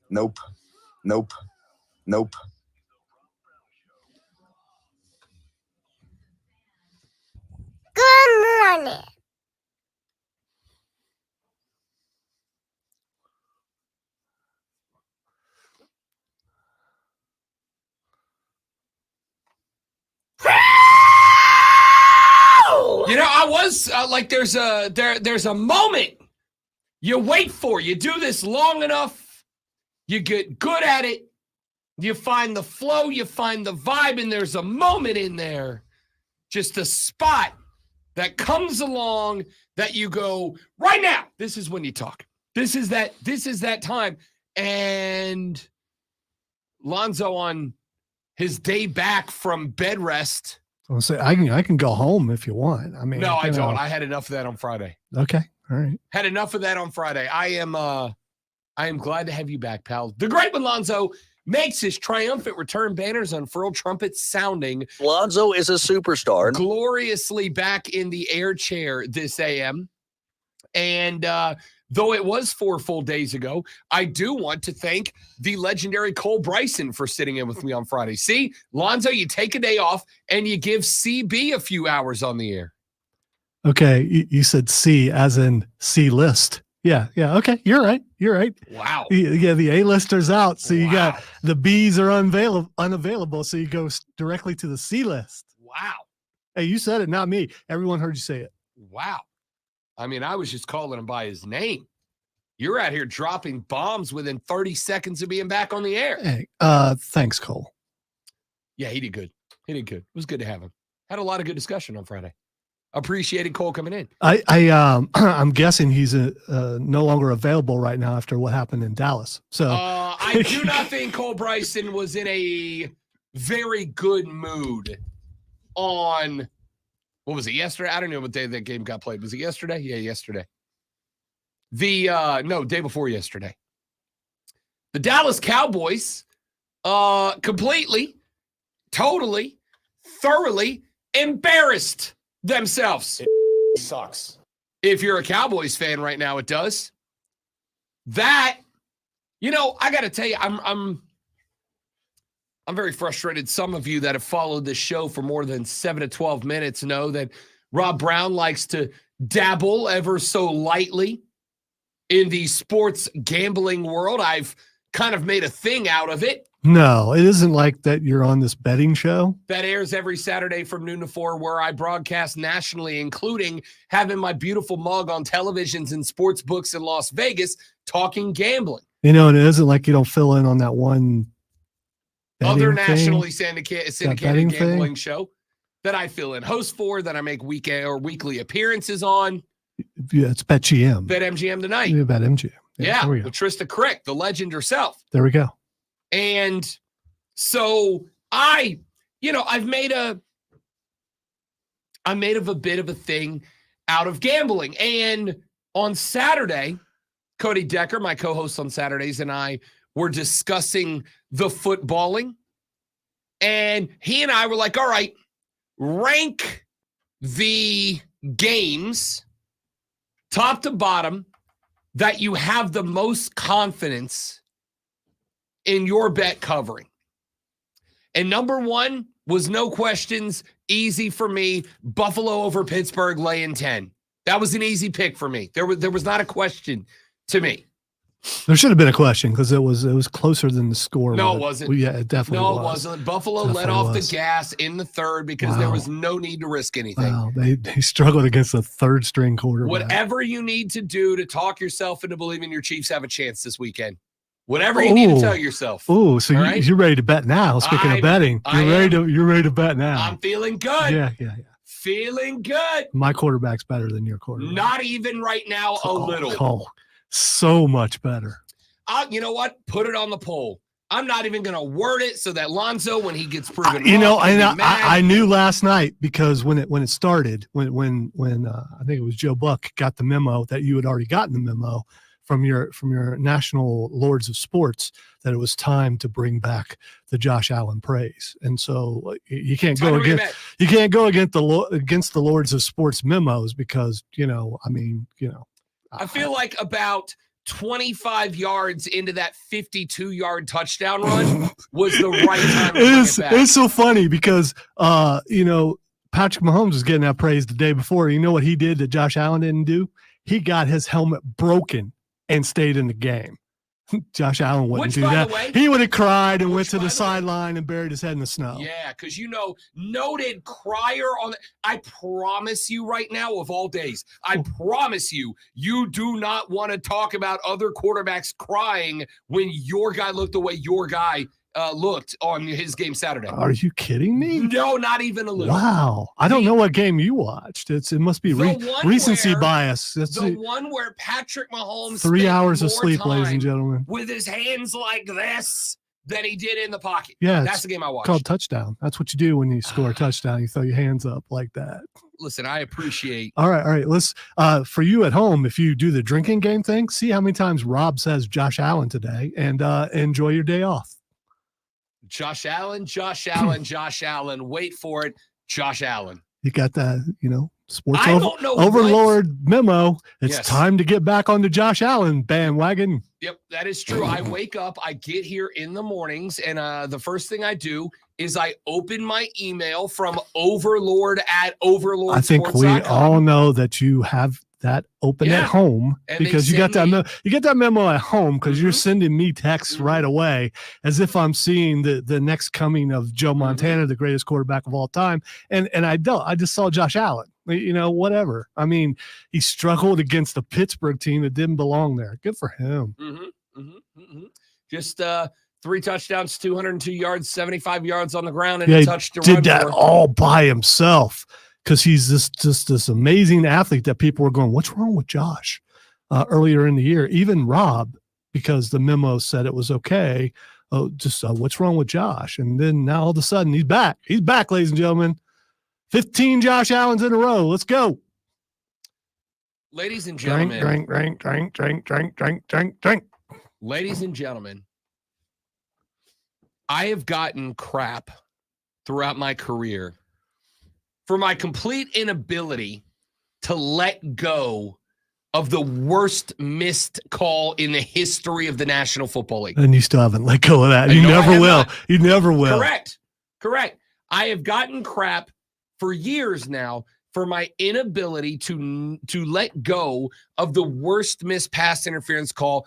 Nope. Nope. Nope. Good morning. You know, I was like, there's a moment you wait for. You do this long enough, you get good at it, you find the flow, you find the vibe, and there's a moment in there, just a spot that comes along that you go, right now, this is when you talk. This is that time. And Lonzo, on his day back from bed rest. I'll say I can go home if you want. I mean, no, I don't. I had enough of that on Friday. Okay, all right. Had enough of that on Friday. I am glad to have you back, pal. The great one, Lonzo, makes his triumphant return, banners unfurled, trumpets sounding. Lonzo is a superstar. Gloriously back in the air chair this AM. And though it was 4 full days ago, I do want to thank the legendary Cole Bryson for sitting in with me on Friday. See, Lonzo, you take a day off and you give CB a few hours on the air. Okay, you said C as in C list. Yeah. Okay, you're right. Wow. Yeah, the A-lister's out, so you Wow. got the B's are unavailable, so you go directly to the C list. Wow. Hey, you said it, not me. Everyone heard you say it. Wow. I mean, I was just calling him by his name. You're out here dropping bombs within 30 seconds of being back on the air. Hey, thanks, Cole. Yeah, he did good. It was good to have him. Had a lot of good discussion on Friday. Appreciated Cole coming in. I'm guessing he's no longer available right now after what happened in Dallas. So I do not think Cole Bryson was in a very good mood on, what was it, yesterday? I don't know what day that game got played. Was it yesterday? Yeah, yesterday. Day before yesterday. The Dallas Cowboys completely, totally, thoroughly embarrassed themselves. It sucks. If you're a Cowboys fan right now, it does. That, I got to tell you, I'm very frustrated. Some of you that have followed this show for more than 7 to 12 minutes know that Rob Brown likes to dabble ever so lightly in the sports gambling world. I've kind of made a thing out of it. no, it isn't like that. You're on this betting show That airs every Saturday from noon to 4, where I broadcast nationally, including having my beautiful mug on televisions and sports books in Las Vegas, talking gambling. and it isn't like you don't fill in on that one Other betting thing. nationally syndicated betting gambling thing? show that I fill in host for, that I make weekly appearances on. Yeah, it's BetGM. BetMGM tonight. Yeah, BetMGM. Yeah, there we go. with Trista Crick, the legend herself. There we go. And so I've made a bit of a thing out of gambling. And on Saturday, Cody Decker, my co-host on Saturdays, and I were discussing the footballing. And he and I were like, all right, rank the games top to bottom that you have the most confidence in your bet covering. And number one was, no questions, easy for me, Buffalo over Pittsburgh laying 10. That was an easy pick for me. There was not a question to me. There should have been a question because it was closer than the score. No, it wasn't. Well, yeah, it definitely was. No, it wasn't. Buffalo let Definitely off was. the gas in the third because there was no need to risk anything. Wow, they struggled against a third string quarterback. Whatever you need to do to talk yourself into believing your Chiefs have a chance this weekend. Whatever you need to tell yourself. Oh, so right? you're ready to bet now. Speaking of betting, you're ready to bet now. I'm feeling good. Yeah. Feeling good. My quarterback's better than your quarterback. Not even right now, a little. Oh, so much better. You know what? Put it on the poll. I'm not even going to word it so that Lonzo, when he gets proven I knew last night because when it started, when I think it was Joe Buck got the memo that you had already gotten the memo from your national lords of sports that it was time to bring back the Josh Allen praise. And so you can't go against the lords of sports memos because, I feel like about 25 yards into that 52-yard touchdown run was the right time to bring it back. It's so funny because, Patrick Mahomes was getting that praise the day before. You know what he did that Josh Allen didn't do? He got his helmet broken and stayed in the game. Josh Allen wouldn't do that. Way, he would have cried and went to the sideline and buried his head in the snow. Yeah, because noted crier on the, I promise you right now, of all days, I promise you do not want to talk about other quarterbacks crying when your guy looked the way your guy looked on his game Saturday. Are you kidding me? No, not even a little. Wow. I don't know what game you watched. It must be recency bias. That's the one where Patrick Mahomes 3 hours of sleep, ladies and gentlemen, with his hands like this than he did in the pocket. Yeah, that's the game I watched. Called touchdown. That's what you do when you score a touchdown. You throw your hands up like that. Listen, I appreciate. All right. Let's for you at home, if you do the drinking game thing, see how many times Rob says Josh Allen today, and enjoy your day off. Josh Allen. Wait for it. Josh Allen. You got that, sports overlord memo. It's time to get back on the Josh Allen bandwagon. Yep, that is true. I wake up, I get here in the mornings, and the first thing I do is I open my email from Overlord at Overlord. I think we all know that you have that open at home because you got that memo at home because you're sending me texts right away as if I'm seeing the next coming of Joe Montana, the greatest quarterback of all time. And I just saw Josh Allen, whatever. I mean, he struggled against a Pittsburgh team that didn't belong there. Good for him. Just 3 touchdowns, 202 yards, 75 yards on the ground, and a touch to run. Did that all by himself. Because he's just this amazing athlete that people were going, what's wrong with Josh? Earlier in the year, even Rob, because the memo said it was okay. What's wrong with Josh? And then now all of a sudden he's back. He's back, ladies and gentlemen. 15 Josh Allens in a row. Let's go. Ladies and gentlemen. Drink. Ladies and gentlemen, I have gotten crap throughout my career for my complete inability to let go of the worst missed call in the history of the National Football League. And you still haven't let go of that. You never will. You never will. Correct. I have gotten crap for years now for my inability to let go of the worst missed pass interference call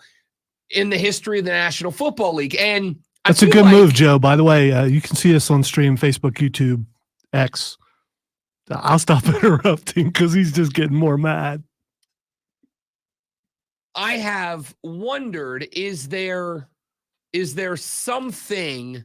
in the history of the National Football League. And that's a good move, Joe. By the way, you can see us on stream, Facebook, YouTube, X. I'll stop interrupting because he's just getting more mad. I have wondered, is there something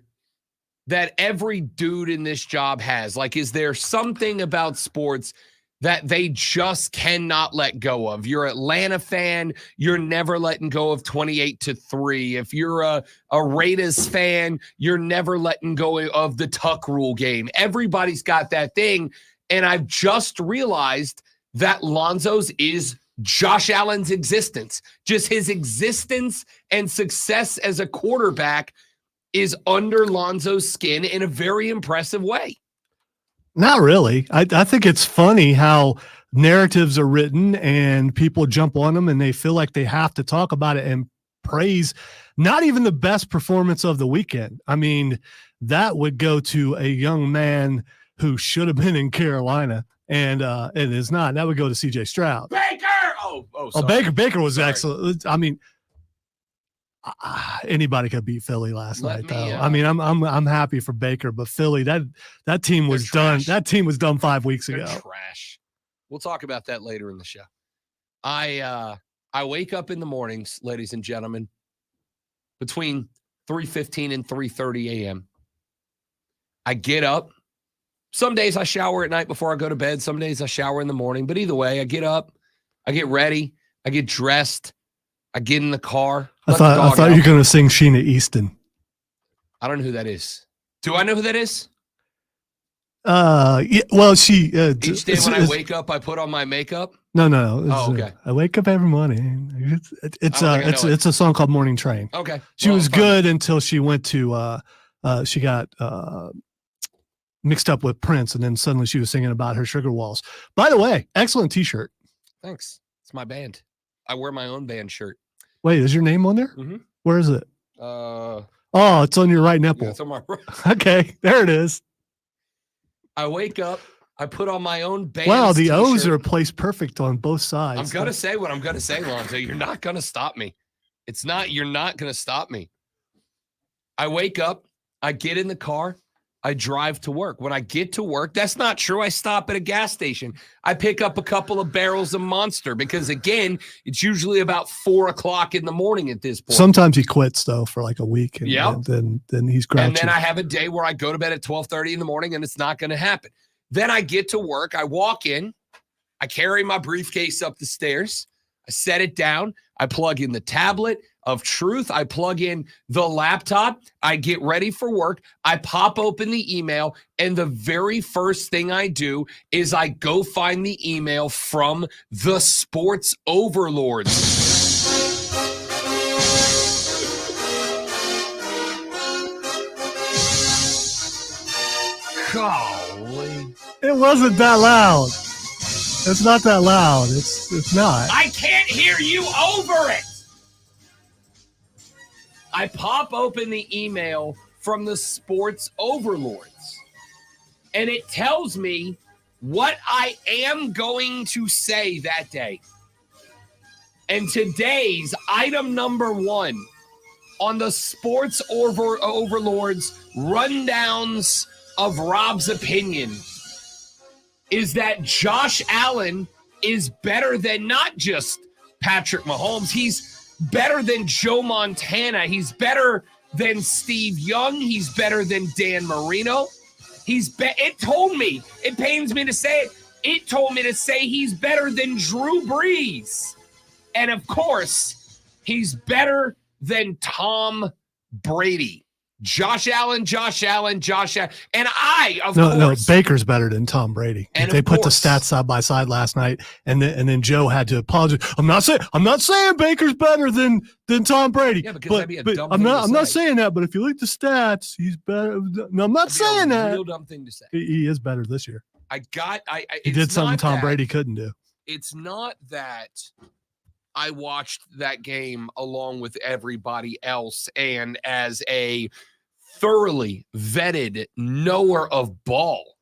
that every dude in this job has? Like, is there something about sports that they just cannot let go of? You're an Atlanta fan, you're never letting go of 28-3. If you're a Raiders fan, you're never letting go of the tuck rule game. Everybody's got that thing. And I've just realized that Lonzo's is Josh Allen's existence. Just his existence and success as a quarterback is under Lonzo's skin in a very impressive way. Not really. I think it's funny how narratives are written and people jump on them and they feel like they have to talk about it and praise not even the best performance of the weekend. I mean, that would go to a young man who should have been in Carolina and it is not. That would go to CJ Stroud. Baker! Sorry. Baker was excellent. I mean, anybody could beat Philly last night, though. I mean, I'm happy for Baker, but Philly, that team was done. That team was done 5 weeks ago. Trash. We'll talk about that later in the show. I wake up in the mornings, ladies and gentlemen, between 3:15 and 3:30 a.m. I get up. Some days I shower at night before I go to bed. Some days I shower in the morning. But either way, I get up, I get ready, I get dressed, I get in the car. I thought you were going to sing Sheena Easton. I don't know who that is. Do I know who that is? Yeah, well, she. Each day when I wake up, I put on my makeup. No. Okay. I wake up every morning. It's a song called Morning Train. Okay. She was good until she went to. She got mixed up with Prince, and then suddenly she was singing about her sugar walls. By the way, excellent T-shirt. Thanks. It's my band. I wear my own band shirt. Wait, is your name on there? Mhm. Where is it? Oh, it's on your right nipple. yeah, it's on my right. Okay, there it is. I wake up. I put on my own band's Wow, the t-shirt. O's are placed perfect on both sides. I'm going to say what I'm going to say, Lonzo. You're not going to stop me. You're not going to stop me. I wake up. I get in the car. I drive to work. When I get to work, that's not true. I stop at a gas station. I pick up a couple of barrels of Monster because, again, it's usually about 4 o'clock in the morning at this point. Sometimes he quits, though, for like a week. And Yep. then he's grouchy. And then I have a day where I go to bed at 12:30 in the morning, and it's not going to happen. Then I get to work. I walk in. I carry my briefcase up the stairs. I set it down. I plug in the tablet of truth. I plug in the laptop. I get ready for work. I pop open the email. And the very first thing I do is I go find the email from the sports overlords. Golly. It wasn't that loud. It's not that loud. It's not. I can't hear you over it. I pop open the email from the sports overlords, and it tells me what I am going to say that day. And today's item number 1 on the sports overlords rundowns of Rob's opinion is that Josh Allen is better than not just Patrick Mahomes. He's better than Joe Montana. He's better than Steve Young. He's better than Dan Marino. It told me, it pains me to say it, it told me to say he's better than Drew Brees. And of course, he's better than Tom Brady. Josh Allen. And I, of course. No, Baker's better than Tom Brady. And they of put the course. stats side by side last night, and then Joe had to apologize. I'm not saying Baker's better than Tom Brady. Yeah, because that'd be a dumb I'm thing not to say. saying that, but if you look at the stats, he's better. No, I'm not saying that. Real dumb thing to say. He is better this year. He did something Tom Brady couldn't do. It's not that I watched that game along with everybody else and as a thoroughly vetted knower of ball.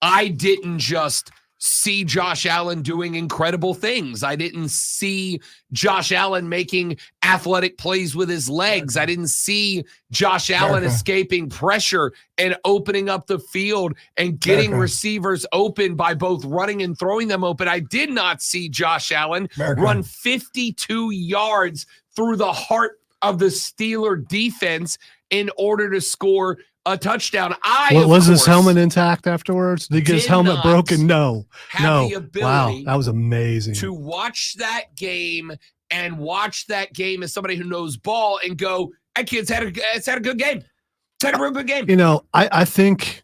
I didn't just see Josh Allen doing incredible things. I didn't see Josh Allen making athletic plays with his legs. I didn't see Josh Allen escaping pressure and opening up the field and getting receivers open by both running and throwing them open. I did not see Josh Allen run 52 yards through the heart of the Steeler defense in order to score a touchdown. Was his helmet intact afterwards? Did he get his helmet broken? No. The ability Wow, that was amazing. to watch that game and watch that game as somebody who knows ball and go, that kid's had a good game. It's had a real good game. You know, I think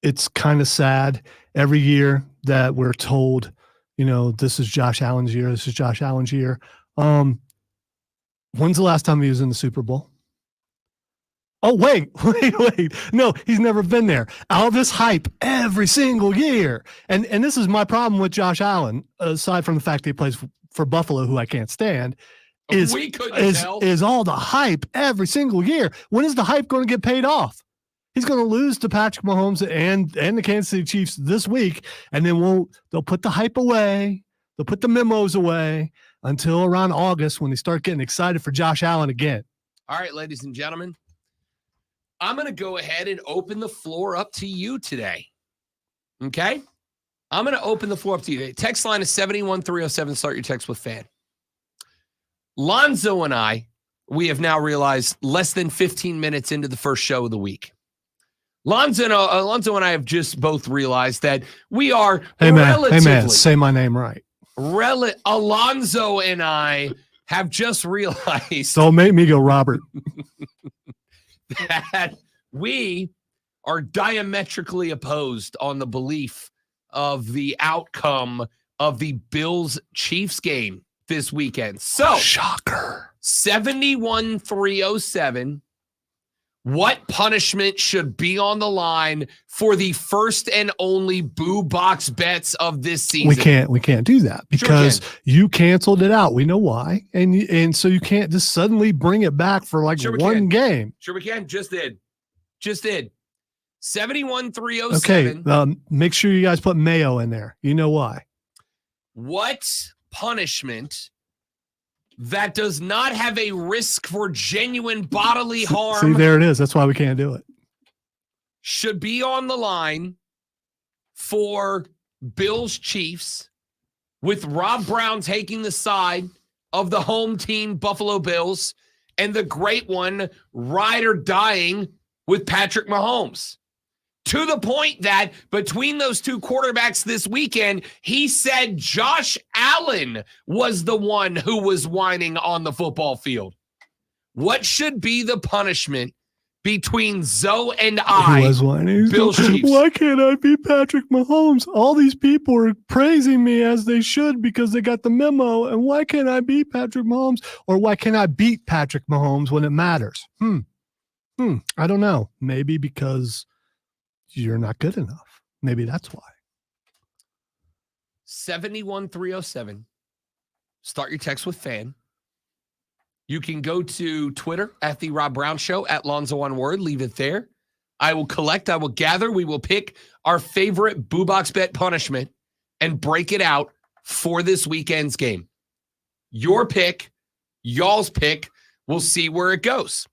it's kind of sad every year that we're told, this is Josh Allen's year. This is Josh Allen's year. When's the last time he was in the Super Bowl? Oh, wait. No, he's never been there. All this hype every single year. And this is my problem with Josh Allen, aside from the fact that he plays for Buffalo, who I can't stand, is all the hype every single year. When is the hype going to get paid off? He's going to lose to Patrick Mahomes and the Kansas City Chiefs this week, and then they'll put the hype away. They'll put the memos away until around August when they start getting excited for Josh Allen again. All right, ladies and gentlemen, I'm going to go ahead and open the floor up to you today. Okay? I'm going to open the floor up to you. Text line is 71307. Start your text with fan. Lonzo and I, we have now realized less than 15 minutes into the first show of the week. Lonzo and I have just both realized that we are relatively. Hey, man, say my name right. Alonzo and I have just realized. Don't make me go Robert. That we are diametrically opposed on the belief of the outcome of the Bills-Chiefs game this weekend. So, shocker. 71307. What punishment should be on the line for the first and only Boo Box bets of this season? We can't do that because you canceled it out. We know why, and so you can't just suddenly bring it back for like one game. Sure, we can. Just did. 71-307. Okay, make sure you guys put Mayo in there. You know why? What punishment that does not have a risk for genuine bodily harm? See, there it is. That's why we can't do it. Should be on the line for Bills Chiefs, with Rob Brown taking the side of the home team Buffalo Bills, and the great one ride or dying with Patrick Mahomes. To the point that between those two quarterbacks this weekend, he said Josh Allen was the one who was whining on the football field. What should be the punishment between Zoe and I? He was whining. Bills Chiefs. Why can't I beat Patrick Mahomes? All these people are praising me as they should because they got the memo. And why can't I beat Patrick Mahomes? Or why can't I beat Patrick Mahomes when it matters? I don't know. Maybe because you're not good enough. Maybe that's why. 71-307. Start your text with fan. You can go to Twitter at The Rob Brown Show, at Lonzo One Word. Leave it there. I will collect. I will gather. We will pick our favorite Boo Box bet punishment and break it out for this weekend's game. Your pick, y'all's pick. We'll see where it goes.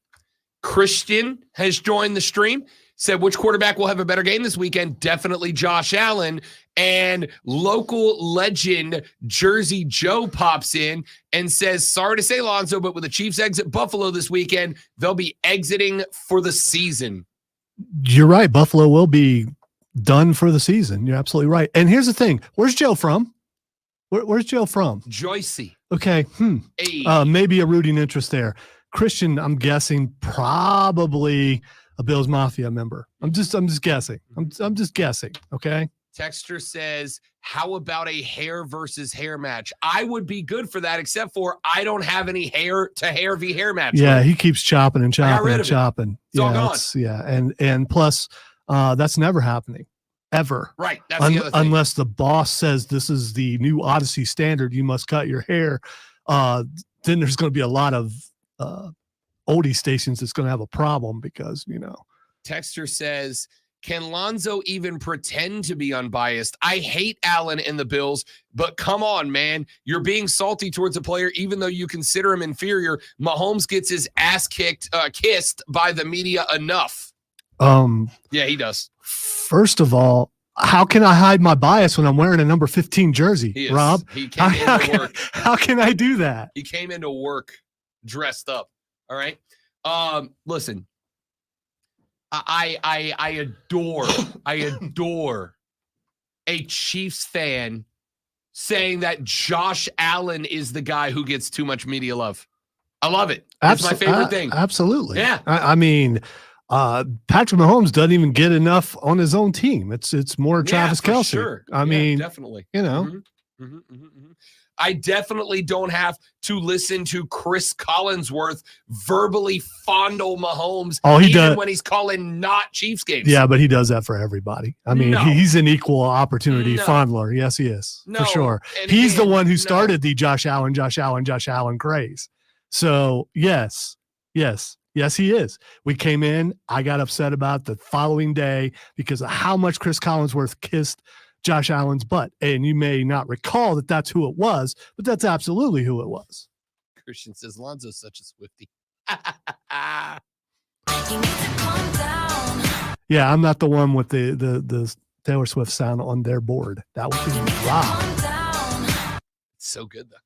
Christian has joined the stream. Said, which quarterback will have a better game this weekend? Definitely Josh Allen. And local legend Jersey Joe pops in and says, sorry to say, Lonzo, but with the Chiefs exit Buffalo this weekend, they'll be exiting for the season. You're right. Buffalo will be done for the season. You're absolutely right. And here's the thing. Where's Joe from? Where's Joe from? Joycey. Okay. Hey. Maybe a rooting interest there. Christian, I'm guessing probably a Bills Mafia member. I'm just guessing. I'm just guessing. Okay. Texter says, how about a hair versus hair match? I would be good for that, except for I don't have any hair to hair v hair match. Yeah, he keeps chopping and chopping and chopping. It's all gone. And plus, that's never happening. Ever. Right. That's the other thing. Unless the boss says this is the new Odyssey standard, you must cut your hair. Then there's going to be a lot of oldie stations that's going to have a problem because, Texter says, can Lonzo even pretend to be unbiased? I hate Allen and the Bills, but come on, man. You're being salty towards a player even though you consider him inferior. Mahomes gets his ass kissed by the media enough. Yeah, he does. First of all, how can I hide my bias when I'm wearing a number 15 jersey, Rob? He came into work. How can I do that? He came into work dressed up. All right. Listen, I adore a Chiefs fan saying that Josh Allen is the guy who gets too much media love. I love it. It's my favorite thing. Absolutely. Yeah. I mean, Patrick Mahomes doesn't even get enough on his own team. It's more Travis Kelce. Sure. I mean, definitely. Mm-hmm. I definitely don't have to listen to Chris Collinsworth verbally fondle Mahomes even when he's calling not Chiefs games. Yeah, but he does that for everybody. I mean, he's an equal opportunity fondler. Yes, he is. For sure. He's the one who started the Josh Allen craze. So, yes, he is. We came in. I got upset about the following day because of how much Chris Collinsworth kissed Josh Allen's butt. And you may not recall that that's who it was, but that's absolutely who it was. Christian says, Lonzo's such a Swiftie. Yeah, I'm not the one with the Taylor Swift sound on their board. That would be Rob. It's so good, though.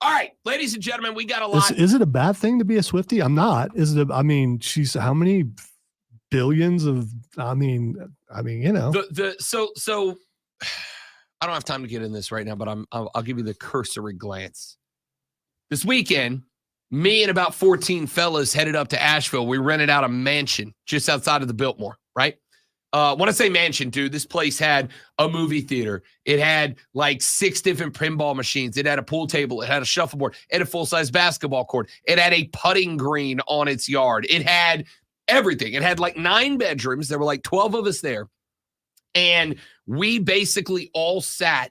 All right, ladies and gentlemen, we got a lot. Is it a bad thing to be a Swiftie? I'm not. She's how many billions of, so I don't have time to get in this right now, but I'll give you the cursory glance. This weekend, me and about 14 fellas headed up to Asheville. We rented out a mansion just outside of the Biltmore, right? When I say mansion, dude, this place had a movie theater. It had like 6 different pinball machines. It had a pool table. It had a shuffleboard. It had a full-size basketball court. It had a putting green on its yard. It had everything. It had like 9 bedrooms. There were like 12 of us there. And we basically all sat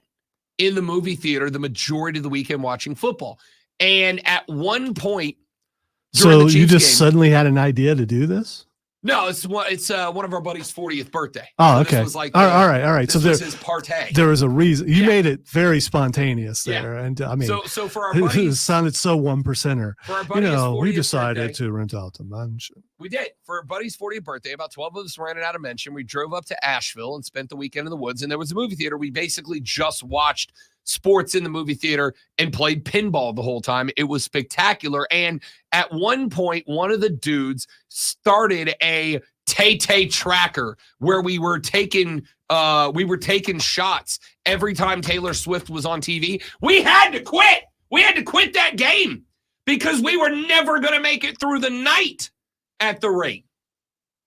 in the movie theater the majority of the weekend watching football. And at one point, during So the you Chiefs just game, suddenly had an idea to do this? no, it's one of our buddies' 40th birthday. Oh, So okay. This was like all right. This So was his partay. there was a reason. You Yeah. made it very spontaneous Yeah. there, and I mean, So for our it buddies, sounded so 1%er. for our You buddy's know, 40th we decided birthday, to rent out the mansion. we did. For our buddy's 40th birthday, about 12 of us rented out a mansion. We drove up to Asheville and spent the weekend in the woods. And there was a movie theater. We basically just watched sports in the movie theater and played pinball the whole time. It was spectacular. And at one point, one of the dudes started a Tay-Tay tracker where we were taking shots every time Taylor Swift was on TV. We had to quit. We had to quit that game because we were never going to make it through the night at the rate.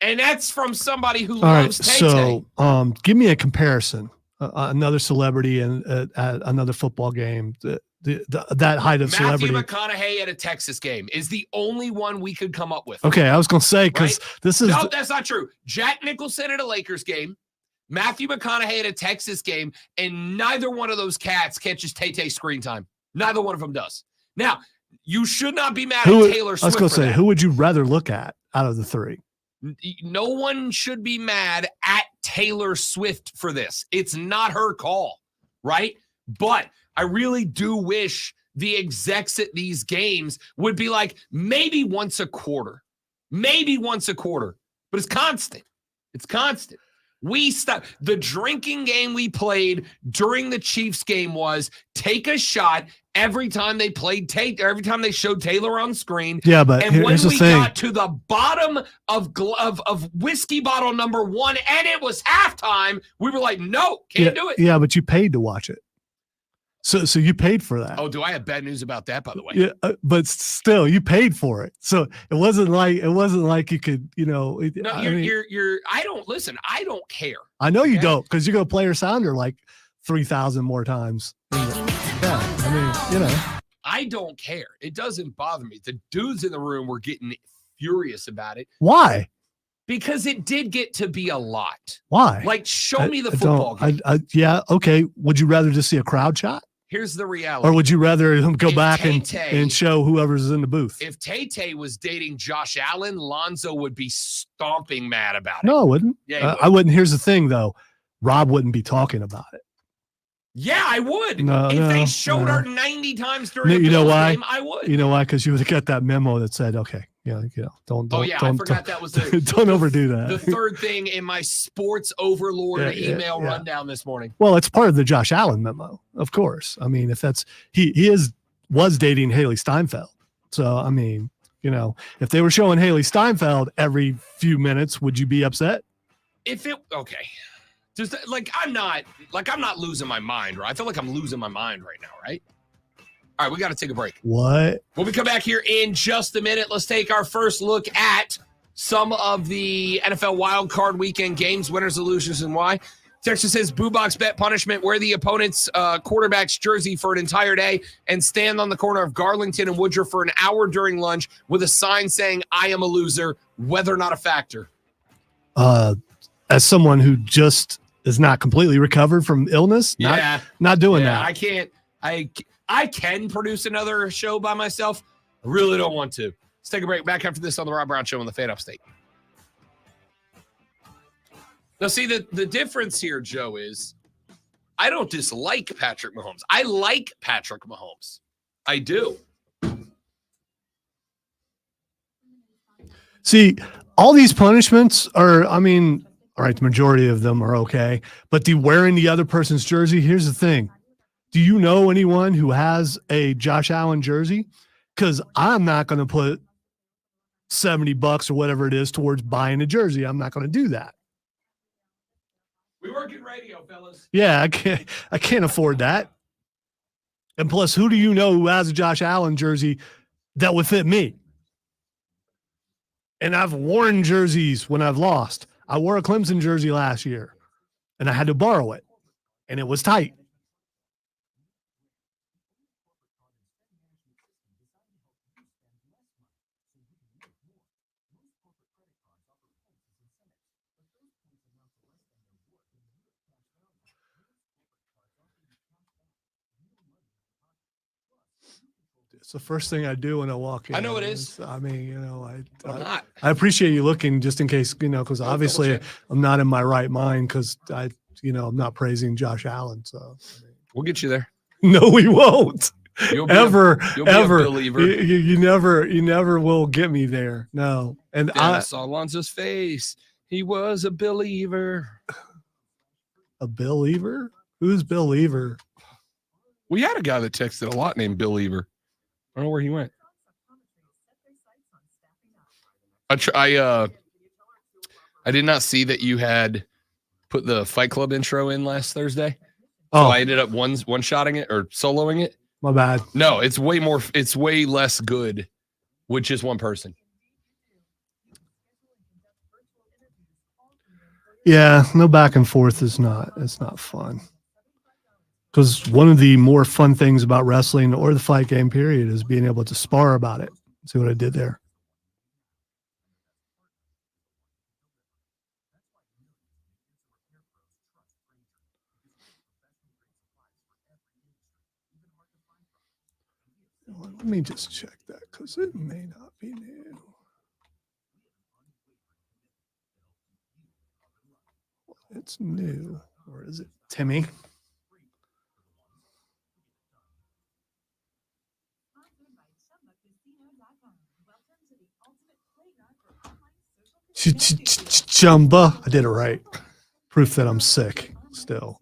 And that's from somebody who All right, loves Tay-Tay. so give me a comparison. Another celebrity and at another football game. That height of Matthew celebrity. McConaughey at a Texas game is the only one we could come up with. Okay, I was going to say because this is No, that's not true. Jack Nicholson at a Lakers game, Matthew McConaughey at a Texas game, and neither one of those cats catches Tay-Tay screen time. Neither one of them does. Now, you should not be mad at Taylor Swift. I was going to for say, that. who would you rather look at out of the three? No one should be mad at Taylor Swift for this. It's not her call, right? But I really do wish the execs at these games would be like maybe once a quarter, but it's constant. It's constant. We stop. The drinking game we played during the Chiefs game was take a shot every time they played every time they showed Taylor on screen. Yeah, but and when here's the we thing. got to the bottom of whiskey bottle number 1 and it was halftime, we were like, no, can't do it. Yeah, but you paid to watch it. So you paid for that. Oh, do I have bad news about that, by the way? Yeah, but still, you paid for it. So it wasn't like you could, No, I mean, I don't listen. I don't care. I know you okay? don't, because you're gonna play your sounder like 3,000 more times. Yeah, I mean, I don't care. It doesn't bother me. The dudes in the room were getting furious about it why? because it did get to be a lot. Why? Like, show me the I football don't- game. yeah, okay. Would you rather just see a crowd shot, Here's the reality. or would you rather go If back Tay-Tay- and show whoever's in the booth? If Tay-Tay was dating Josh Allen, Lonzo would be stomping mad about it. No, I wouldn't. Yeah, he would. I wouldn't. Here's the thing, though. Rob wouldn't be talking about it. Yeah, I would. No, if no, they showed no. her 90 times during You the know Bills why? game, I would. You know why? Because you would have got that memo that said, "Okay, don't." Oh, yeah, I forgot that was the don't overdo that. the third thing in my sports overlord Yeah, email yeah. rundown this morning. Well, it's part of the Josh Allen memo, of course. I mean, if that's he was dating Haley Steinfeld, so I mean, if they were showing Haley Steinfeld every few minutes, would you be upset? Okay. Just I'm not losing my mind, right? I feel like I'm losing my mind right now, right? All right, we got to take a break. What? When we come back here in just a minute, let's take our first look at some of the NFL Wild Card Weekend games, winners, losers, and why. Texas says, Boo Box bet punishment, wear the opponent's quarterback's jersey for an entire day and stand on the corner of Garlington and Woodruff for an hour during lunch with a sign saying, I am a loser, whether or not a factor. As someone who just is not completely recovered from illness, not doing that. I can't. I can produce another show by myself. I really don't want to. Let's take a break. Back after this on the Rob Brown Show on the Fan Upstate. Now, see, the difference here, Joe, is I don't dislike Patrick Mahomes. I like Patrick Mahomes. I do. See, all these punishments are, I mean, all right, the majority of them are okay, but the wearing the other person's jersey, here's the thing. Do you know anyone who has a Josh Allen jersey? Because I'm not going to put $70 or whatever it is towards buying a jersey. I'm not going to do that. We work in radio, fellas. Yeah, I can't afford that. And plus, who do you know who has a Josh Allen jersey that would fit me? And I've worn jerseys when I've lost. I wore a Clemson jersey last year, and I had to borrow it, and it was tight. It's the first thing I do when I walk in. I know it is. I mean, I'm not. I appreciate you looking just in case, because obviously double check. I'm not in my right mind because I'm not praising Josh Allen. So We'll get you there. no, we won't. You'll be Ever. you'll be a believer. You never will get me there. No. And I saw Alonzo's face. He was a believer. A Bill Lever? Who's Bill Lever? We had a guy that texted a lot named Bill Lever. I don't know where he went. I did not see that you had put the Fight Club intro in last Thursday. So I ended up one-shotting it or soloing it. My bad. No, it's way less good with just one person. Yeah, no back and forth it's not fun. Because one of the more fun things about wrestling or the fight game period is being able to spar about it. See what I did there? Let me just check that because it may not be new. It's new. Or is it Timmy? Chumba. I did it right. Proof that I'm sick still.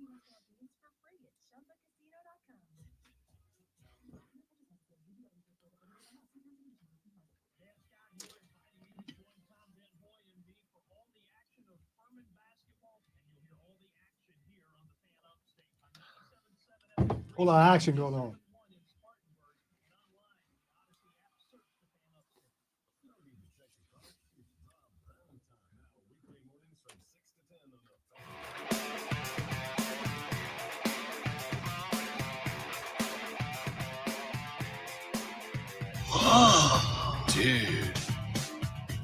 Whole lot of action going on. Dude.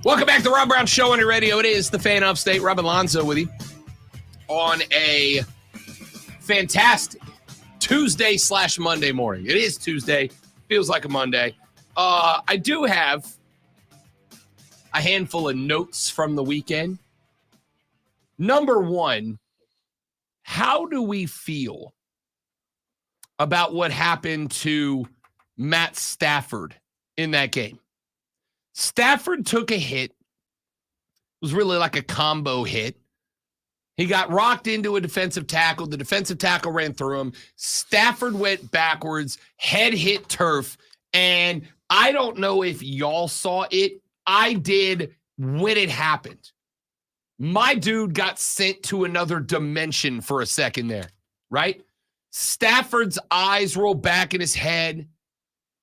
Welcome back to the Rob Brown Show on your radio. It is the Fan Upstate. Rob Alonzo with you on a fantastic Tuesday/Monday morning. It is Tuesday. Feels like a Monday. I do have a handful of notes from the weekend. Number one, how do we feel about what happened to Matt Stafford in that game? Stafford took a hit. It was really like a combo hit. He got rocked into a defensive tackle. The defensive tackle ran through him. Stafford went backwards, head hit turf, and I don't know if y'all saw it. I did when it happened. My dude got sent to another dimension for a second there, right? Stafford's eyes rolled back in his head.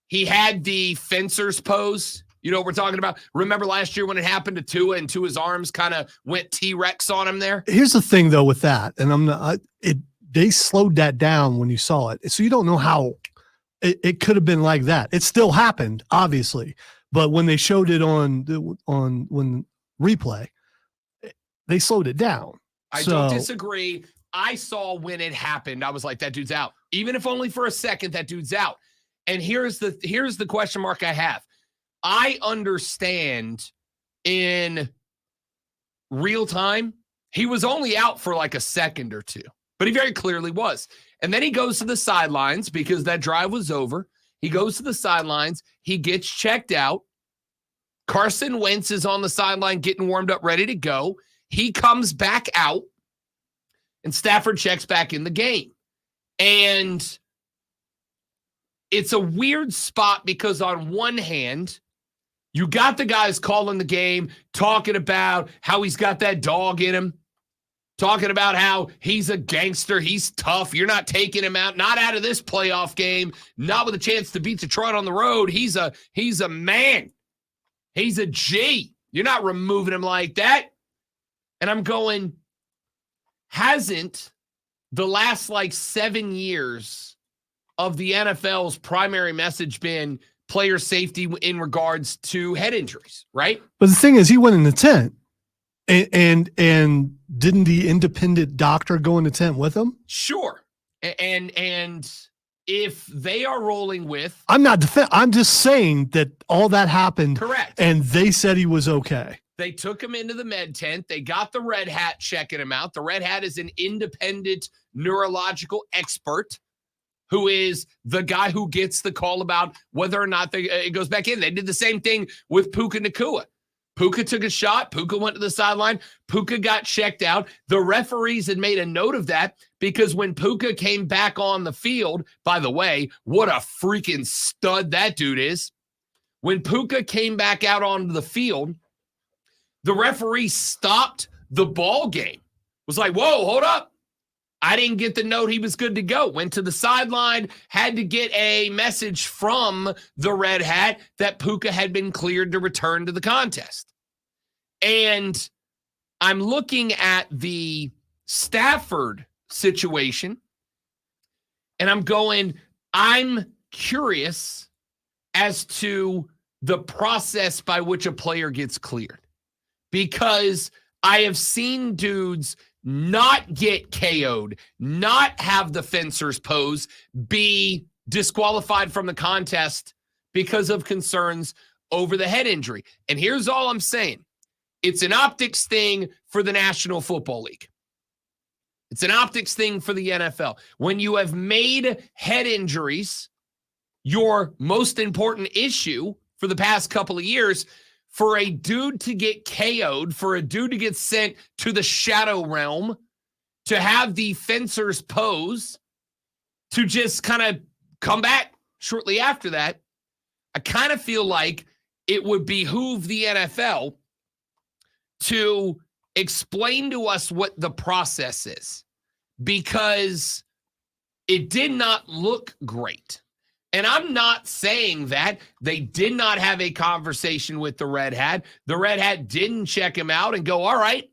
He had the fencer's pose. You know what we're talking about? Remember last year when it happened to Tua and Tua's arms kind of went T-Rex on him there? Here's the thing, though, with that, and they slowed that down when you saw it. So you don't know how it could have been like that. It still happened, obviously. But when they showed it on replay, they slowed it down. I don't disagree. I saw when it happened, I was like, that dude's out. Even if only for a second, that dude's out. And here's the question mark I have. I understand in real time, he was only out for like a second or two, but he very clearly was. And then he goes to the sidelines because that drive was over. He goes to the sidelines. He gets checked out. Carson Wentz is on the sideline getting warmed up, ready to go. He comes back out, and Stafford checks back in the game. And it's a weird spot because on one hand, you got the guys calling the game, talking about how he's got that dog in him, talking about how he's a gangster, he's tough, you're not taking him out, not out of this playoff game, not with a chance to beat Detroit on the road. He's a man. He's a G. You're not removing him like that. And I'm going, hasn't the last 7 years of the NFL's primary message been player safety in regards to head injuries, right? But the thing is, he went in the tent, and didn't the independent doctor go in the tent with him? Sure. And if they are rolling with I'm not I'm just saying that all that happened. correct, And they said he was okay. they took him into the med tent. They got the red hat checking him out. The red hat is an independent neurological expert who is the guy who gets the call about whether or not it goes back in. They did the same thing with Puka Nacua. Puka took a shot. Puka went to the sideline. Puka got checked out. The referees had made a note of that because when Puka came back on the field, by the way, what a freaking stud that dude is. When Puka came back out onto the field, the referee stopped the ball game. Was like, whoa, hold up. I didn't get the note he was good to go. Went to the sideline, had to get a message from the Red Hat that Puka had been cleared to return to the contest. And I'm looking at the Stafford situation, and I'm curious as to the process by which a player gets cleared. Because I have seen dudes not get KO'd, not have the fencers pose, be disqualified from the contest because of concerns over the head injury. And here's all I'm saying. It's an optics thing for the National Football League. It's an optics thing for the NFL. When you have made head injuries your most important issue for the past couple of years, for a dude to get KO'd, for a dude to get sent to the shadow realm, to have the fencers pose, to just kind of come back shortly after that, I kind of feel like it would behoove the NFL to explain to us what the process is, because it did not look great. And I'm not saying that they did not have a conversation with the Red Hat. The Red Hat didn't check him out and go, all right,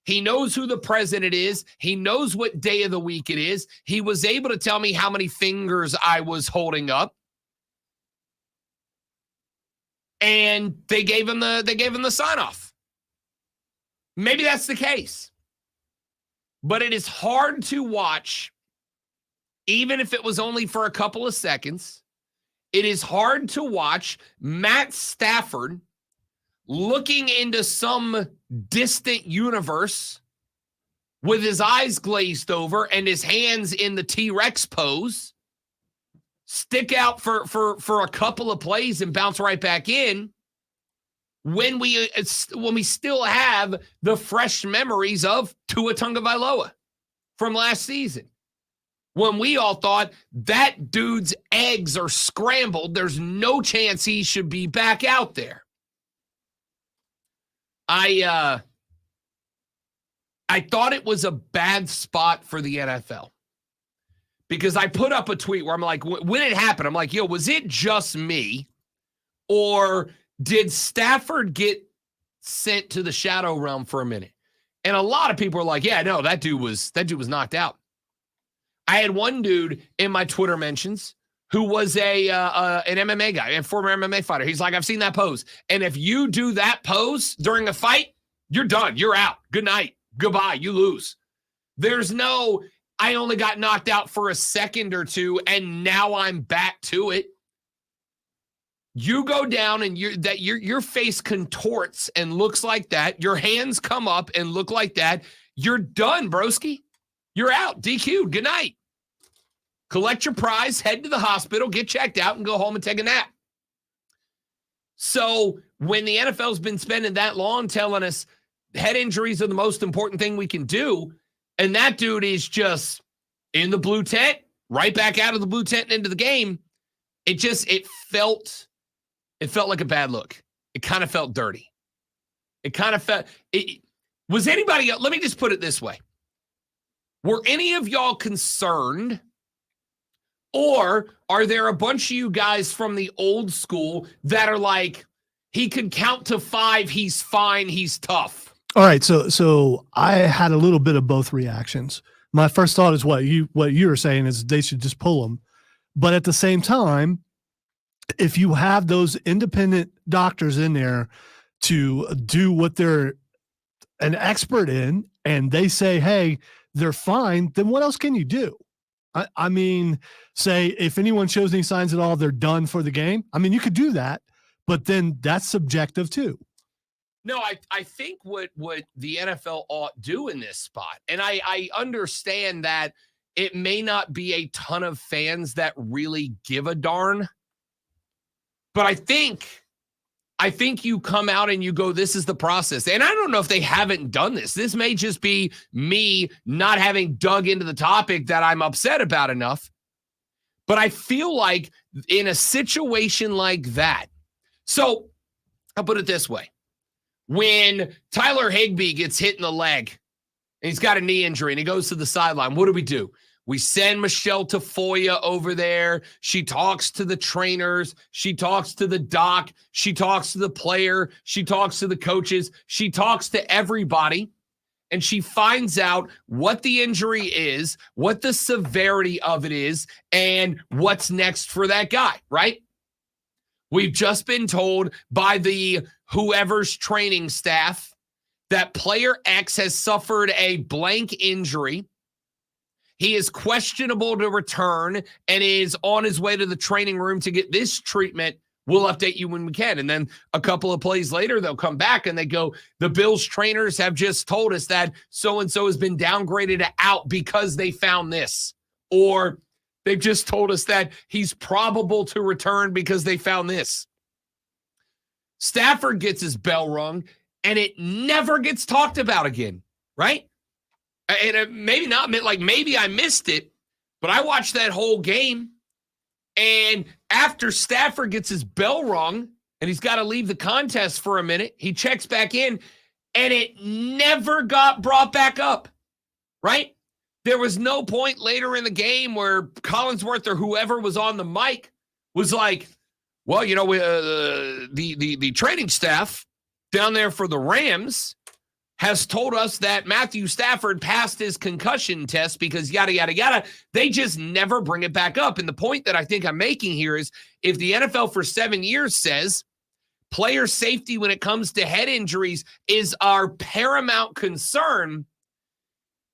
he knows who the president is. He knows what day of the week it is. He was able to tell me how many fingers I was holding up. And they gave him the sign off. Maybe that's the case. But it is hard to watch, even if it was only for a couple of seconds. It is hard to watch Matt Stafford looking into some distant universe with his eyes glazed over and his hands in the T-Rex pose, stick out for a couple of plays and bounce right back in, when we still have the fresh memories of Tua Tagovailoa from last season. When we all thought that dude's eggs are scrambled, there's no chance he should be back out there. I thought it was a bad spot for the NFL because I put up a tweet where I'm like, when it happened, I'm like, yo, was it just me, or did Stafford get sent to the shadow realm for a minute? And a lot of people are like, yeah, no, that dude was knocked out. I had one dude in my Twitter mentions who was an MMA guy, a former MMA fighter. He's like, I've seen that pose. And if you do that pose during a fight, you're done. You're out. Good night. Goodbye. You lose. There's no, I only got knocked out for a second or two, and now I'm back to it. You go down and your face contorts and looks like that. Your hands come up and look like that. You're done, broski. You're out. DQ'd. Good night. Collect your prize, head to the hospital, get checked out, and go home and take a nap. So when the NFL's been spending that long telling us head injuries are the most important thing we can do, and that dude is just in the blue tent, right back out of the blue tent and into the game, it felt like a bad look. It kind of felt dirty. It kind of felt was anybody else, let me just put it this way. Were any of y'all concerned, or are there a bunch of you guys from the old school that are like, he could count to 5, he's fine, he's tough? All right, so I had a little bit of both reactions. My first thought is what you were saying is they should just pull him. But at the same time, if you have those independent doctors in there to do what they're an expert in, and they say, hey, they're fine, then what else can you do? I mean, say if anyone shows any signs at all, they're done for the game. I mean, you could do that, but then that's subjective too. No, I think what the NFL ought do in this spot, and I understand that it may not be a ton of fans that really give a darn, but I think you come out and you go, this is the process. And I don't know if they haven't done this. This may just be me not having dug into the topic that I'm upset about enough. But I feel like in a situation like that, so I'll put it this way. When Tyler Higbee gets hit in the leg and he's got a knee injury and he goes to the sideline, what do? We send Michelle Tafoya over there. She talks to the trainers. She talks to the doc. She talks to the player. She talks to the coaches. She talks to everybody. And she finds out what the injury is, what the severity of it is, and what's next for that guy, right? We've just been told by the whoever's training staff that player X has suffered a blank injury. He is questionable to return and is on his way to the training room to get this treatment. We'll update you when we can. And then a couple of plays later, they'll come back and they go, the Bills trainers have just told us that so-and-so has been downgraded to out because they found this. Or they've just told us that he's probable to return because they found this. Stafford gets his bell rung and it never gets talked about again, right? And maybe not, like maybe I missed it, but I watched that whole game. And after Stafford gets his bell rung and he's got to leave the contest for a minute, he checks back in and it never got brought back up, right? There was no point later in the game where Collinsworth or whoever was on the mic was like, well, you know, the training staff down there for the Rams has told us that Matthew Stafford passed his concussion test because yada, yada, yada. They just never bring it back up. And the point that I think I'm making here is if the NFL for 7 years says player safety when it comes to head injuries is our paramount concern,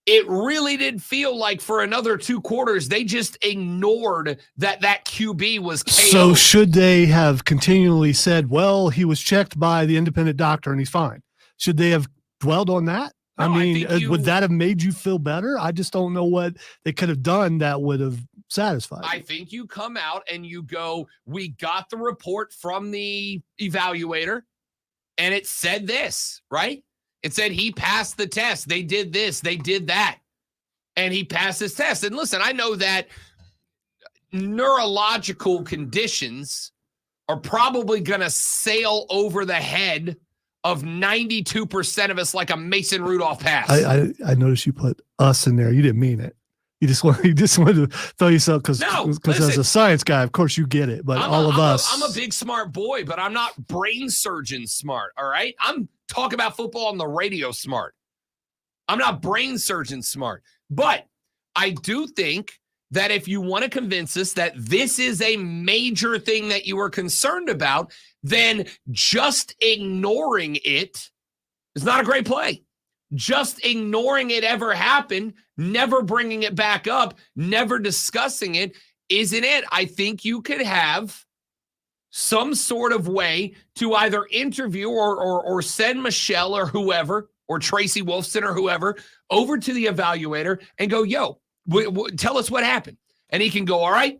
it really did feel like for another 2 quarters, they just ignored that QB was KO'd. So should they have continually said, well, he was checked by the independent doctor and he's fine? Should they have dwelled on that? No, I mean, would that have made you feel better? I just don't know what they could have done that would have satisfied you. I think you come out and you go, we got the report from the evaluator and it said this, right? It said he passed the test. They did this, they did that, and he passed his test. And listen, I know that neurological conditions are probably going to sail over the head of 92% of us like a Mason Rudolph pass. I noticed you put us in there. You didn't mean it. You just wanted to throw yourself because as a science guy, of course you get it. But all of us, I'm a big smart boy, but I'm not brain surgeon smart. All right, I'm talking about football on the radio smart. I'm not brain surgeon smart, but I do think that if you want to convince us that this is a major thing that you are concerned about, then just ignoring it is not a great play. Just ignoring it ever happened, never bringing it back up, never discussing it, isn't it? I think you could have some sort of way to either interview or send Michelle or whoever, or Tracy Wolfson or whoever, over to the evaluator and go, yo, tell us what happened. And he can go, all right,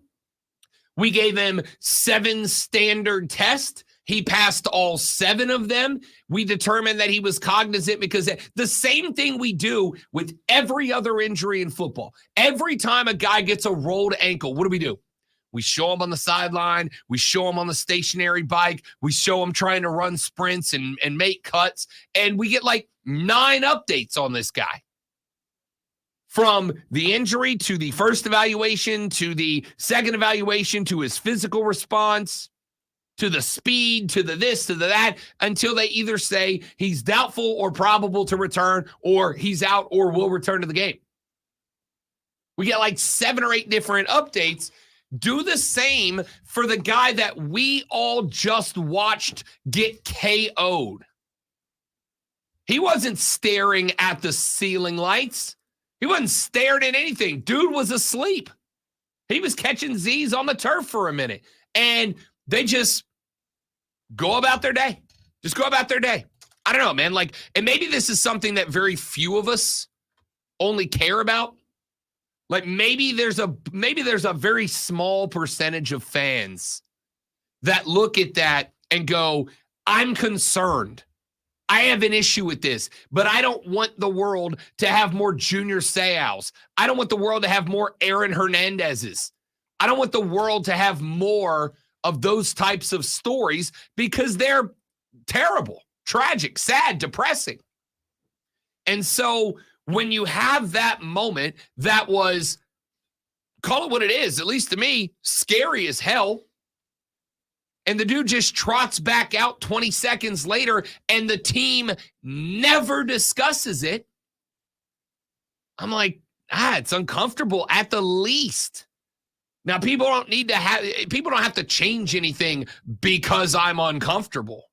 we gave him 7 standard tests. He passed all 7 of them. We determined that he was cognizant because the same thing we do with every other injury in football. Every time a guy gets a rolled ankle, what do? We show him on the sideline. We show him on the stationary bike. We show him trying to run sprints and make cuts. And we get like 9 updates on this guy. From the injury to the first evaluation, to the second evaluation, to his physical response, to the speed, to the this, to the that, until they either say he's doubtful or probable to return, or he's out or will return to the game. We get like 7 or 8 different updates. Do the same for the guy that we all just watched get KO'd. He wasn't staring at the ceiling lights. He wasn't staring at anything. Dude was asleep. He was catching Z's on the turf for a minute. And they just go about their day. Just go about their day. I don't know, man. Like, and maybe this is something that very few of us only care about. Like maybe there's a very small percentage of fans that look at that and go, I'm concerned. I have an issue with this, but I don't want the world to have more Junior Seaus. I don't want the world to have more Aaron Hernandezes. I don't want the world to have more of those types of stories because they're terrible, tragic, sad, depressing. And so when you have that moment that was, call it what it is, at least to me, scary as hell, and the dude just trots back out 20 seconds later and the team never discusses it, I'm like, it's uncomfortable at the least. Now, people don't have to change anything because I'm uncomfortable.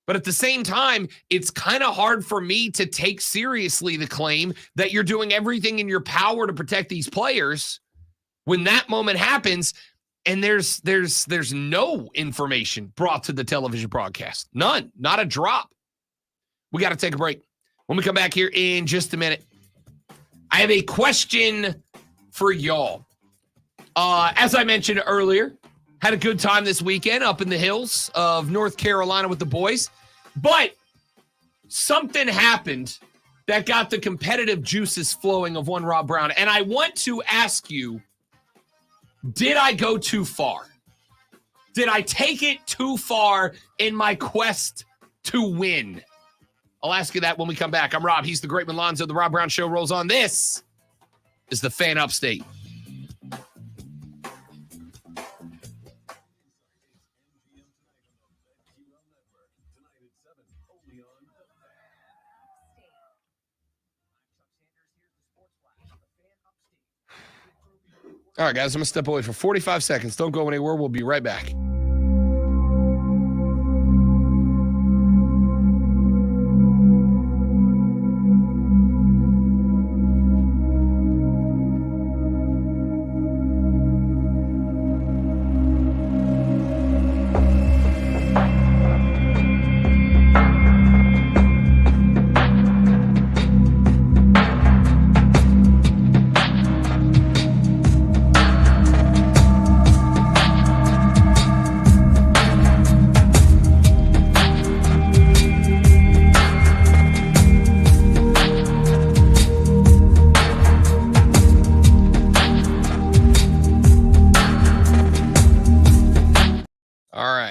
But at the same time, it's kind of hard for me to take seriously the claim that you're doing everything in your power to protect these players when that moment happens and there's no information brought to the television broadcast. None, not a drop. We got to take a break. When we come back here in just a minute, I have a question for y'all. As I mentioned earlier, had a good time this weekend up in the hills of North Carolina with the boys. But something happened that got the competitive juices flowing of one Rob Brown. And I want to ask you, did I go too far? Did I take it too far in my quest to win? I'll ask you that when we come back. I'm Rob. He's the great Malonzo. The Rob Brown Show rolls on. This is the Fan Upstate. All right, guys, I'm going to step away for 45 seconds. Don't go anywhere. We'll be right back.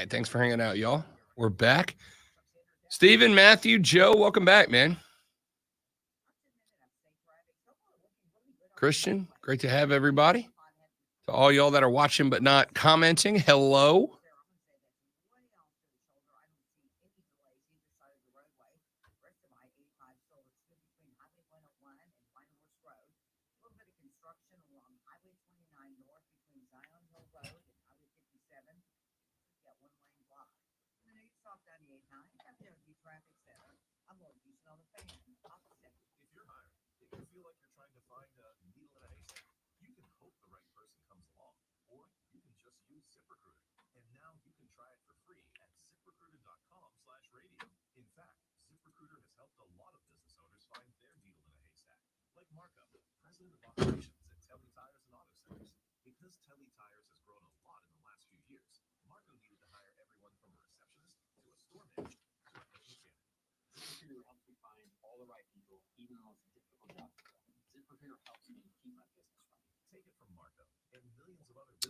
Thanks for hanging out, y'all. We're back. Steven, Matthew, Joe, welcome back, man. Christian, great to have everybody. To all y'all that are watching but not commenting, hello.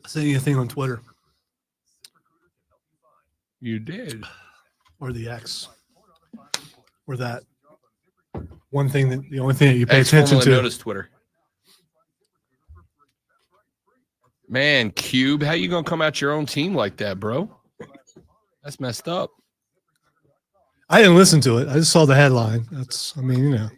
Say anything on Twitter. You did. Or the X. Or that. One thing that the only thing that you pay attention to. Notice Twitter. Man, Cube, how you gonna come out your own team like that, bro? That's messed up. I didn't listen to it. I just saw the headline. That's, I mean, you know.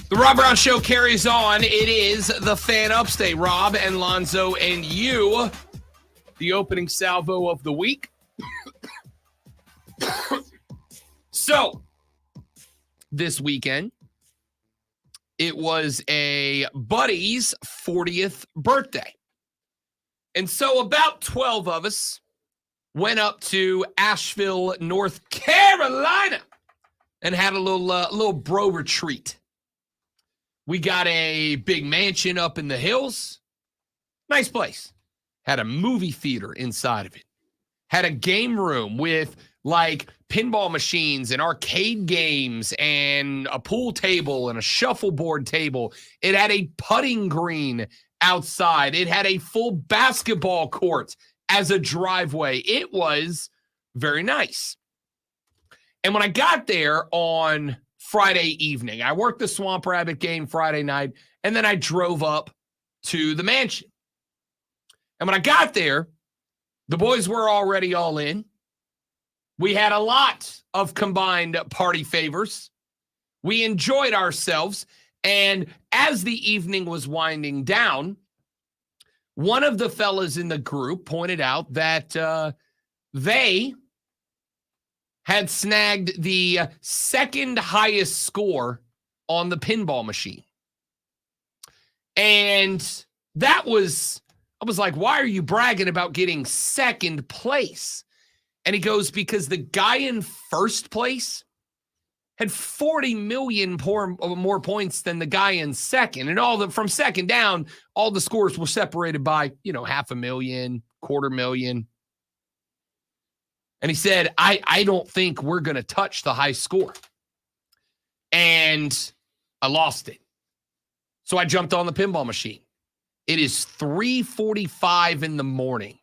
The Rob Brown Show carries on. It is the Fan Upstate. Rob and Lonzo and you, the opening salvo of the week. So, this weekend, it was a buddy's 40th birthday. And so about 12 of us went up to Asheville, North Carolina, and had a little bro retreat. We got a big mansion up in the hills. Nice place. Had a movie theater inside of it. Had a game room with like pinball machines and arcade games and a pool table and a shuffleboard table. It had a putting green outside. It had a full basketball court as a driveway. It was very nice. And when I got there on Friday evening, I worked the Swamp Rabbit game Friday night, and then I drove up to the mansion. And when I got there, the boys were already all in. We had a lot of combined party favors. We enjoyed ourselves. And as the evening was winding down, one of the fellas in the group pointed out that they had snagged the second highest score on the pinball machine. And that was, I was like, why are you bragging about getting second place? And he goes, because the guy in first place had 40 million more points than the guy in second. And from second down, all the scores were separated by, $500,000, $250,000. And he said, I don't think we're going to touch the high score. And I lost it. So I jumped on the pinball machine. It is 3:45 in the morning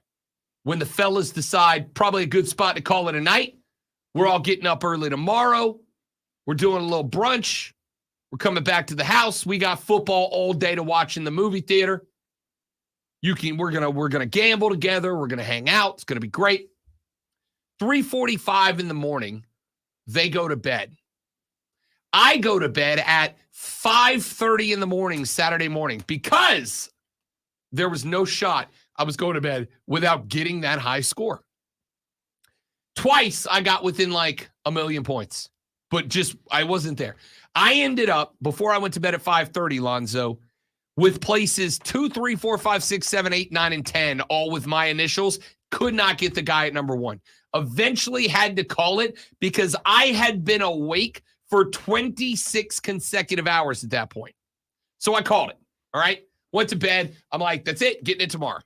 when the fellas decide probably a good spot to call it a night. We're all getting up early tomorrow. We're doing a little brunch. We're coming back to the house. We got football all day to watch in the movie theater. We're gonna gamble together. We're gonna hang out. It's gonna be great. 3:45 in the morning, they go to bed. I go to bed at 5:30 in the morning, Saturday morning, because there was no shot I was going to bed without getting that high score. Twice I got within like 1 million points, but I wasn't there. I ended up, before I went to bed at 5:30, Lonzo, with places 2, 3, 4, 5, 6, 7, 8, 9, and 10, all with my initials. Could not get the guy at number 1. Eventually had to call it because I had been awake for 26 consecutive hours at that point. So I called it. All right. Went to bed. I'm like, that's it. Getting it tomorrow.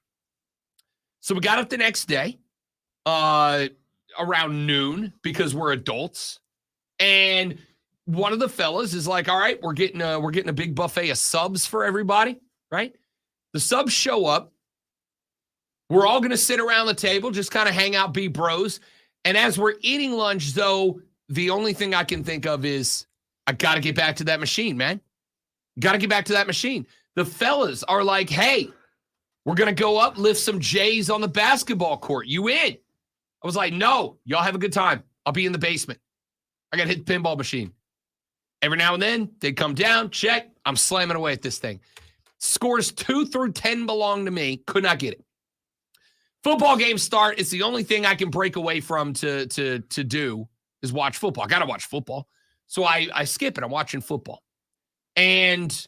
So we got up the next day around noon because we're adults. And one of the fellas is like, all right, we're getting a big buffet of subs for everybody. Right. The subs show up. We're all going to sit around the table, just kind of hang out, be bros. And as we're eating lunch, though, the only thing I can think of is I got to get back to that machine, man. Got to get back to that machine. The fellas are like, hey, we're going to go up, lift some J's on the basketball court. You in? I was like, no, y'all have a good time. I'll be in the basement. I got to hit the pinball machine. Every now and then, they'd come down, check. I'm slamming away at this thing. Scores 2 through 10 belong to me. Could not get it. Football games start. It's the only thing I can break away from to do is watch football. I got to watch football. So I skip it. I'm watching football. And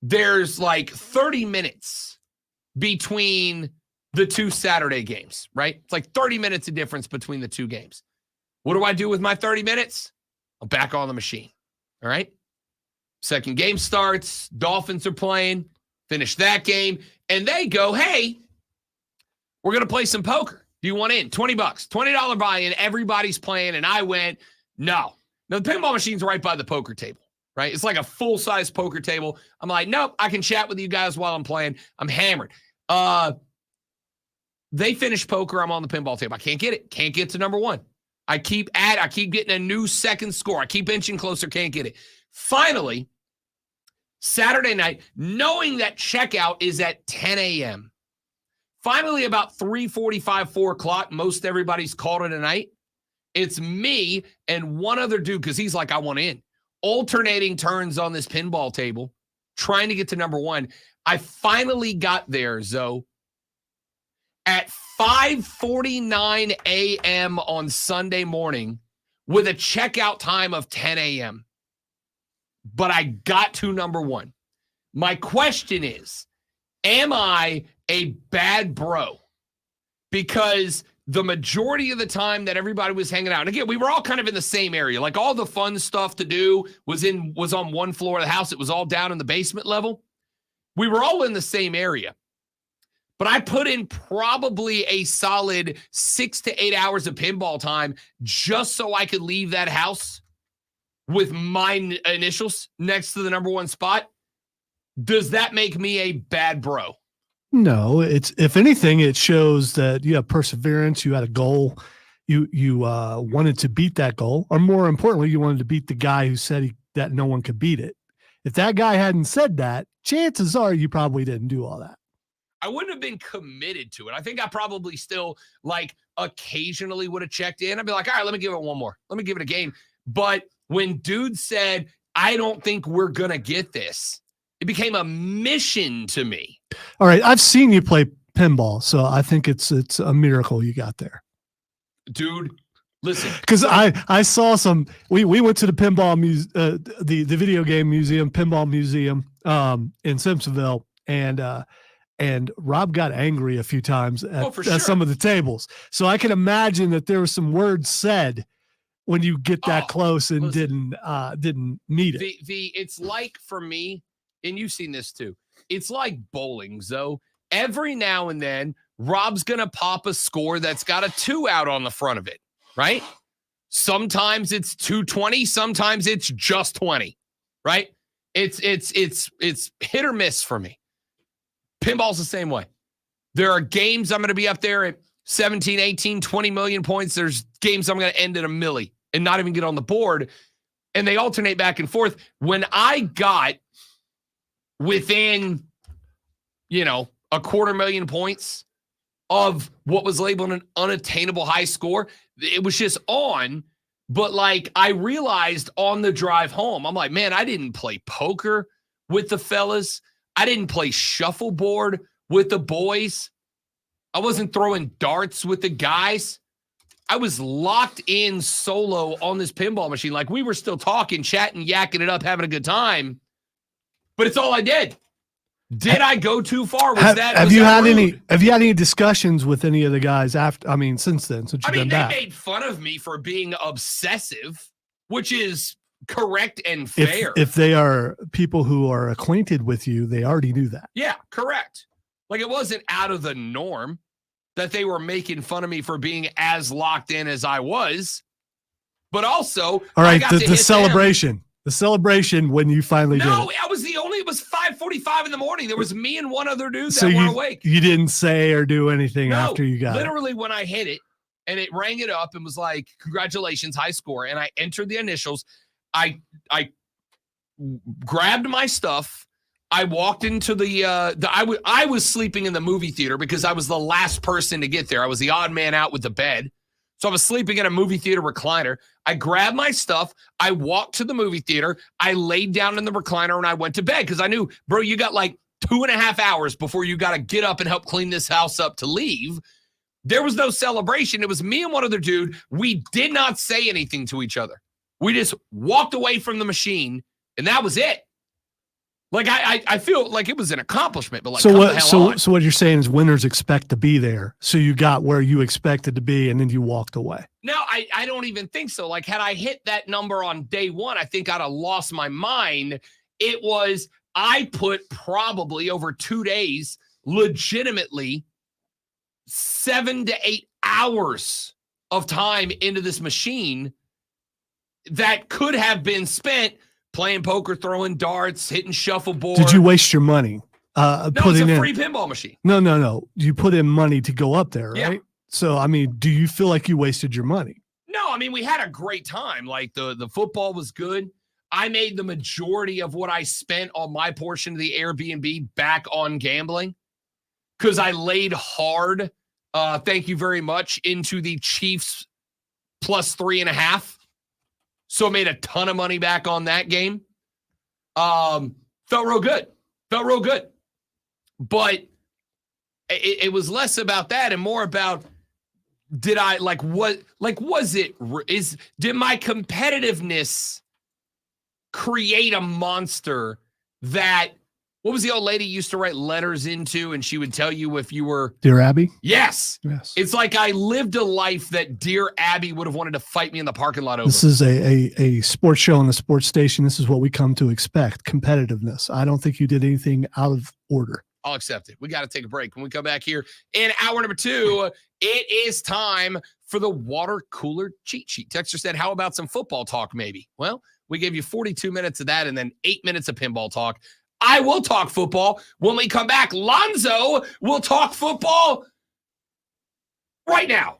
there's like 30 minutes between the two Saturday games, right? It's like 30 minutes of difference between the two games. What do I do with my 30 minutes? I'm back on the machine. All right. Second game starts. Dolphins are playing. Finish that game. And they go, hey, we're going to play some poker. Do you want in? $20, $20 buy-in. Everybody's playing. And I went, no. Now, the pinball machine's right by the poker table, right? It's like a full-size poker table. I'm like, nope, I can chat with you guys while I'm playing. I'm hammered. They finish poker. I'm on the pinball table. I can't get it. Can't get to number one. I keep getting a new second score. I keep inching closer. Can't get it. Finally, Saturday night, knowing that checkout is at 10 a.m., finally, about 3:45, 4 o'clock, most everybody's called it a night. It's me and one other dude, because he's like, I want in. Alternating turns on this pinball table, trying to get to number one. I finally got there, Zoe, at 5:49 a.m. on Sunday morning with a checkout time of 10 a.m. But I got to number one. My question is, am I a bad bro? Because the majority of the time that everybody was hanging out, and again, we were all kind of in the same area. Like all the fun stuff to do was on one floor of the house. It was all down in the basement level. We were all in the same area. But I put in probably a solid 6 to 8 hours of pinball time just so I could leave that house with my initials next to the number one spot. Does that make me a bad bro? No, it's, if anything, it shows that you have perseverance. You had a goal. You wanted to beat that goal, or more importantly, you wanted to beat the guy who said that no one could beat it. If that guy hadn't said that, chances are you probably didn't do all that. I wouldn't have been committed to it. I think I probably still occasionally would have checked in. I'd be like, all right, let me give it one more. Let me give it a game. But when dude said, I don't think we're going to get this, it became a mission to me. All right. I've seen you play pinball, so I think it's a miracle you got there. Dude, listen. Because I saw some, we went to the pinball the video game museum, pinball museum in Simpsonville, and Rob got angry a few times at some of the tables. So I can imagine that there were some words said when you get that close and didn't meet it. It's like, for me, and you've seen this too, it's like bowling, Zoe. Every now and then, Rob's going to pop a score that's got a 2 out on the front of it, right? Sometimes it's 220, sometimes it's just 20, right? It's hit or miss for me. Pinball's the same way. There are games I'm going to be up there at 17, 18, 20 million points. There's games I'm going to end at a milli and not even get on the board. And they alternate back and forth. When I got within, a 250,000 points of what was labeled an unattainable high score, it was just on. But I realized on the drive home, I'm like, man, I didn't play poker with the fellas. I didn't play shuffleboard with the boys. I wasn't throwing darts with the guys. I was locked in solo on this pinball machine. We were still talking, chatting, yakking it up, having a good time. But it's all I did. Did I go too far? Have you had any discussions with any of the guys after? I mean, since then, since you've been back? They made fun of me for being obsessive, which is correct and fair. If they are people who are acquainted with you, they already knew that. Yeah, correct. It wasn't out of the norm that they were making fun of me for being as locked in as I was. But also, all right, the celebration. The celebration when you finally did No, it. it was 5:45 in the morning. There was me and one other dude So that were awake. you didn't say or do anything No, after you got it. literally when I hit it and it rang it up and was like, congratulations, high score. And I entered the initials. I grabbed my stuff. I walked into I was sleeping in the movie theater because I was the last person to get there. I was the odd man out with the bed. So I was sleeping in a movie theater recliner. I grabbed my stuff. I walked to the movie theater. I laid down in the recliner and I went to bed because I knew, bro, you got like 2.5 hours before you got to get up and help clean this house up to leave. There was no celebration. It was me and one other dude. We did not say anything to each other. We just walked away from the machine and that was it. Like I feel like it was an accomplishment, but like so what you're saying is winners expect to be there. So you got where you expected to be and then you walked away. No, I don't even think so. Like had I hit that number on day one, I think I'd have lost my mind. It was, I put probably over 2 days, legitimately 7 to 8 hours of time into this machine that could have been spent playing poker, throwing darts, hitting shuffleboard. Did you waste your money? No, it's a free pinball machine. No. You put in money to go up there, right? Yeah. So, I mean, do you feel like you wasted your money? No, I mean, we had a great time. Like the football was good. I made the majority of what I spent on my portion of the Airbnb back on gambling because I laid hard, thank you very much, into the Chiefs plus 3.5. So made a ton of money back on that game. Felt real good. But it was less about that and more about did my competitiveness create a monster that, what was the old lady used to write letters into and she would tell you if you were... Dear Abby? Yes. It's like I lived a life that Dear Abby would have wanted to fight me in the parking lot over. This is a sports show on the sports station. This is what we come to expect, competitiveness. I don't think you did anything out of order. I'll accept it. We got to take a break. When we come back here in hour number 2, it is time for the water cooler cheat sheet. Texter said, how about some football talk maybe? Well, we gave you 42 minutes of that and then 8 minutes of pinball talk. I will talk football when we come back. Lonzo will talk football right now.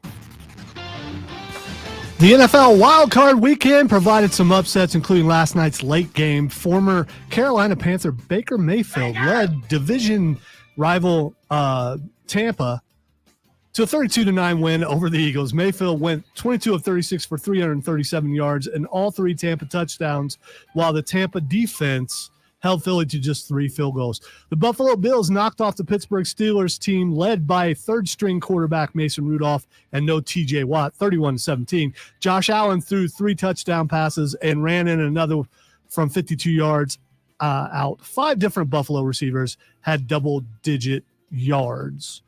The NFL wildcard weekend provided some upsets, including last night's late game. Former Carolina Panther Baker Mayfield led division rival Tampa to a 32-9 win over the Eagles. Mayfield went 22 of 36 for 337 yards and all 3 Tampa touchdowns, while the Tampa defense held Philly to just 3 field goals. The Buffalo Bills knocked off the Pittsburgh Steelers team led by third-string quarterback Mason Rudolph and no TJ Watt, 31-17. Josh Allen threw 3 touchdown passes and ran in another from 52 yards out. 5 different Buffalo receivers had double-digit yards.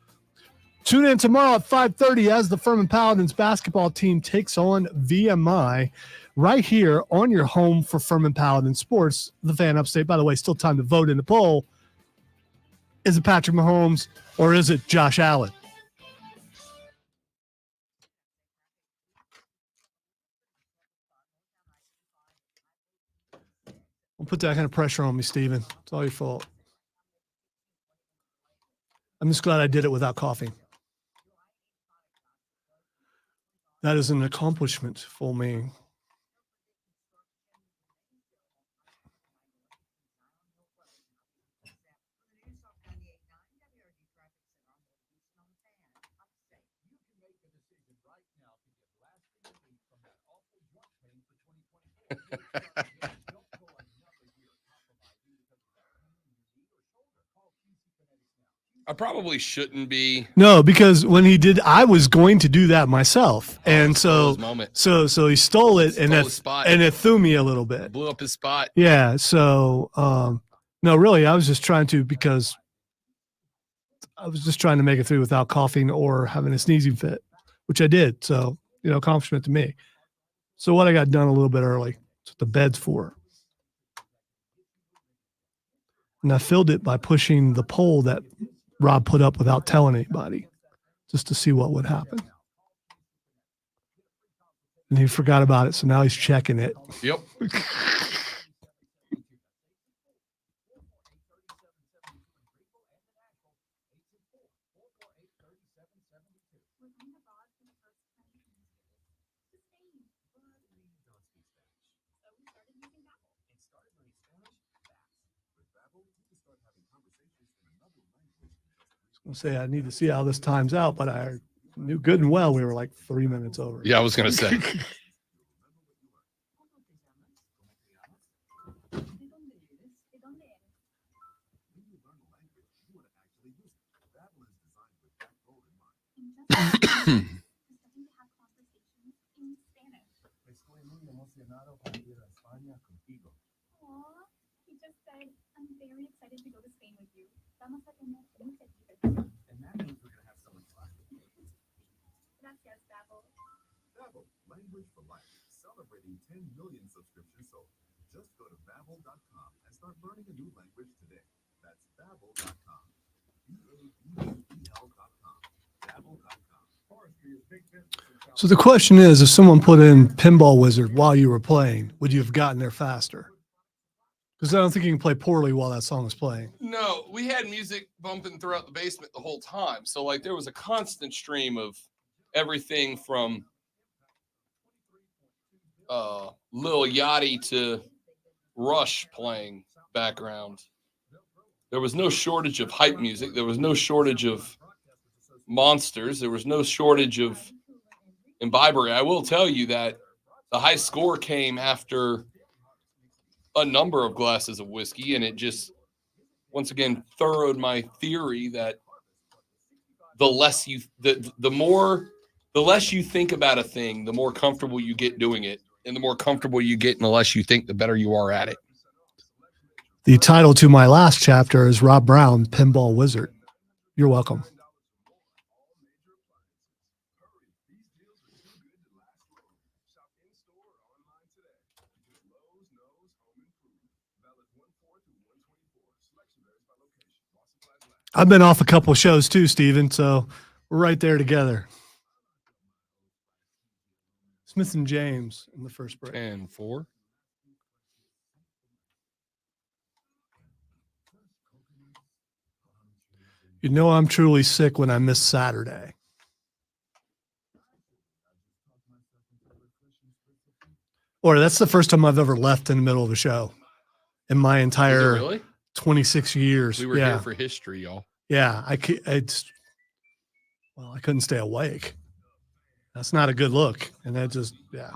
Tune in tomorrow at 5:30 as the Furman Paladins basketball team takes on VMI right here on your home for Furman Paladin Sports, the Fan Upstate. By the way, still time to vote in the poll. Is it Patrick Mahomes or is it Josh Allen? Don't put that kind of pressure on me, Steven. It's all your fault. I'm just glad I did it without coughing. That is an accomplishment for me. I probably shouldn't be. No, because when he did, I was going to do that myself, and so he stole it, and it threw me a little bit. Blew up his spot. Yeah. So no, really, I was just trying to because I was just trying to make it through without coughing or having a sneezing fit, which I did. So accomplishment to me. So what I got done a little bit early. That's what the bed's for. And I filled it by pushing the pole that Rob put up without telling anybody, just to see what would happen. And he forgot about it, so now he's checking it. Yep. I say I need to see how this times out, but I knew good and well we were like 3 minutes over. Yeah, I was going to say. He just said, I'm very excited to go to Spain with you. Vamos a tener muchas diversiones. And that means we're going to have so much fun. Gracias, Babel. Babbel, language for life. Celebrating 10 million subscriptions sold. Just go to Babbel.com and start learning a new language today. That's Babbel.com. Babbel.com. Babbel.com. Forestry is big business. So the question is, if someone put in Pinball Wizard while you were playing, would you have gotten there faster? Because I don't think you can play poorly while that song is playing. No, we had music bumping throughout the basement the whole time. So, like, there was a constant stream of everything from Lil Yachty to Rush playing background. There was no shortage of hype music. There was no shortage of monsters. There was no shortage of imbibery. I will tell you that the high score came after a number of glasses of whiskey, and it just, once again, thorowed my theory that the less you think about a thing, the more comfortable you get doing it, and the more comfortable you get and the less you think, the better you are at it. The title to my last chapter is Rob Brown, Pinball Wizard. You're welcome. I've been off a couple of shows too, Steven, so we're right there together. Smith and James in the first break. 10-4. You know I'm truly sick when I miss Saturday. Or that's the first time I've ever left in the middle of a show in my entire Really? 26 years. We were here for history, y'all. Yeah, I couldn't stay awake. That's not a good look. And that just, yeah.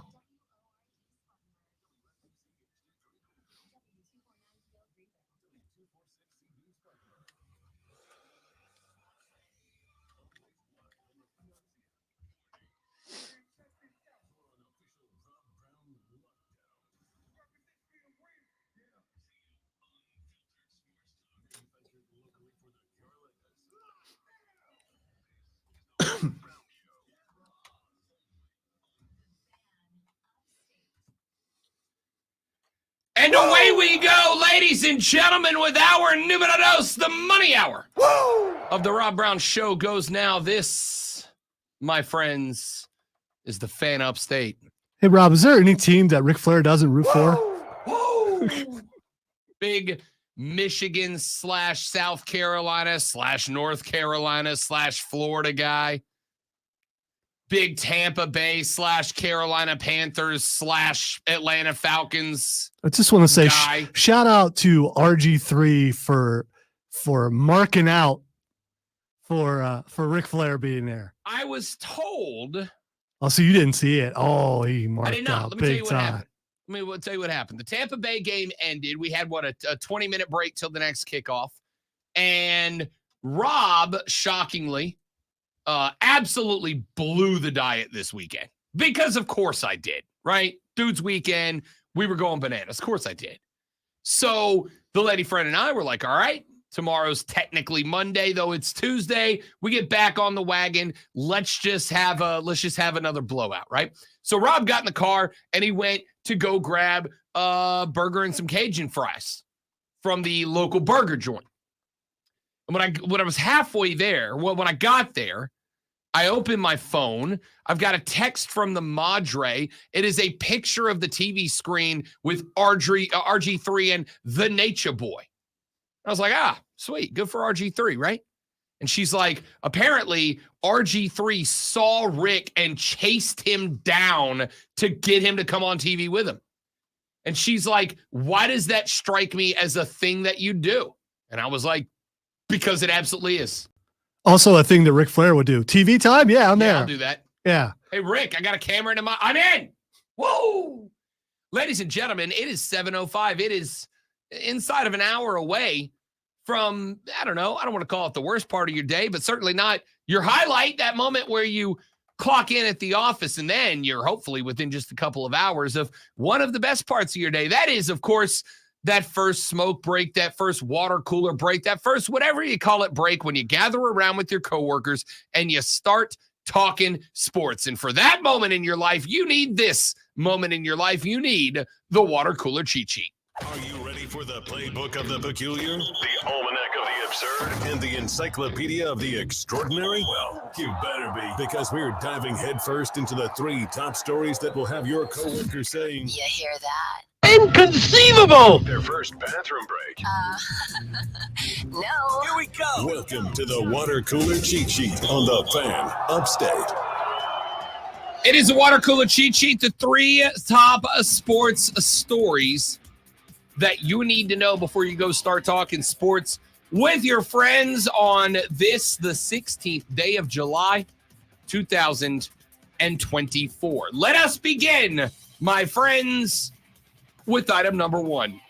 And away we go, ladies and gentlemen, with our numero dos, the money hour of the Rob Brown Show goes now. This, my friends, is the fan upstate. Hey, Rob, is there any team that Ric Flair doesn't root for? Big Michigan / South Carolina / North Carolina / Florida guy. Big Tampa Bay / Carolina Panthers / Atlanta Falcons. I just want to say guy. Shout out to RG3 for marking out for Ric Flair being there. I was told. Oh, so you didn't see it? Oh, he I marked did not. out Let me tell you big what time. happened. Tell you what happened. The Tampa Bay game ended. We had a 20-minute break till the next kickoff. And Rob, shockingly, absolutely blew the diet this weekend. Because of course I did, right? Dude's weekend, we were going bananas. Of course I did. So the lady friend and I were like, all right, tomorrow's technically Monday, though it's Tuesday. We get back on the wagon. Let's just have another blowout, right? So Rob got in the car and he went to go grab a burger and some Cajun fries from the local burger joint. And when I was halfway there, when I got there, I opened my phone. I've got a text from the Madre. It is a picture of the TV screen with RG3 and the Nature Boy. I was like, sweet. Good for RG3, right? And she's like, apparently RG3 saw Rick and chased him down to get him to come on TV with him. And she's like, why does that strike me as a thing that you do? And I was like, because it absolutely is. Also a thing that Ric Flair would do. TV time? Yeah, I'm there. I'll do that. Yeah. Hey, Rick, I got a camera in I'm in. Whoa. Ladies and gentlemen, it is 7:05. It is inside of an hour away from, I don't know, I don't want to call it the worst part of your day, but certainly not your highlight, that moment where you clock in at the office and then you're hopefully within just a couple of hours of one of the best parts of your day. That is, of course, that first smoke break, that first water cooler break, that first whatever you call it break when you gather around with your coworkers and you start talking sports. And for that moment in your life, you need this moment in your life. You need the water cooler cheat sheet. Are you ready for the playbook of the peculiar, the almanac of the absurd, and the encyclopedia of the extraordinary? Well, you better be, because we're diving headfirst into the 3 top stories that will have your coworkers saying, You hear that? "Inconceivable!" Their first bathroom break. No. Here we go. Welcome to the water cooler cheat sheet on the Fan Upstate. It is a water cooler cheat sheet, the 3 top sports stories that you need to know before you go start talking sports with your friends on this, the 16th day of July, 2024. Let us begin, my friends, with item number 1.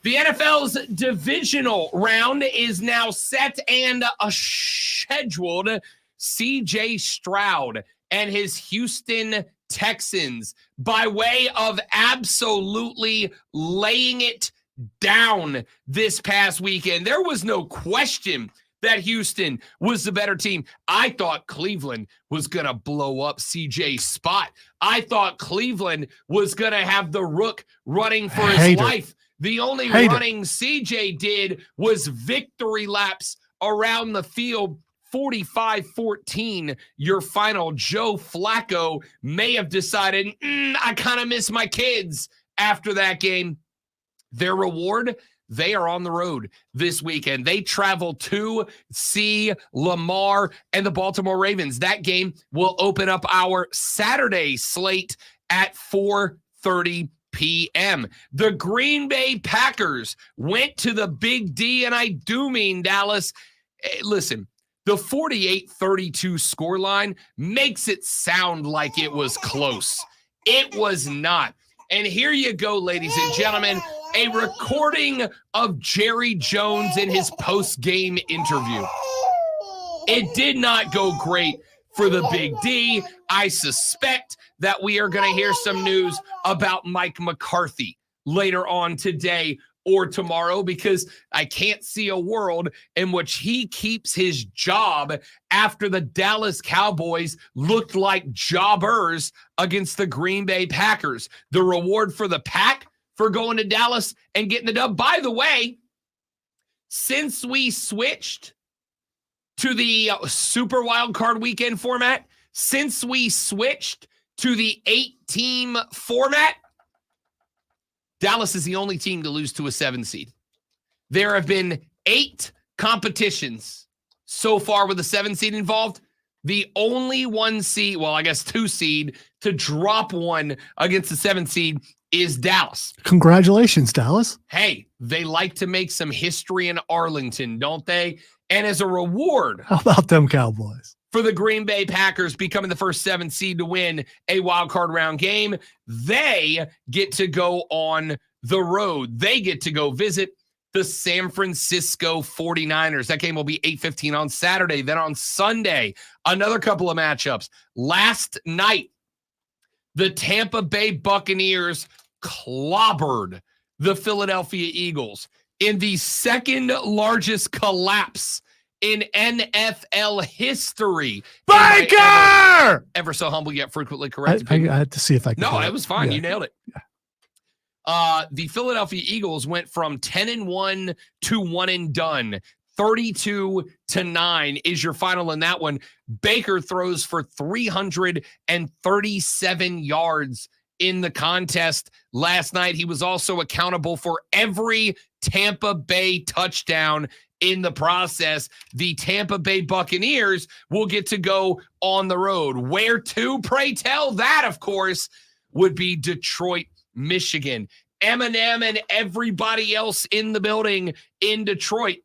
The NFL's divisional round is now set and scheduled. CJ Stroud and his Houston Texans, by way of absolutely laying it down this past weekend. There was no question that Houston was the better team. I thought Cleveland was going to blow up CJ's spot. I thought Cleveland was going to have the rook running for his life. The only running CJ did was victory laps around the field. 45-14, your final. Joe Flacco may have decided, I kind of miss my kids after that game. Their reward, they are on the road this weekend. They travel to see Lamar and the Baltimore Ravens. That game will open up our Saturday slate at 4:30 p.m. The Green Bay Packers went to the Big D, and I do mean Dallas. Listen, the 48-32 scoreline makes it sound like it was close. It was not. And here you go, ladies and gentlemen, a recording of Jerry Jones in his post-game interview. It did not go great for the Big D. I suspect that we are going to hear some news about Mike McCarthy later on today or tomorrow, because I can't see a world in which he keeps his job after the Dallas Cowboys looked like jobbers against the Green Bay Packers. The reward for the Pack for going to Dallas and getting the dub. By the way, since we switched to the Super Wild Card Weekend format, since we switched to the 8-team format, Dallas is the only team to lose to a 7 seed. There have been 8 competitions so far with a 7 seed involved. The only 1 seed, well, I guess 2 seed, to drop one against the 7 seed is Dallas. Congratulations, Dallas. Hey, they like to make some history in Arlington, don't they? And as a reward, How about them Cowboys? for the Green Bay Packers becoming the first 7 seed to win a wild card round game, they get to go on the road. They get to go visit the San Francisco 49ers. That game will be 8:15 on Saturday. Then on Sunday, another couple of matchups. Last night, the Tampa Bay Buccaneers clobbered the Philadelphia Eagles in the second largest collapse in NFL history. Baker! Ever so humble yet frequently correct. I had to see if I could. No, do it was fine. Yeah. You nailed it. The Philadelphia Eagles went from 10-1 to 1-and-done. 32-9 is your final in that one. Baker throws for 337 yards in the contest last night. He was also accountable for every Tampa Bay touchdown in the process. The Tampa Bay Buccaneers will get to go on the road. Where to, pray tell? That, of course, would be Detroit, Michigan. Eminem and everybody else in the building in Detroit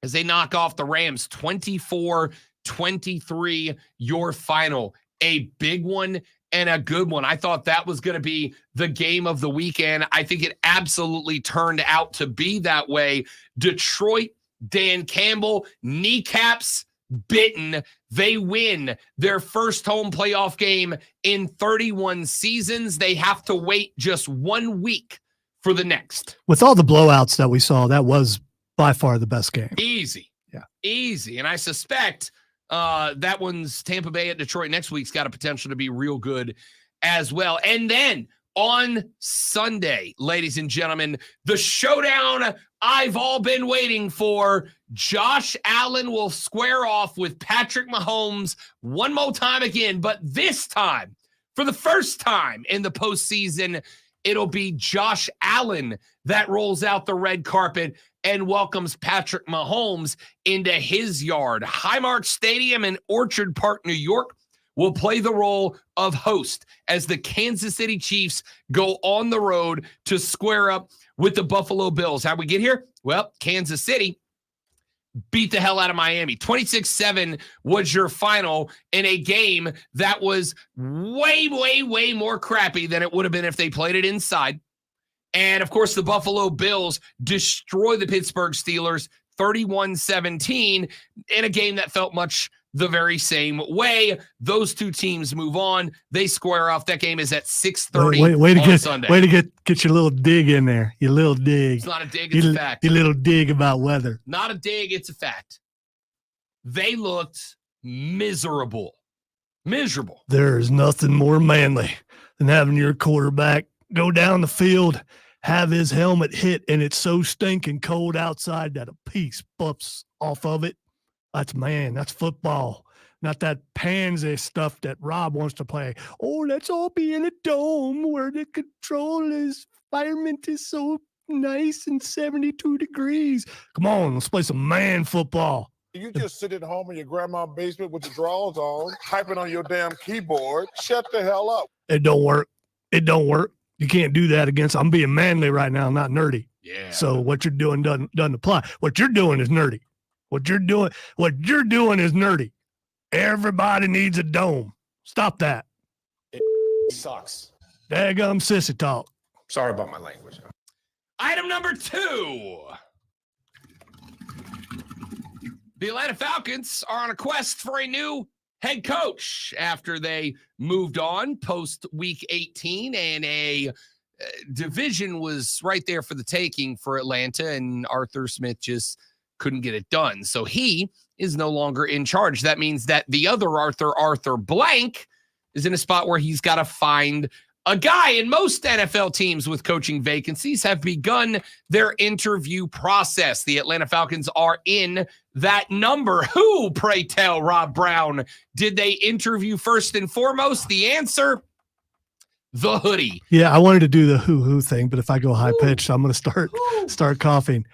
as they knock off the Rams 24-23, your final. A big one and a good one. I thought that was going to be the game of the weekend. I think it absolutely turned out to be that way. Detroit, Dan Campbell, kneecaps bitten. They win their first home playoff game in 31 seasons. They have to wait just 1 week for the next. With all the blowouts that we saw, that was by far the best game. Easy. Yeah. Easy. And I suspect that one's Tampa Bay at Detroit next week's got a potential to be real good as well. And then on Sunday, ladies and gentlemen, the showdown I've all been waiting for. Josh Allen will square off with Patrick Mahomes one more time again, but this time, for the first time in the postseason, it'll be Josh Allen that rolls out the red carpet and welcomes Patrick Mahomes into his yard. Highmark Stadium in Orchard Park, New York, will play the role of host as the Kansas City Chiefs go on the road to square up with the Buffalo Bills. How'd we get here? Well, Kansas City beat the hell out of Miami. 26-7 was your final in a game that was way, way, way more crappy than it would have been if they played it inside. And, of course, the Buffalo Bills destroy the Pittsburgh Steelers 31-17 in a game that felt much the very same way. Those two teams move on. They square off. That game is at 6:30 on Sunday. Way to get your little dig in there. Your little dig. It's not a dig, it's a fact. Your little dig about weather. Not a dig, it's a fact. They looked miserable. Miserable. There is nothing more manly than having your quarterback go down the field, have his helmet hit, and it's so stinking cold outside that a piece buffs off of it. That's football, not that pansy stuff that Rob wants to play. Oh, let's all be in a dome where the environment is so nice and 72 degrees. Come on, let's play some man football. You just sit at home in your grandma's basement with your drawers on, typing on your damn keyboard. Shut the hell up. It don't work. You can't do that I'm being manly right now, not nerdy. Yeah. So what you're doing doesn't apply. What you're doing is nerdy. What you're doing is nerdy. Everybody needs a dome. Stop that. It sucks. Daggum sissy talk. Sorry about my language. Item number 2. The Atlanta Falcons are on a quest for a new head coach after they moved on post week 18, and a division was right there for the taking for Atlanta, and Arthur Smith just couldn't get it done. So he is no longer in charge. That means that the other Arthur Blank, is in a spot where he's got to find a guy. And most NFL teams with coaching vacancies have begun their interview process. The Atlanta Falcons are in that number. Who, pray tell, Rob Brown, did they interview first and foremost? The answer, the hoodie. Yeah, I wanted to do the hoo-hoo thing, but if I go high-pitched, I'm going to start coughing.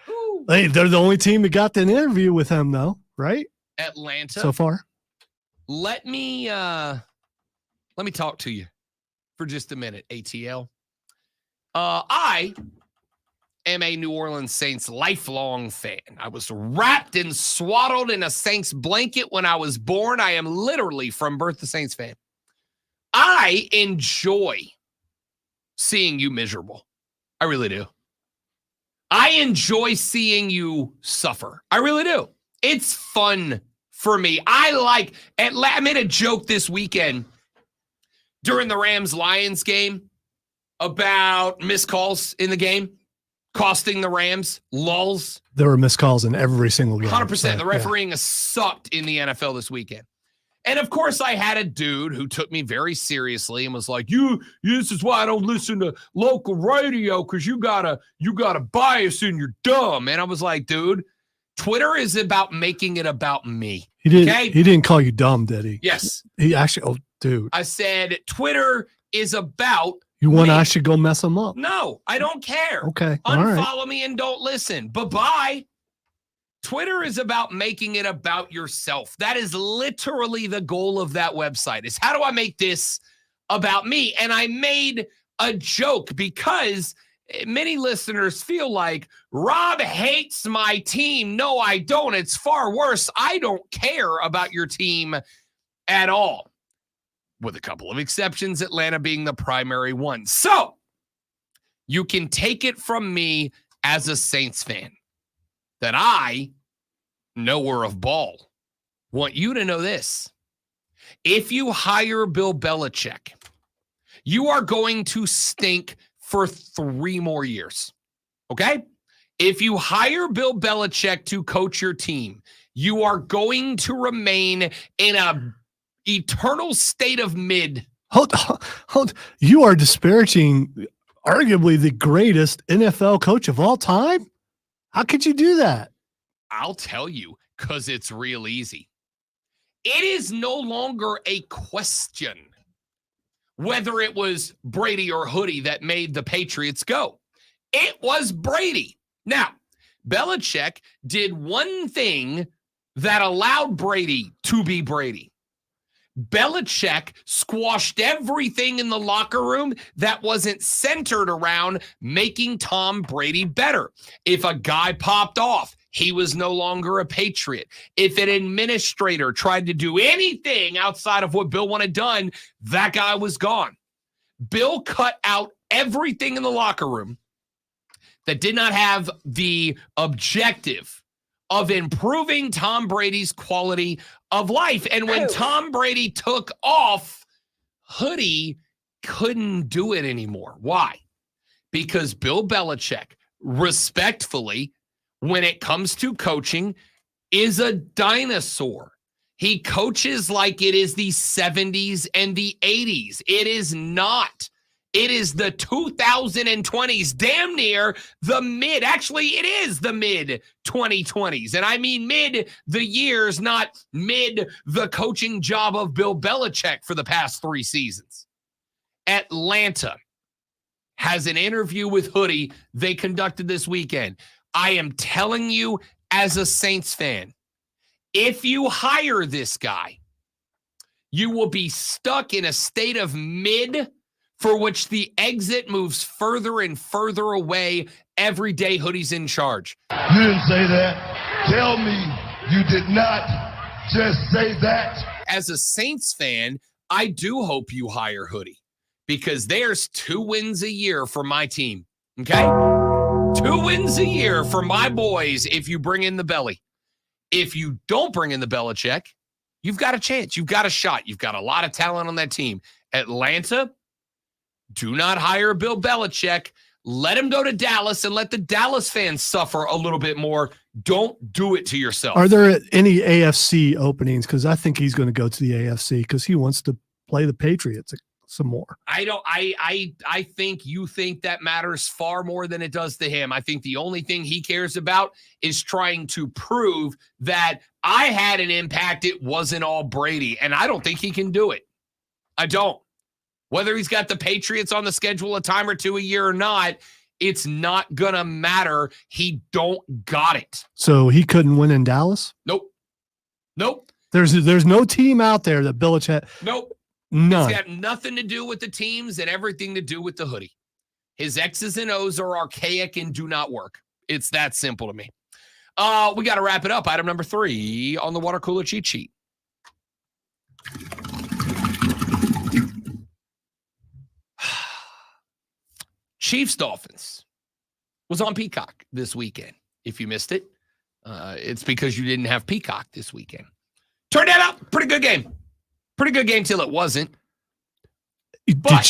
Hey, they're the only team that got an interview with him, though, right? Atlanta. So far. Let me talk to you for just a minute, ATL. I am a New Orleans Saints lifelong fan. I was wrapped and swaddled in a Saints blanket when I was born. I am literally from birth a Saints fan. I enjoy seeing you miserable. I really do. I enjoy seeing you suffer. I really do. It's fun for me. I made a joke this weekend during the Rams-Lions game about missed calls in the game, costing the Rams lulls. There were missed calls in every single game. 100%. The refereeing has sucked in the NFL this weekend. And, of course, I had a dude who took me very seriously and was like, this is why I don't listen to local radio, because you got a bias and you're dumb. And I was like, dude, Twitter is about making it about me. He didn't call you dumb, did he? Yes. He actually, dude. I said, Twitter is about You want me. I should go mess him up? No, I don't care. Okay. All Unfollow right. me and don't listen. Bye-bye. Twitter is about making it about yourself. That is literally the goal of that website, is how do I make this about me. And I made a joke because many listeners feel like Rob hates my team. No, I don't. It's far worse. I don't care about your team at all, with a couple of exceptions, Atlanta being the primary one. So you can take it from me as a Saints fan that I, knower of ball, want you to know this. If you hire Bill Belichick, you are going to stink for 3 more years. Okay? If you hire Bill Belichick to coach your team, you are going to remain in a eternal state of mid. Hold. You are disparaging arguably the greatest NFL coach of all time? How could you do that? I'll tell you, because it's real easy. It is no longer a question whether it was Brady or Hoodie that made the Patriots go. It was Brady. Now, Belichick did one thing that allowed Brady to be Brady. Belichick squashed everything in the locker room that wasn't centered around making Tom Brady better. If a guy popped off, he was no longer a Patriot. If an administrator tried to do anything outside of what Bill wanted done, that guy was gone. Bill cut out everything in the locker room that did not have the objective of improving Tom Brady's quality of life. And when Tom Brady took off, Hoodie couldn't do it anymore. Why? Because Bill Belichick, respectfully, when it comes to coaching, is a dinosaur. He coaches like it is the 70s and the 80s. It is not. It is the 2020s, damn near the mid. Actually, it is the mid 2020s. And I mean mid the years, not mid the coaching job of Bill Belichick for the past 3 seasons. Atlanta has an interview with Hoodie they conducted this weekend. I am telling you, as a Saints fan, if you hire this guy, you will be stuck in a state of mid for which the exit moves further and further away every day Hoodie's in charge. You didn't say that. Tell me you did not just say that. As a Saints fan, I do hope you hire Hoodie because there's 2 wins a year for my team, okay? 2 wins a year for my boys if you bring in the belly. If you don't bring in the Belichick, you've got a chance. You've got a shot. You've got a lot of talent on that team. Atlanta, do not hire Bill Belichick. Let him go to Dallas and let the Dallas fans suffer a little bit more. Don't do it to yourself. Are there any AFC openings? Because I think he's going to go to the AFC because he wants to play the Patriots some more. I think you think that matters far more than it does to him. I think the only thing he cares about is trying to prove that I had an impact. It wasn't all Brady. And I don't think he can do it. I don't. Whether he's got the Patriots on the schedule a time or 2 a year or not, it's not going to matter. He don't got it. So he couldn't win in Dallas? Nope. There's no team out there that Belichick. Nope. None. It's got nothing to do with the teams and everything to do with the Hoodie. His X's and O's are archaic and do not work. It's that simple to me. We got to wrap it up. Item number 3 on the water cooler cheat sheet. Chiefs Dolphins was on Peacock this weekend. If you missed it, it's because you didn't have Peacock this weekend. Turned out pretty good game. Pretty good game till it wasn't.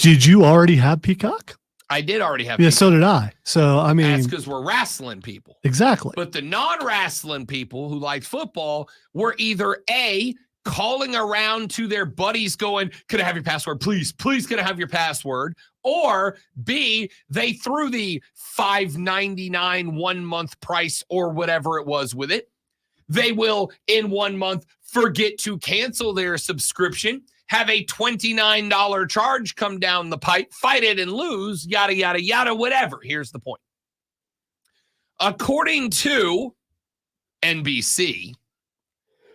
Did you already have Peacock? I did already have Yeah, Peacock. so did I. So, I mean. That's because we're wrestling people. Exactly. But the non-wrestling people who liked football were either A, calling around to their buddies going, could I have your password? Please, could I have your password? Or B, they threw the $5.99 1 month price or whatever it was with it. They will, in 1 month, forget to cancel their subscription, have a $29 charge come down the pipe, fight it and lose, yada, yada, yada, whatever. Here's the point. According to NBC,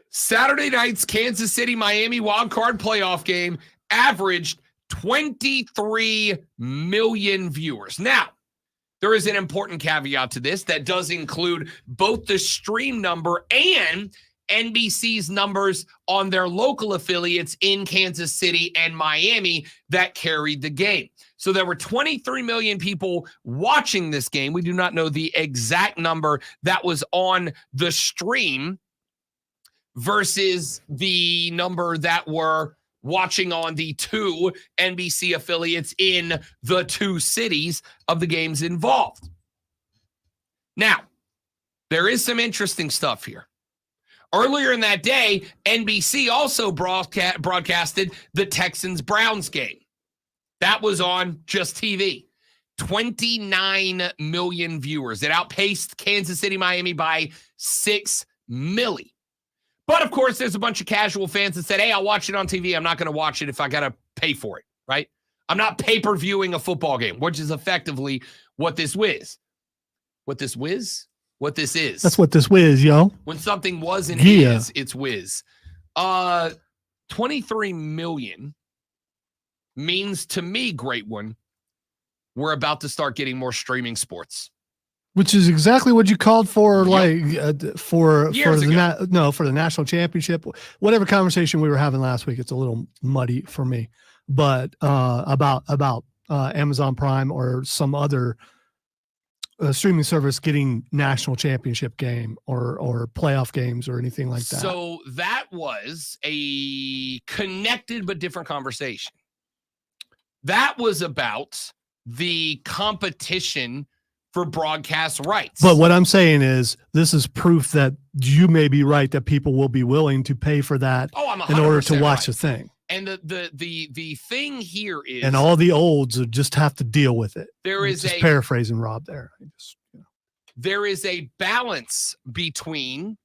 Saturday night's Kansas City-Miami wildcard playoff game averaged 23 million viewers. Now, there is an important caveat to this that does include both the stream number and NBC's numbers on their local affiliates in Kansas City and Miami that carried the game. So there were 23 million people watching this game. We do not know the exact number that was on the stream versus the number that were watching on the two NBC affiliates in the two cities of the games involved. Now, there is some interesting stuff here. Earlier in that day, NBC also broadcasted the Texans-Browns game. That was on Just TV. 29 million viewers. It outpaced Kansas City, Miami by 6 million. But, of course, there's a bunch of casual fans that said, hey, I'll watch it on TV. I'm not going to watch it if I got to pay for it, right? I'm not pay-per-viewing a football game, which is effectively what this is. What this is? That's what this whiz, yo. When something wasn't it's whiz. 23 million means to me, great one, we're about to start getting more streaming sports. Which is exactly what you called for, for the national championship. Whatever conversation we were having last week, it's a little muddy for me. But about Amazon Prime or some other streaming service getting national championship game or playoff games or anything like that. So that was a connected but different conversation. That was about the competition for broadcast rights. But what I'm saying is this is proof that you may be right, that people will be willing to pay for that in order to watch the thing. And the thing here is, and all the olds just have to deal with it. There is just paraphrasing Rob there. There is a balance between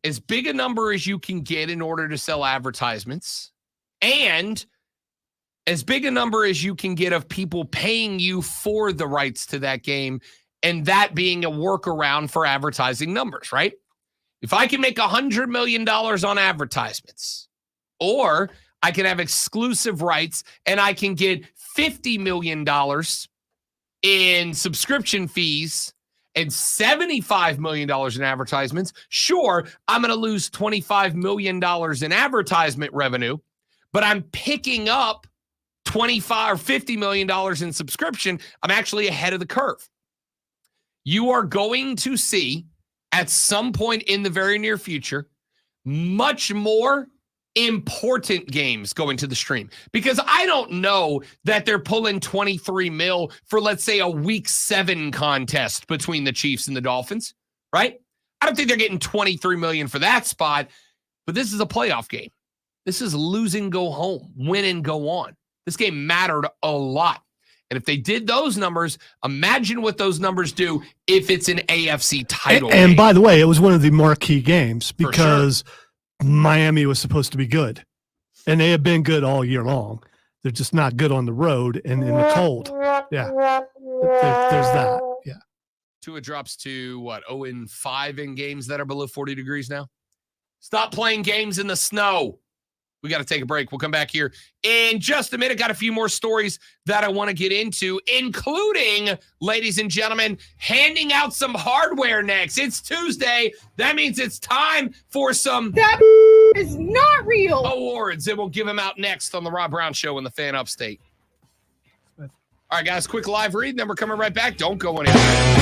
as big a number as you can get in order to sell advertisements and as big a number as you can get of people paying you for the rights to that game, and that being a workaround for advertising numbers, right? If I can make $100 million on advertisements, or I can have exclusive rights and I can get $50 million in subscription fees and $75 million in advertisements, sure, I'm going to lose $25 million in advertisement revenue, but I'm picking up $25 or $50 million in subscription. I'm actually ahead of the curve. You are going to see at some point in the very near future much more important games going to the stream, because I don't know that they're pulling 23 mil for, let's say, a week 7 contest between the Chiefs and the Dolphins, right? I don't think they're getting 23 million for that spot, but this is a playoff game. This is lose and go home, win and go on. This game mattered a lot. And if they did those numbers, imagine what those numbers do if it's an AFC title game. And by the way, it was one of the marquee games because Miami was supposed to be good. And they have been good all year long. They're just not good on the road and in the cold. Yeah. There's that. Yeah. Tua drops to, 0-5 in games that are below 40 degrees now? Stop playing games in the snow. We got to take a break. We'll come back here in just a minute. Got a few more stories that I want to get into, including, ladies and gentlemen, handing out some hardware next. It's Tuesday. That means it's time for some That is not real awards, and we'll give them out next on the Rob Brown Show in the Fan Upstate. All right, guys, quick live read, then we're coming right back. Don't go anywhere.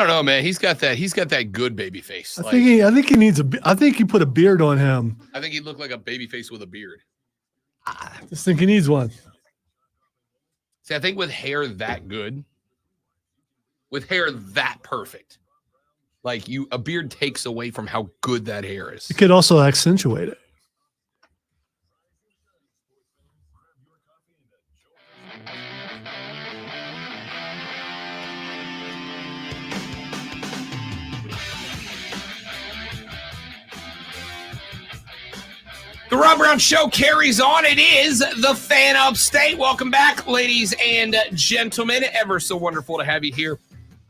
don't know, man. He's got that good baby face. I think he needs I think you put a beard on him. I think he looked like a baby face with a beard. I just think he needs one. See, I think with hair that good, with hair that perfect, like a beard takes away from how good that hair is. It could also accentuate it. The Rob Brown Show carries on. It is the Fan Upstate. Welcome back, ladies and gentlemen. Ever so wonderful to have you here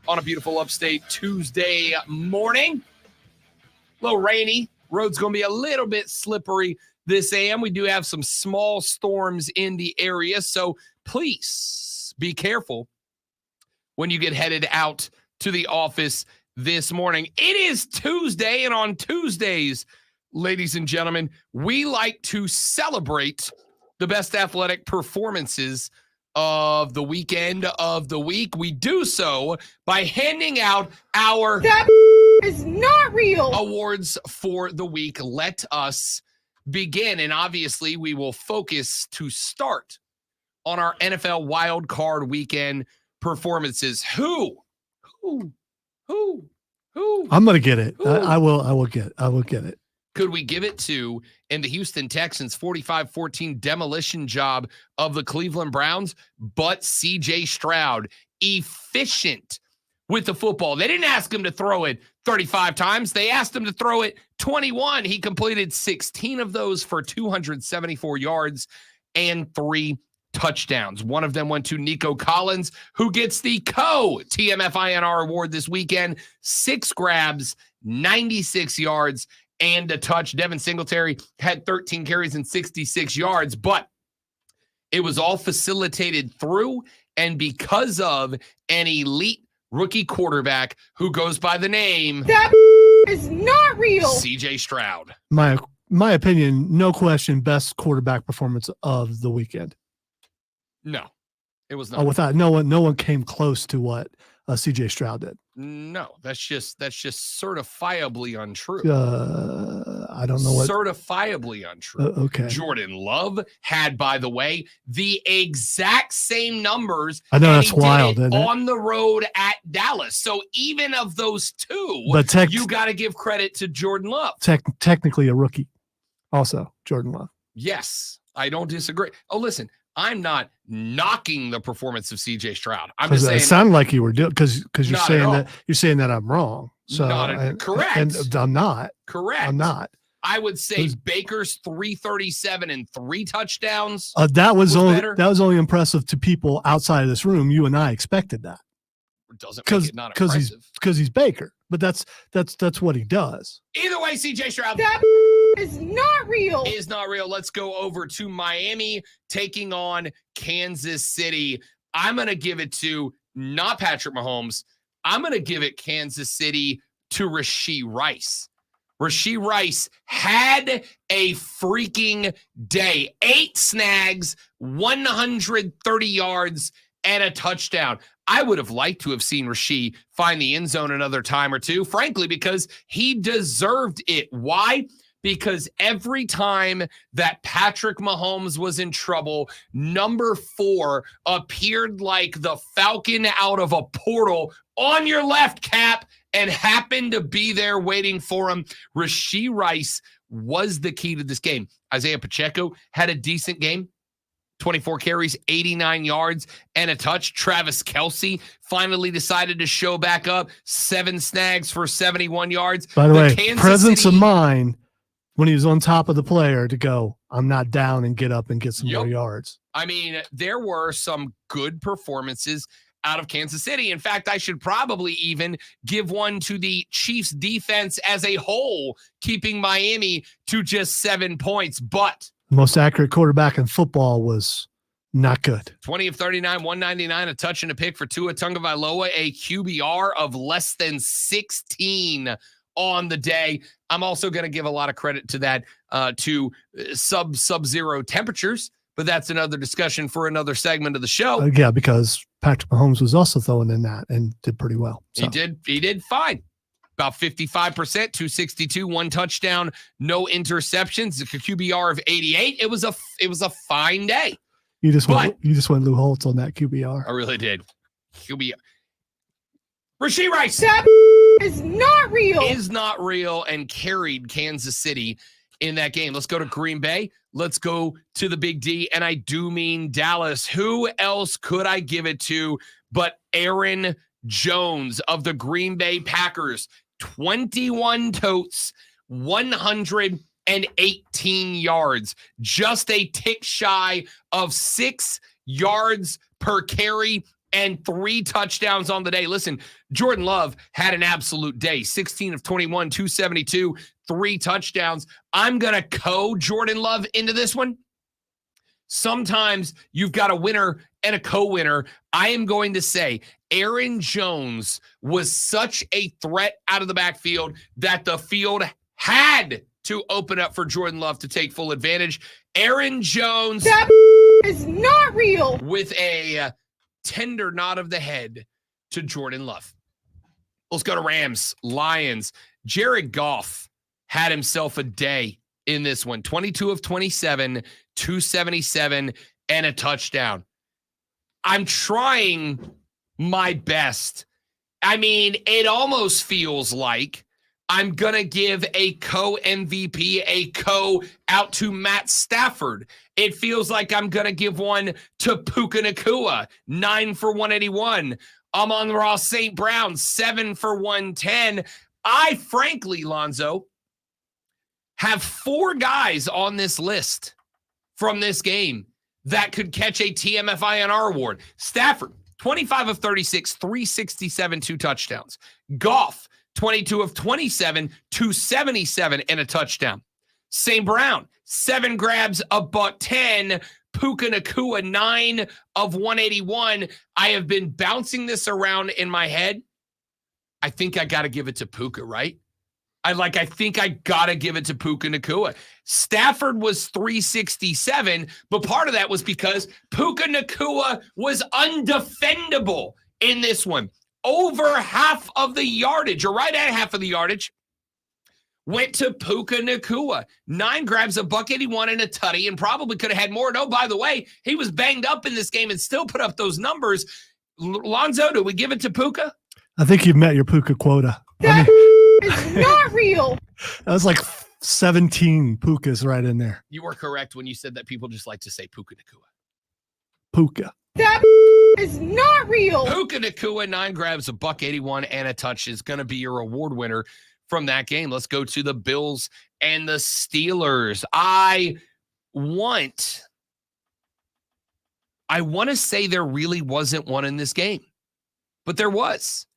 on a beautiful Upstate Tuesday morning. A little rainy. Road's going to be a little bit slippery this AM. We do have some small storms in the area, so please be careful when you get headed out to the office this morning. It is Tuesday, and on Tuesdays, ladies and gentlemen, we like to celebrate the best athletic performances of the weekend of the week. We do so by handing out our That is not real. awards for the week. Let us begin. And obviously, we will focus to start on our NFL wild card weekend performances. Who? I'm going to get it. I will get it. Could we give it to in the Houston Texans 45-14 demolition job of the Cleveland Browns? But C.J. Stroud, efficient with the football. They didn't ask him to throw it 35 times. They asked him to throw it 21. He completed 16 of those for 274 yards and 3 touchdowns. One of them went to Nico Collins, who gets the TMFINR award this weekend. 6 grabs, 96 yards, and a touch. Devin Singletary had 13 carries and 66 yards, but it was all facilitated through and because of an elite rookie quarterback who goes by the name That is not real. C.J. Stroud. My opinion, no question, best quarterback performance of the weekend. No, it was not. Oh, without no one came close to what C.J. Stroud did. No, that's just certifiably untrue. I don't know what. Certifiably untrue. Okay. Jordan Love had, by the way, the exact same numbers. I know, and that's he did wild, it isn't it? on the road at Dallas. So even of those two, But you got to give credit to Jordan Love. Technically a rookie, also Jordan Love. Yes, I don't disagree. Oh, listen, I'm not knocking the performance of C.J. Stroud. I'm Because just saying. it sounded like you were doing because you're Not saying at that I'm wrong. So correct. and I'm not. Correct. I'm not. I would say Baker's 337 and 3 touchdowns. That was better. only impressive to people outside of this room. You and I expected that Doesn't make it not because impressive. he's Baker, but that's what he does. Either way, C.J. Stroud That is not real. is not real. Let's go over to Miami taking on Kansas City. I'm going to give it to not Patrick Mahomes. I'm going to give it Kansas City to Rashee Rice. Rashee Rice had a freaking day. 8 snags, 130 yards, and a touchdown. I would have liked to have seen Rashee find the end zone another time or two, frankly, because he deserved it. Why? Because every time that Patrick Mahomes was in trouble, number 4 appeared like the Falcon out of a portal on your left, Cap, and happened to be there waiting for him. Rashee Rice was the key to this game. Isaiah Pacheco had a decent game. 24 carries, 89 yards, and a touch. Travis Kelce finally decided to show back up. 7 snags for 71 yards. By the way, Kansas presence City, of mind when he was on top of the player to go, I'm not down, and get up and get some more yards. I mean, there were some good performances out of Kansas City. In fact, I should probably even give one to the Chiefs defense as a whole, keeping Miami to just 7 points. But The most accurate quarterback in football was not good. 20 of 39, 199, a touch and a pick for Tua Tagovailoa, a QBR of less than 16 on the day. I'm also going to give a lot of credit to that, to sub-zero temperatures. but that's another discussion for another segment of the show. Yeah, because Patrick Mahomes was also throwing in that and did pretty well. So. He did fine. About 55%, 262, 1 touchdown, no interceptions, a QBR of 88. It was a fine day. You just went Lou Holtz on that QBR. I really did. QBR. Rashee Rice. That is not real. Is not real and carried Kansas City in that game. Let's go to Green Bay. Let's go to the Big D, and I do mean Dallas. Who else could I give it to but Aaron Jones of the Green Bay Packers? 21 totes, 118 yards, just a tick shy of 6 yards per carry and 3 touchdowns on the day. Listen, Jordan Love had an absolute day. 16 of 21, 272, 3 touchdowns. I'm going to Jordan Love into this one. Sometimes you've got a winner and a co-winner. I am going to say Aaron Jones was such a threat out of the backfield that the field had to open up for Jordan Love to take full advantage. Aaron Jones. That is not real. With a tender nod of the head to Jordan Love. Let's go to Rams, Lions. Jared Goff had himself a day in this one. 22 of 27, 277, and a touchdown. I'm trying my best. I mean, it almost feels like I'm going to give a co-MVP, a co-out to Matt Stafford. It feels like I'm going to give one to Puka Nacua, 9 for 181. Amon-Ra St. Brown, 7 for 110. I, frankly, Lonzo, have 4 guys on this list from this game that could catch a TMFINR award. Stafford, 25 of 36, 367, 2 touchdowns. Goff, 22 of 27, 277, and a touchdown. St. Brown, 7 grabs, $110. Puka Nacua, 9 of 181. I have been bouncing this around in my head. I think I got to give it to Puka, right? I think I got to give it to Puka Nacua. Stafford was 367, but part of that was because Puka Nacua was undefendable in this one. Over half of the yardage, or right at half of the yardage, went to Puka Nacua. 9 grabs, $181 and a tutty, and probably could have had more. No, by the way, he was banged up in this game and still put up those numbers. Lonzo, do we give it to Puka? I think you've met your Puka quota. That is not real. That was like 17 Pukas right in there. You were correct when you said that people just like to say Puka Nacua. Puka. That is not real. Puka Nacua, 9 grabs, $181 and a touch is going to be your award winner from that game. Let's go to the Bills and the Steelers. I want to say there really wasn't one in this game, but there was.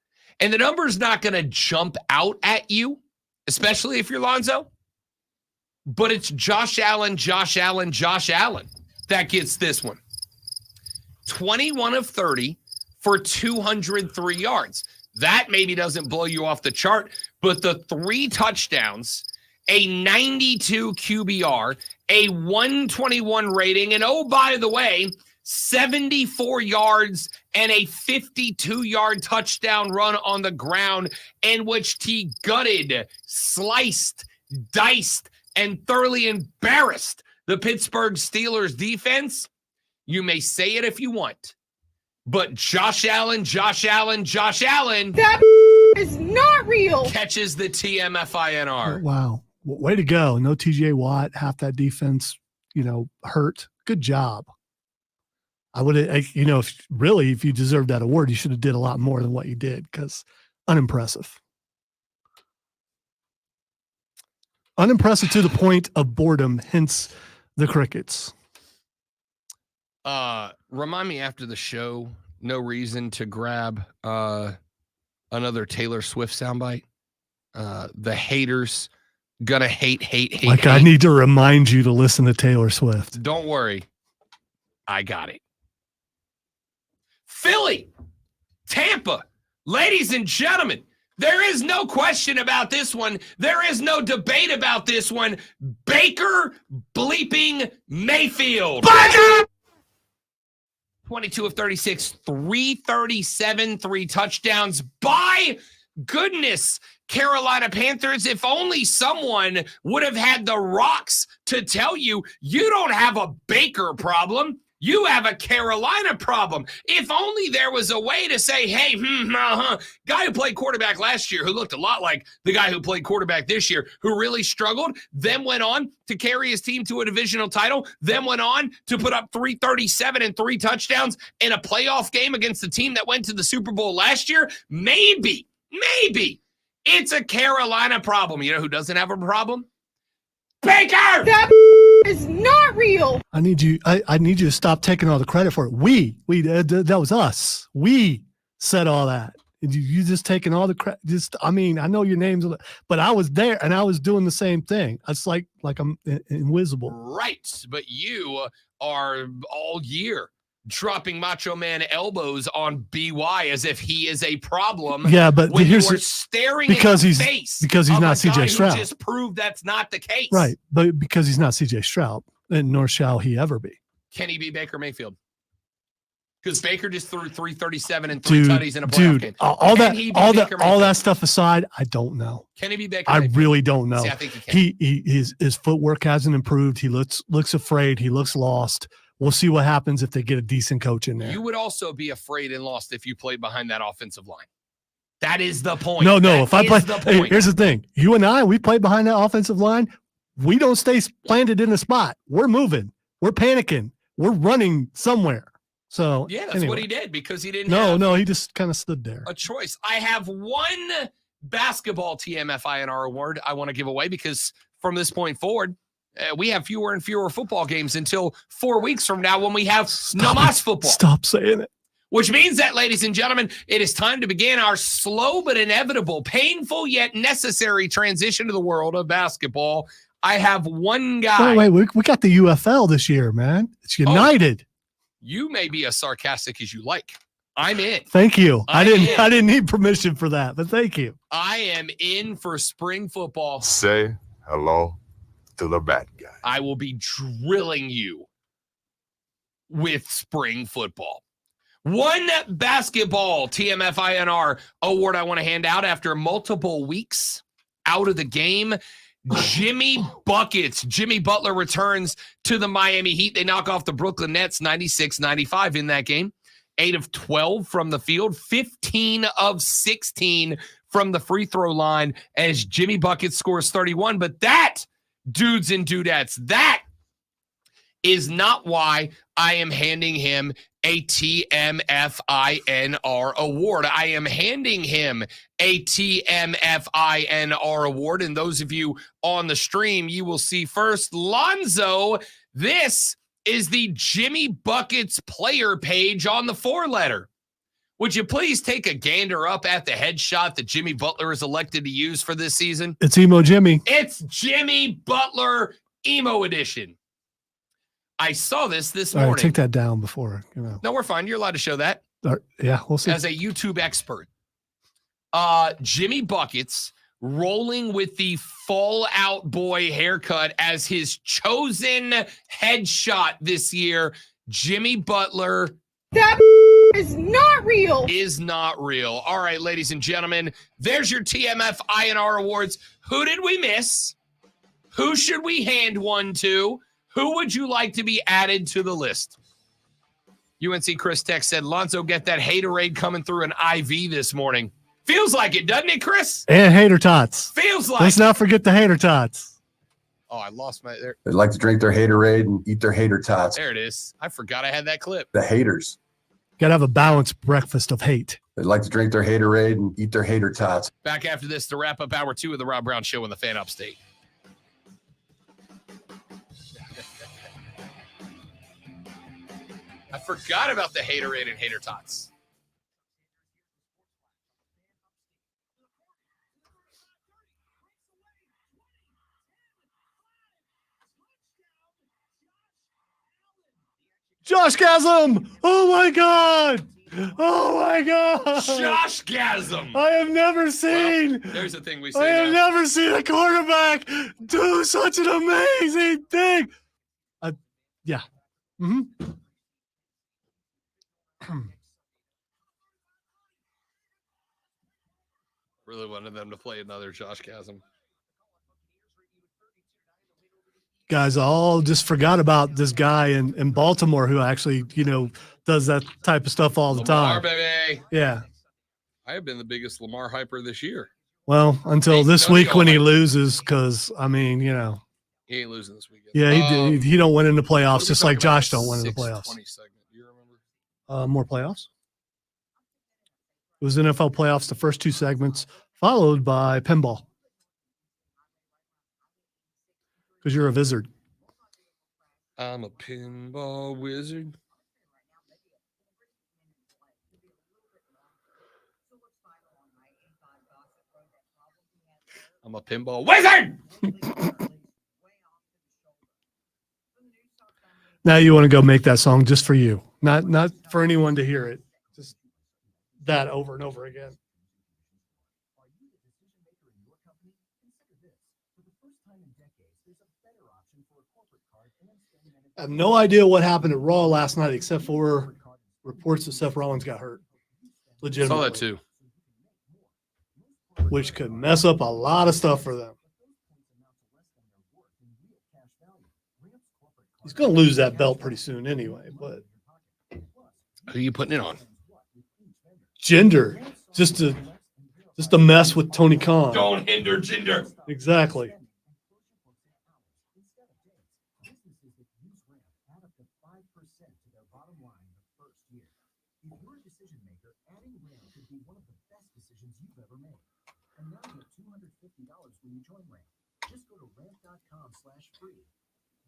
And the number's not going to jump out at you, especially if you're Lonzo, but it's Josh Allen that gets this one. 21 of 30 for 203 yards. That maybe doesn't blow you off the chart, but the 3 touchdowns, a 92 QBR, a 121 rating, and oh, by the way, 74 yards and a 52-yard touchdown run on the ground in which he gutted, sliced, diced, and thoroughly embarrassed the Pittsburgh Steelers defense. You may say it if you want, but Josh Allen that is not real. catches the TMFINR. Wow. Way to go. No TJ Watt, half that defense, hurt. Good job. I would have, if you deserved that award, you should have did a lot more than what you did, because unimpressive. Unimpressive to the point of boredom, hence the crickets. Remind me after the show, no reason to grab another Taylor Swift soundbite. The haters gonna hate. Like, I need to remind you to listen to Taylor Swift. Don't worry. I got it. Philly, Tampa, ladies and gentlemen, There is no question about this one. There is no debate about this one. Baker bleeping Mayfield. Baker! 22 of 36, 337, 3 touchdowns. By goodness, Carolina Panthers, if only someone would have had the rocks to tell you, you don't have a Baker problem. You have a Carolina problem. If only there was a way to say, hey, guy who played quarterback last year, who looked a lot like the guy who played quarterback this year, who really struggled, then went on to carry his team to a divisional title, then went on to put up 337 and 3 touchdowns in a playoff game against the team that went to the Super Bowl last year. Maybe it's a Carolina problem. You know who doesn't have a problem? Baker! That is not real. I need you to stop taking all the credit for it. That was us. We said all that. You just taking all the credit. I know your names, but I was there and I was doing the same thing. It's like I'm invisible. Right, but you are all year dropping Macho Man elbows on BY as if he is a problem. Yeah, but when here's you are staring because in he's the face because he's of not a guy CJ who Stroud. just proved that's not the case. Right, but because he's not CJ Stroud, and nor shall he ever be. Can he be Baker Mayfield? Because Baker just threw 337 and 3 tutties in a playoff game. All that stuff aside, I don't know. Can he be Baker I Mayfield? really don't know. See, I think he can. His footwork hasn't improved. He looks afraid. He looks lost. We'll see what happens if they get a decent coach in there. You would also be afraid and lost if you played behind that offensive line. That is the point. No. That If I play, is the hey, point. here's the thing. You and I, we play behind that offensive line. We don't stay planted in a spot. We're moving. We're panicking. We're running somewhere. So Yeah, that's anyway. what he did because he didn't have No, he just kind of stood there. a choice. I have one basketball TMFINR award I want to give away because from this point forward, we have fewer and fewer football games until 4 weeks from now when we have no más football. Stop saying it. Which means that, ladies and gentlemen, it is time to begin our slow but inevitable, painful yet necessary transition to the world of basketball. I have one guy. Wait, we got the UFL this year, man. It's united. You may be as sarcastic as you like. I'm in. Thank you. I I'm in. didn't need permission for that, but thank you. I am in for spring football. Say hello to the bad guy. I will be drilling you with spring football. One basketball TMFINR award I want to hand out after multiple weeks out of the game. Jimmy Buckets. Jimmy Butler returns to the Miami Heat. They knock off the Brooklyn Nets 96-95 in that game. 8 of 12 from the field, 15 of 16 from the free throw line as Jimmy Buckets scores 31. But that, dudes and dudettes, that is not why I am handing him a TMFINR award. I am handing him a TMFINR award. And those of you on the stream, you will see first, Lonzo, this is the Jimmy Buckets player page on the 4-letter. Would you please take a gander up at the headshot that Jimmy Butler is elected to use for this season? It's Emo Jimmy. It's Jimmy Butler Emo Edition. I saw this All morning. right, take that down before, No, we're fine. You're allowed to show that. Yeah, we'll see. As a YouTube expert. Jimmy Buckets rolling with the Fallout Boy haircut as his chosen headshot this year. Jimmy Butler. That is not real. Is not real. All right, ladies and gentlemen, there's your TMFINR awards. Who did we miss? Who should we hand one to? Who would you like to be added to the list? UNC Chris Tech said, Lonzo, get that haterade coming through an IV this morning. Feels like it, doesn't it, Chris? And hater tots. Feels like Let's not forget the hater tots. Oh, I lost my there. They like to drink their haterade and eat their hater tots. There it is. I forgot I had that clip. The haters. Got to have a balanced breakfast of hate. They like to drink their haterade and eat their hater tots. Back after this to wrap up hour 2 of the Rob Brown Show in the Fan Upstate. I forgot about the haterade and hater tots. Josh Gasm! Oh my God! Oh my God. Josh-gasm. I have never seen. There's the thing we I say have now. never seen a quarterback do such an amazing thing. Yeah. Mm-hmm. Really wanted them to play another Josh-gasm. Guys all just forgot about this guy in Baltimore who actually, does that type of stuff all the Lamar, time. baby. Yeah. I have been the biggest Lamar hyper this year. Well, until Ain't this none of week y'all when he hyper. loses, because He ain't losing this weekend. yeah, he don't win in the What playoffs, are we just like talking about Josh don't win in the 6:20 playoffs. segment? Do you remember? More playoffs. It was NFL playoffs, the first two segments, followed by pinball. Because you're a wizard. I'm a pinball wizard. I'm a pinball wizard. Now you want to go make that song just for you, not for anyone to hear it. Just that over and over again. I have no idea what happened at Raw last night, except for reports that Seth Rollins got hurt. Legitimately. Saw that too. Which could mess up a lot of stuff for them. He's going to lose that belt pretty soon anyway, but who are you putting it on? Jinder, just to mess with Tony Khan. Don't hinder Jinder. Exactly. Just go to ramp.com/free.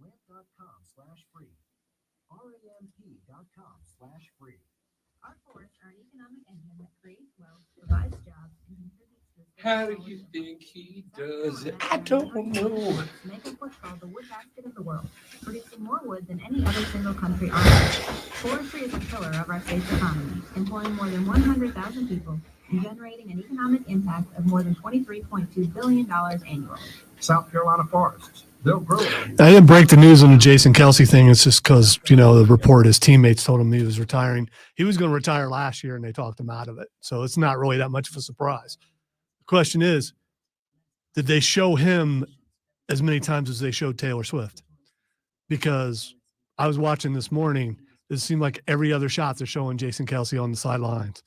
Ramp.com/free. ramp.com/free. Our forests are an economic engine that creates wealth, provides jobs, and contributes to the How do you think he does it? I don't know. make up what's called the wood basket of the world, producing more wood than any other single country on earth. Forestry is a pillar of our state's economy, employing more than 100,000 people and generating an economic impact of more than $23.2 billion annually. South Carolina forests. They'll grow. I didn't break the news on the Jason Kelsey thing. It's just because, the report, his teammates told him he was retiring. He was going to retire last year, and they talked him out of it. So it's not really that much of a surprise. The question is, did they show him as many times as they showed Taylor Swift? Because I was watching this morning. It seemed like every other shot they're showing Jason Kelsey on the sidelines.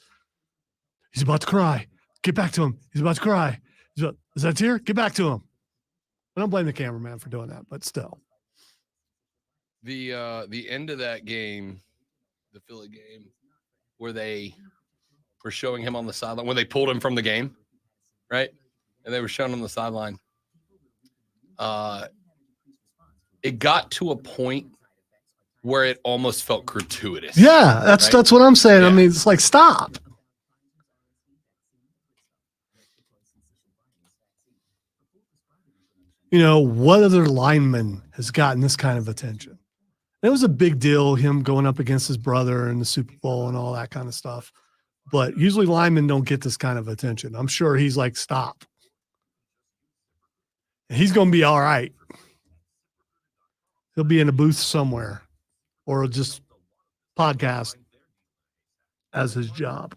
He's about to cry. Get back to him. He's about to cry. Is that a tear? Get back to him. I don't blame the cameraman for doing that, but still. The end of that game, the Philly game, where they were showing him on the sideline, when they pulled him from the game, right? And they were showing him on the sideline. It got to a point where it almost felt gratuitous. Yeah, that's what I'm saying. Yeah. I mean, it's like, stop. What other lineman has gotten this kind of attention? It was a big deal, him going up against his brother in the Super Bowl and all that kind of stuff. But usually linemen don't get this kind of attention. I'm sure he's like, stop. And he's going to be all right. He'll be in a booth somewhere or just podcast as his job.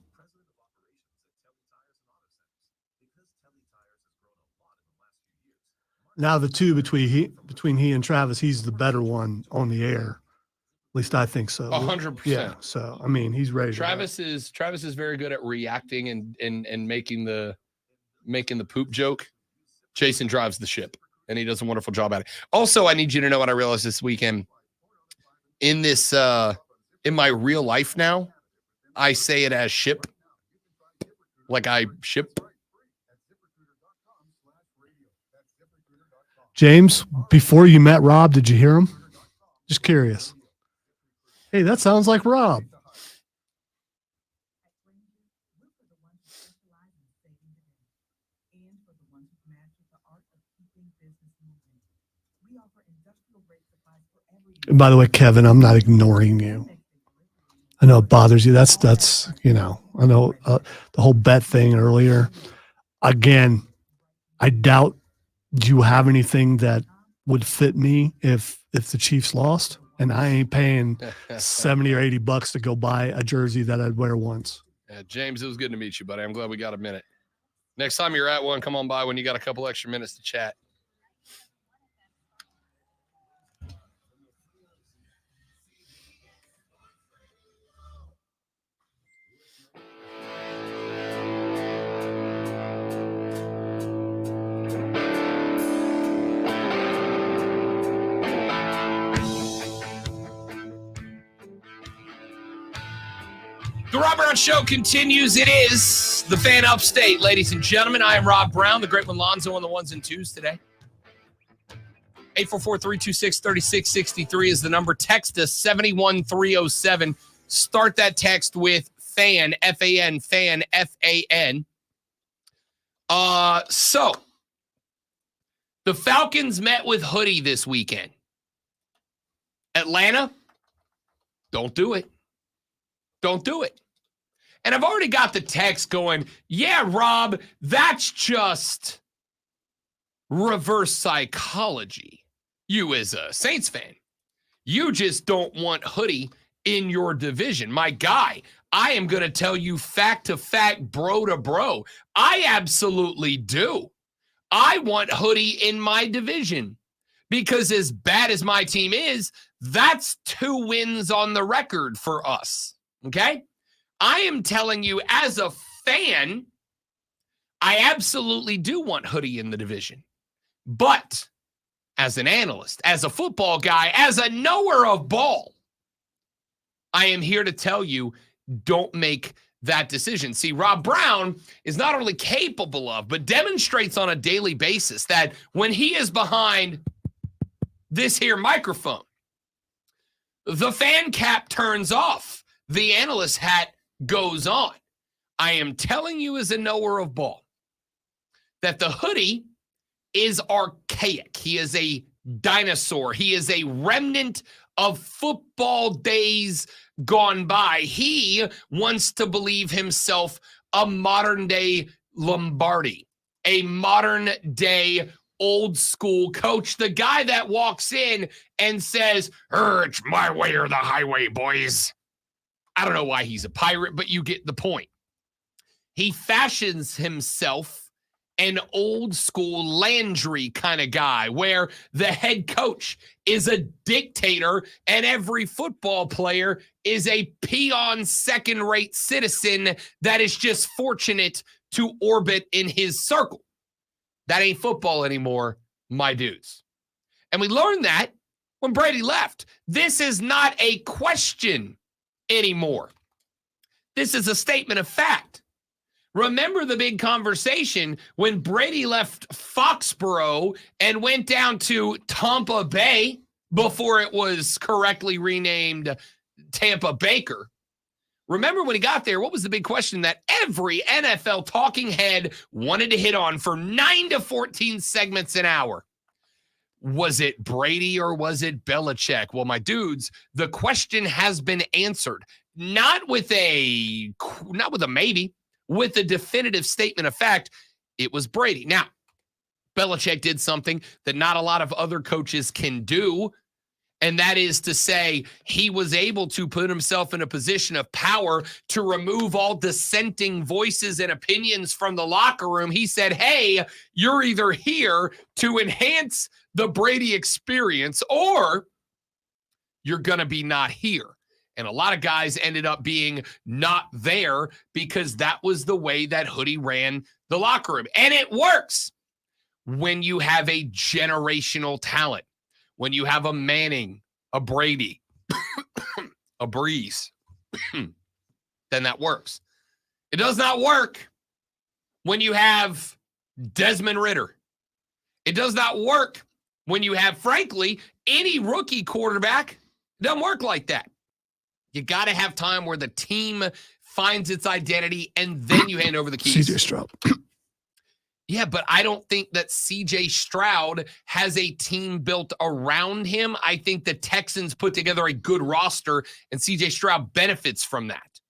Now the two between he and Travis, he's the better one on the air. At least I think so. 100%. Yeah. So I mean, he's ready. Travis is very good at reacting and making the poop joke. Jason drives the ship, and he does a wonderful job at it. Also, I need you to know what I realized this weekend. In this in my real life now, I say it as ship. Like I ship. James, before you met Rob, did you hear him? Just curious. Hey, that sounds like Rob. And by the way, Kevin, I'm not ignoring you. I know it bothers you. That's I know the whole bet thing earlier. Again, I doubt you have anything that would fit me if the Chiefs lost, and I ain't paying $70 or $80 to go buy a jersey that I'd wear once. James, it was good to meet you, buddy. I'm glad we got a minute. Next time you're at one, come on by when you got a couple extra minutes to chat. The Rob Brown Show continues. It is the Fan Upstate, ladies and gentlemen. I am Rob Brown, the great one Lonzo on the ones and twos today. 844-326-3663 is the number. Text us 71307. Start that text with FAN, F-A-N, FAN, F-A-N. So, the Falcons met with Hoodie this weekend. Atlanta, don't do it. Don't do it. And I've already got the text going, yeah, Rob, that's just reverse psychology. You as a Saints fan, you just don't want Hoodie in your division. My guy, I am going to tell you fact to fact, bro to bro. I absolutely do. I want Hoodie in my division because as bad as my team is, that's 2 wins on the record for us. Okay? I am telling you, as a fan, I absolutely do want Hoodie in the division. But as an analyst, as a football guy, as a knower of ball, I am here to tell you, don't make that decision. See, Rob Brown is not only capable of, but demonstrates on a daily basis that when he is behind this here microphone, the fan cap turns off. The analyst hat goes on. I am telling you as a knower of ball that the Hoodie is archaic. He is a dinosaur. He is a remnant of football days gone by. He wants to believe himself a modern day Lombardi, a modern day old school coach, the guy that walks in and says, it's my way or the highway, boys. I don't know why he's a pirate, but you get the point. He fashions himself an old school Landry kind of guy where the head coach is a dictator and every football player is a peon second-rate citizen that is just fortunate to orbit in his circle. That ain't football anymore, my dudes. And we learned that when Brady left. This is not a question anymore. This is a statement of fact. Remember the big conversation when Brady left Foxborough and went down to Tampa Bay before it was correctly renamed Tampa Baker. Remember when he got there, what was the big question that every NFL talking head wanted to hit on for 9 to 14 segments an hour? Was it Brady or was it Belichick? Well, my dudes, the question has been answered. Not with a maybe, with a definitive statement of fact, it was Brady. Now, Belichick did something that not a lot of other coaches can do, and that is to say he was able to put himself in a position of power to remove all dissenting voices and opinions from the locker room. He said, hey, you're either here to enhance the Brady experience or you're going to be not here. And a lot of guys ended up being not there because that was the way that Hoodie ran the locker room. And it works when you have a generational talent, when you have a Manning, a Brady, a Breeze, then that works. It does not work when you have Desmond Ridder. It does not work when you have, frankly, any rookie quarterback. It doesn't work like that. You got to have time where the team finds its identity, and then you hand over the keys. CJ Stroud. Yeah, but I don't think that CJ Stroud has a team built around him. I think the Texans put together a good roster, and CJ Stroud benefits from that.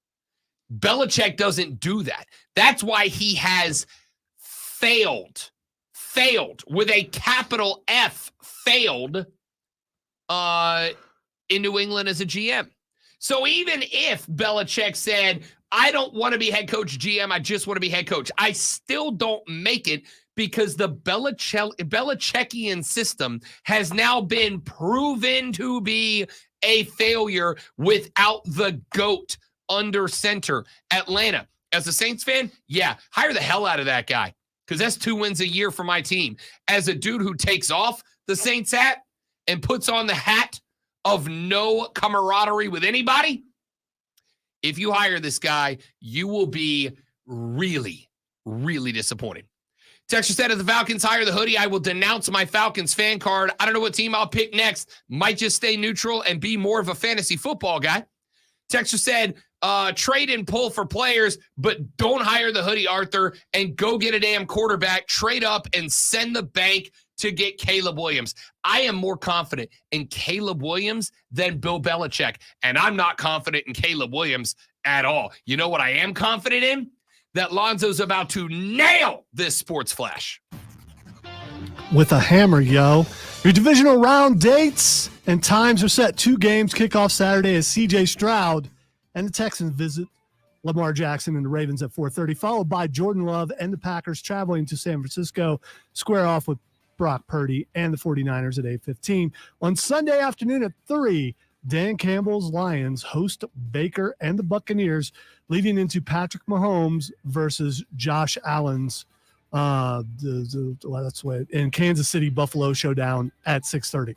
Belichick doesn't do that. That's why he has failed with a capital F, failed in New England as a GM. So even if Belichick said, I don't want to be head coach GM, I just want to be head coach, I still don't make it because the Belichickian system has now been proven to be a failure without the GOAT under center. Atlanta, as a Saints fan, yeah, hire the hell out of that guy because that's 2 wins a year for my team. As a dude who takes off the Saints hat and puts on the hat of no camaraderie with anybody, if you hire this guy, you will be really, really disappointed. Texture said, if the Falcons hire the hoodie, I will denounce my Falcons fan card. I don't know what team I'll pick next. Might just stay neutral and be more of a fantasy football guy. Texture said, trade and pull for players, but don't hire the hoodie, Arthur, and go get a damn quarterback, trade up, and send the bank to get Caleb Williams. I am more confident in Caleb Williams than Bill Belichick, and I'm not confident in Caleb Williams at all. You know what I am confident in? That Lonzo's about to nail this sports flash. With a hammer, yo. Your divisional round dates and times are set. 2 games kick off Saturday as CJ Stroud and the Texans visit Lamar Jackson and the Ravens at 4:30, followed by Jordan Love and the Packers traveling to San Francisco, square off with Brock Purdy and the 49ers at 8:15. On Sunday afternoon at 3, Dan Campbell's Lions host Baker and the Buccaneers, leading into Patrick Mahomes versus Josh Allen's that's what in Kansas City Buffalo showdown at 6:30.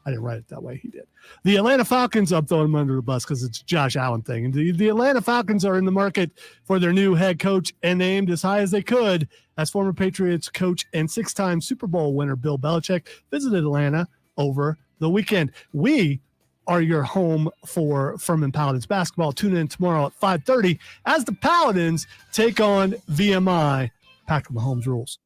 I didn't write it that way. He did. The Atlanta Falcons, I'm throwing them under the bus because it's a Josh Allen thing. And the Atlanta Falcons are in the market for their new head coach and aimed as high as they could as former Patriots coach and 6-time Super Bowl winner Bill Belichick visited Atlanta over the weekend. We are your home for Furman Paladins basketball. Tune in tomorrow at 5:30 as the Paladins take on VMI. Patrick Mahomes rules.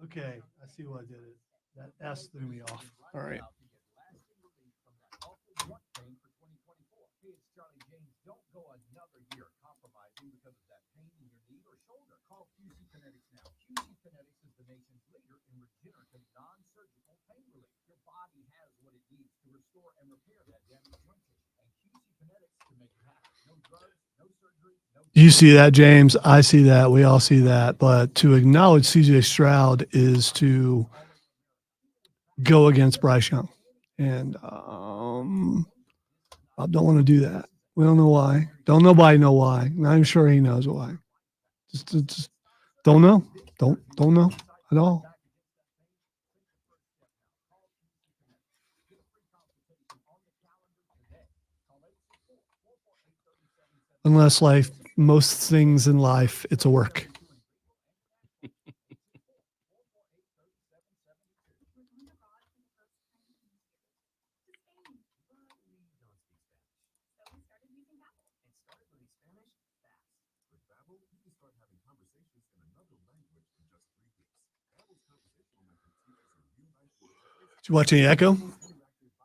Okay, I see what I did. That S threw me off. All right. You see that, James. I see that. We all see that. But to acknowledge CJ Stroud is to go against Bryce Young. And I don't want to do that. We don't know why. Don't nobody know why. Not even sure he knows why. Just don't know. Don't know at all. Unless life, most things in life, it's a work. Did you watch any Echo?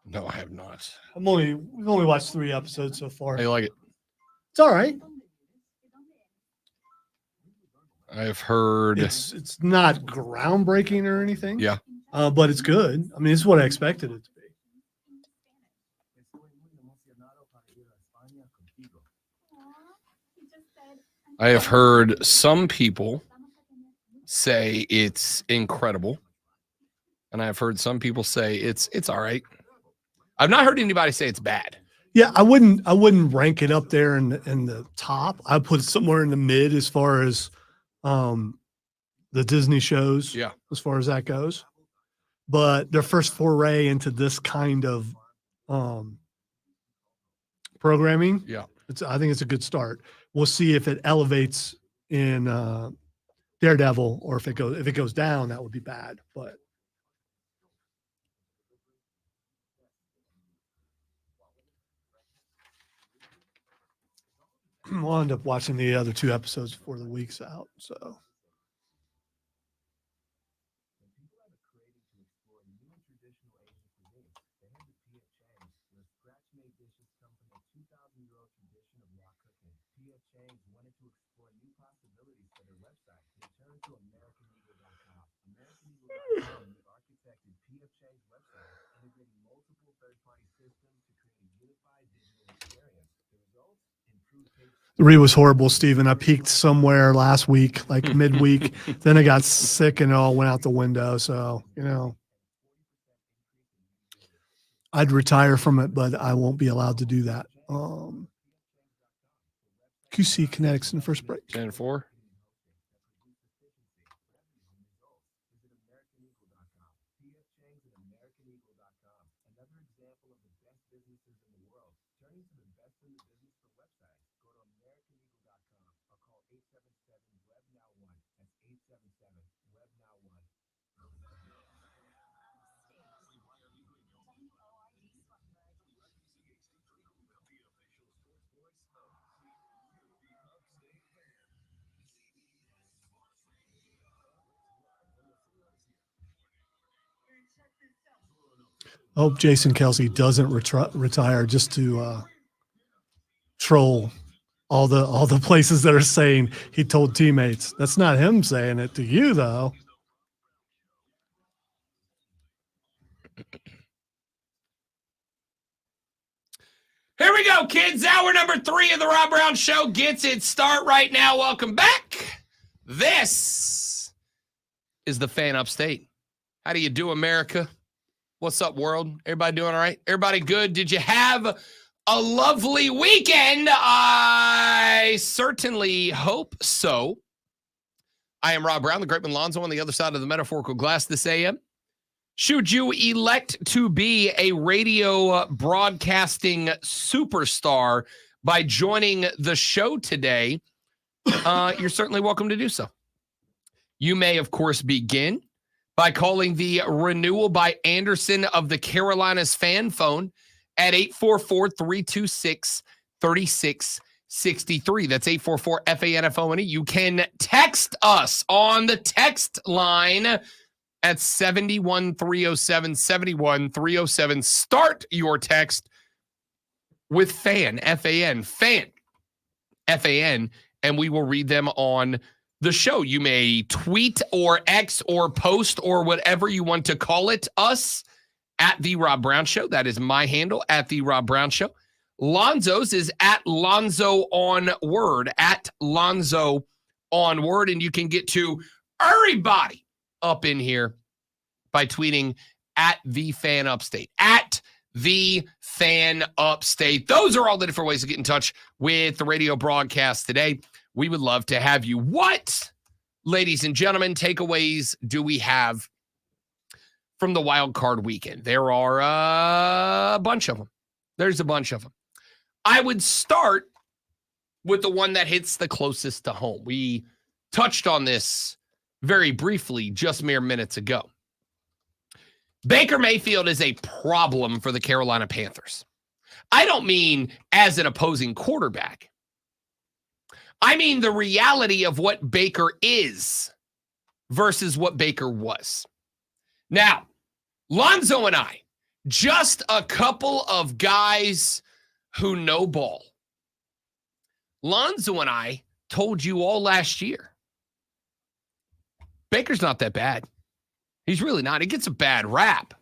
No, I have not. We've only watched 3 episodes so far. How you like it? It's all right. I've heard it's not groundbreaking or anything. Yeah. But it's good. I mean, it's what I expected it to be. I have heard some people say it's incredible, and I've heard some people say it's all right. I've not heard anybody say it's bad. Yeah, I wouldn't rank it up there in the top. I put it somewhere in the mid as far as the Disney shows. Yeah, as far as that goes. but their first foray into this kind of programming, Yeah. I think it's a good start. We'll see if it elevates in Daredevil, or if it goes down, that would be bad. But we'll end up watching the other 2 episodes before the week's out. So. The read was horrible, Steven. I peaked somewhere last week, like midweek. Then I got sick and it all went out the window. So, I'd retire from it, but I won't be allowed to do that. QC Kinetics in the first break. 10-4. I hope Jason Kelsey doesn't retire just to troll all the places that are saying he told teammates. That's not him saying it to you, though. Here we go, kids. Hour number 3 of the Rob Brown Show gets its start right now. Welcome back. This is the Fan Upstate. How do you do, America? What's up, world? Everybody doing all right? Everybody good? Did you have a lovely weekend? I certainly hope so. I am Rob Brown, the great man Lonzo on the other side of the metaphorical glass this AM. Should you elect to be a radio broadcasting superstar by joining the show today, you're certainly welcome to do so. You may, of course, begin by calling the Renewal by Anderson of the Carolinas fan phone at 844-326-3663. That's 844-FANFONE. You can text us on the text line at 71307, 71307. Start your text with FAN, F-A-N, FAN, F-A-N, and we will read them on the show. You may tweet or X or post or whatever you want to call it us at The Rob Brown Show. That is my handle, at The Rob Brown Show. Lonzo's is at Lonzo on Word, at Lonzo on Word. And you can get to everybody up in here by tweeting at The Fan Upstate, at The Fan Upstate. Those are all the different ways to get in touch with the radio broadcast today. We would love to have you. What, ladies and gentlemen, takeaways do we have from the wild card weekend? There are a bunch of them. There's a bunch of them. I would start with the one that hits the closest to home. We touched on this very briefly just mere minutes ago. Baker Mayfield is a problem for the Carolina Panthers. I don't mean as an opposing quarterback. I mean the reality of what Baker is versus what Baker was. Now, Lonzo and I, just a couple of guys who know ball. Lonzo and I told you all last year, Baker's not that bad. He's really not. He gets a bad rap.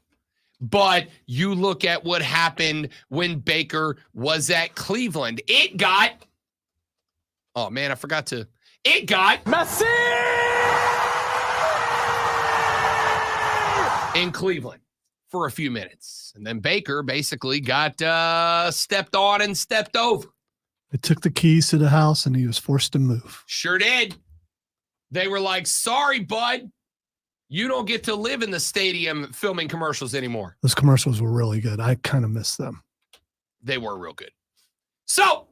But you look at what happened when Baker was at Cleveland. It got messy in Cleveland for a few minutes. And then Baker basically got stepped on and stepped over. They took the keys to the house and he was forced to move. Sure did. They were like, sorry, bud. You don't get to live in the stadium filming commercials anymore. Those commercials were really good. I kind of missed them. They were real good. So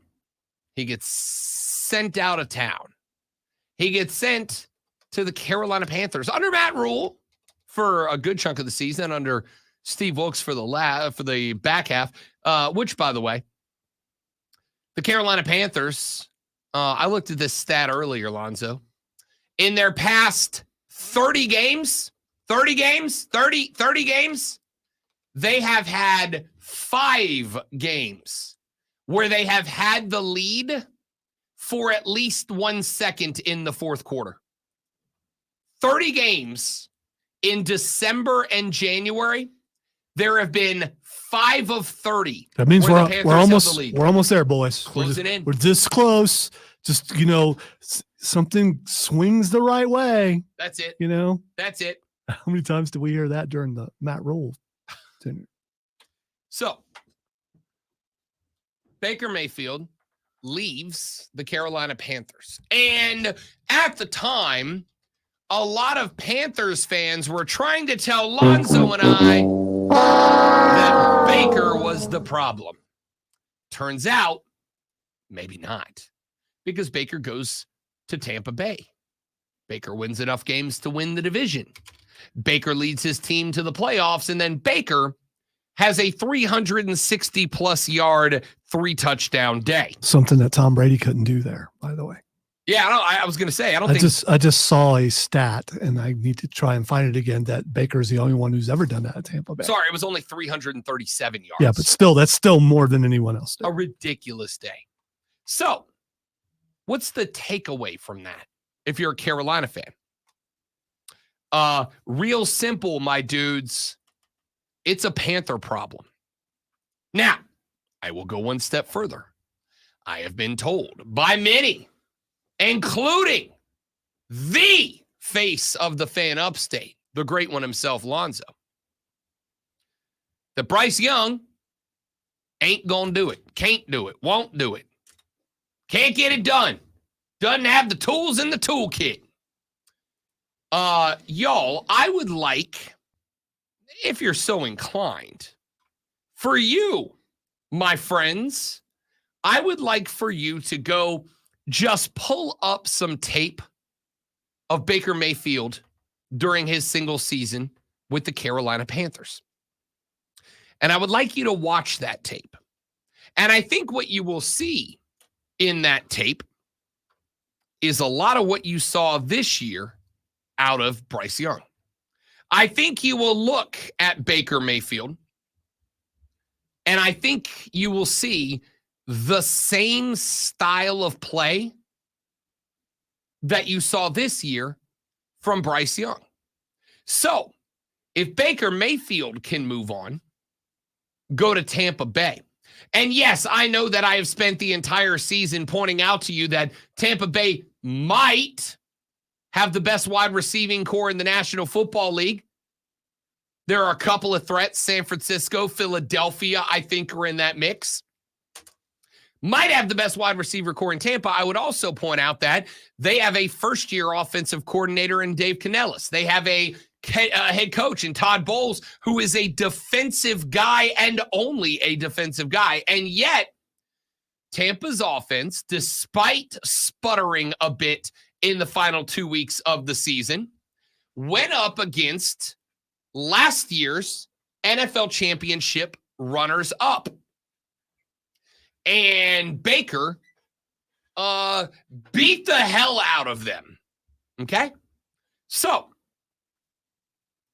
he gets sent out of town. He gets sent to the Carolina Panthers under Matt Rule for a good chunk of the season, under Steve Wilkes for the back half, which, by the way, the Carolina Panthers, I looked at this stat earlier, Lonzo. In their past 30 games, they have had 5 games where they have had the lead for at least 1 second in the fourth quarter. 30 games in December and January, there have been 5 of 30. That means where we're almost there, boys. Closing in. We're this close. Just, something swings the right way. That's it. That's it. How many times did we hear that during the Matt Rule tenure? So, Baker Mayfield leaves the Carolina Panthers. And at the time, a lot of Panthers fans were trying to tell Lonzo and I that Baker was the problem. Turns out, maybe not, because Baker goes to Tampa Bay. Baker wins enough games to win the division. Baker leads his team to the playoffs, and then Baker has a 360-plus yard, 3-touchdown day. Something that Tom Brady couldn't do there, by the way. Yeah, I was going to say, I just saw a stat, and I need to try and find it again, that Baker is the only one who's ever done that at Tampa Bay. Sorry, it was only 337 yards. Yeah, but still, that's still more than anyone else did. A ridiculous day. So, what's the takeaway from that if you're a Carolina fan? Real simple, my dudes. It's a Panther problem. Now, I will go one step further. I have been told by many, including the face of the fan upstate, the great one himself, Lonzo, that Bryce Young ain't gonna do it, can't do it, won't do it, can't get it done, doesn't have the tools in the toolkit. Y'all, I would like, if you're so inclined, for you, my friends, I would like for you to go just pull up some tape of Baker Mayfield during his single season with the Carolina Panthers. And I would like you to watch that tape. And I think what you will see in that tape is a lot of what you saw this year out of Bryce Young. I think you will look at Baker Mayfield, and I think you will see the same style of play that you saw this year from Bryce Young. So, if Baker Mayfield can move on, go to Tampa Bay. And yes, I know that I have spent the entire season pointing out to you that Tampa Bay might have the best wide receiving core in the National Football League. There are a couple of threats. San Francisco, Philadelphia, I think, are in that mix. Might have the best wide receiver core in Tampa. I would also point out that they have a first-year offensive coordinator in Dave Canellis. They have a head coach in Todd Bowles, who is a defensive guy and only a defensive guy. And yet, Tampa's offense, despite sputtering a bit in the final 2 weeks of the season, went up against last year's NFL championship runners-up. And Baker beat the hell out of them. Okay? So,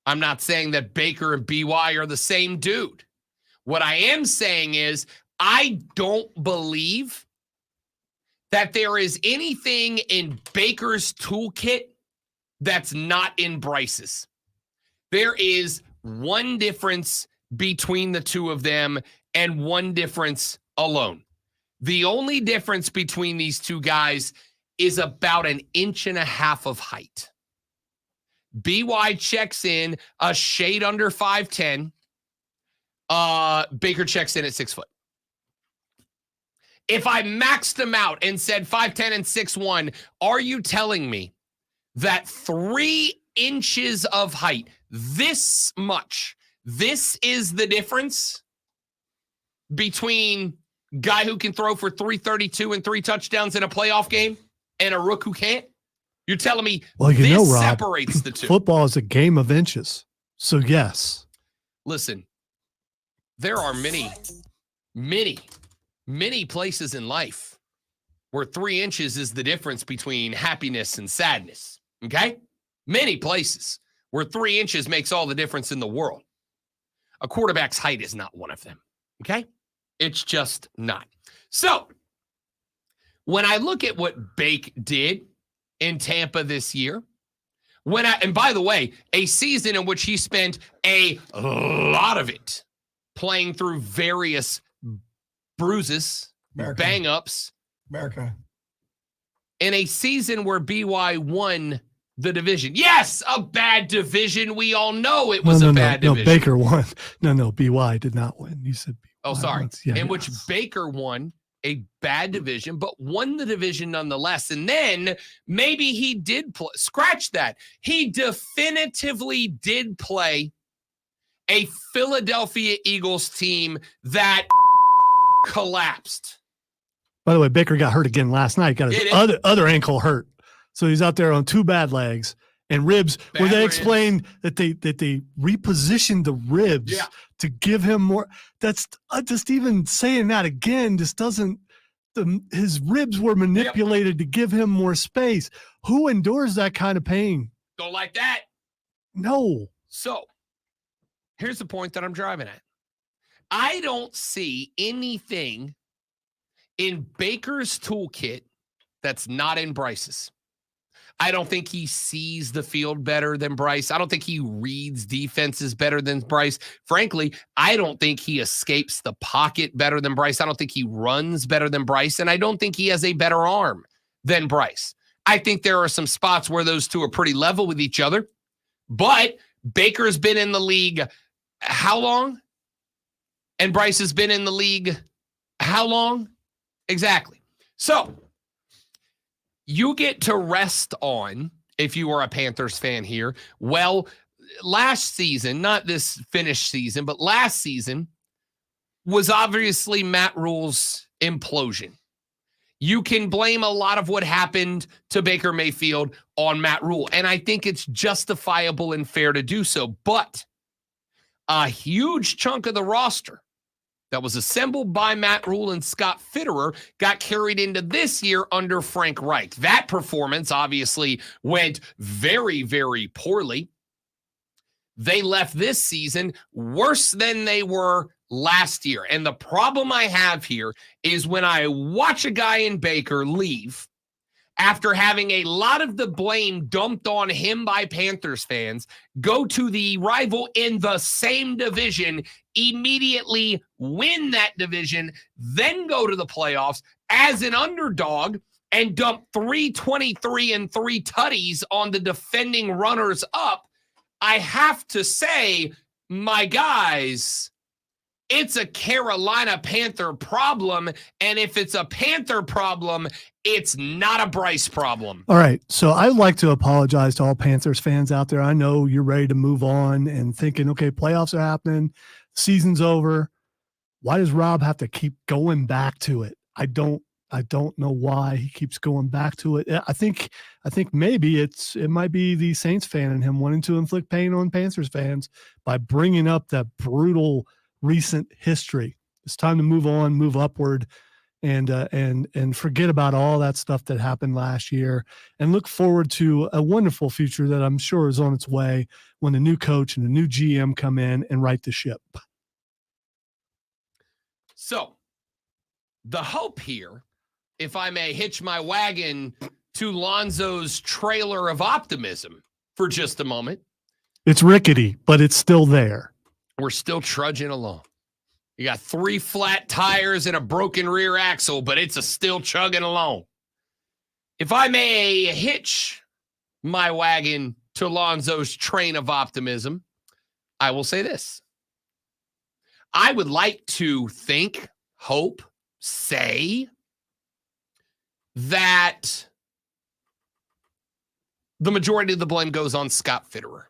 I'm not saying that Baker and BY are the same dude. What I am saying is I don't believe that there is anything in Baker's toolkit that's not in Bryce's. There is one difference between the two of them and one difference alone. The only difference between these two guys is about 1.5 inches of height. BY checks in a shade under 5'10". Baker checks in at 6 foot. If I maxed them out and said 5'10" and 6'1", are you telling me that 3 inches of height. This much. This is the difference between guy who can throw for 332 and 3 touchdowns in a playoff game and a rook who can't? You're telling me this Rob, separates the two. Football is a game of inches. So, yes. Listen, there are many places in life where 3 inches is the difference between happiness and sadness. Okay? Many places where 3 inches makes all the difference in the world. A quarterback's height is not one of them. Okay? It's just not. So, when I look at what Bake did in Tampa this year, and by the way, a season in which he spent a lot of it playing through various bruises, bang-ups. In a season where BY won the division. Yes, a bad division. We all know it was a bad division. No, Baker won. No, BY did not win. You said BY. Oh, sorry. In which Baker won a bad division, but won the division nonetheless. And then maybe he did play. Scratch that. He definitively did play a Philadelphia Eagles team that collapsed. By the way, Baker got hurt again last night. Got his other ankle hurt. So he's out there on 2 bad legs and ribs, where they explained that they repositioned the ribs to give him more. That's just even saying that again just doesn't. His ribs were manipulated to give him more space. Who endures that kind of pain? Don't like that. No. So here's the point that I'm driving at. I don't see anything in Baker's toolkit that's not in Bryce's. I don't think he sees the field better than Bryce. I don't think he reads defenses better than Bryce. Frankly, I don't think he escapes the pocket better than Bryce. I don't think he runs better than Bryce. And I don't think he has a better arm than Bryce. I think there are some spots where those two are pretty level with each other. But Baker's been in the league how long? And Bryce has been in the league how long? Exactly. So you get to rest on, if you are a Panthers fan here, well, last season, not this finished season, but last season was obviously Matt Rule's implosion. You can blame a lot of what happened to Baker Mayfield on Matt Rule, and I think it's justifiable and fair to do so. But a huge chunk of the roster that was assembled by Matt Rule and Scott Fitterer got carried into this year under Frank Reich. That performance obviously went very, very poorly. They left this season worse than they were last year. And the problem I have here is when I watch a guy in Baker leave after having a lot of the blame dumped on him by Panthers fans, go to the rival in the same division, immediately win that division, then go to the playoffs as an underdog and dump 323 and 3 tutties on the defending runners up. I have to say, my guys, it's a Carolina Panther problem. And if it's a Panther problem, it's not a Bryce problem. All right. So I'd like to apologize to all Panthers fans out there. I know you're ready to move on and thinking, okay, playoffs are happening. Season's over. Why does Rob have to keep going back to it? I don't know why he keeps going back to it. I think maybe it might be the Saints fan and him wanting to inflict pain on Panthers fans by bringing up that brutal recent history. It's time to move on, move upward, and forget about all that stuff that happened last year and look forward to a wonderful future that I'm sure is on its way when the new coach and the new GM come in and right the ship. So the hope here, if I may hitch my wagon to Lonzo's trailer of optimism for just a moment. It's rickety, but it's still there. We're still trudging along. You got 3 flat tires and a broken rear axle, but it's still chugging along. If I may hitch my wagon to Lonzo's train of optimism, I will say this. I would like to think, hope, say that the majority of the blame goes on Scott Fitterer,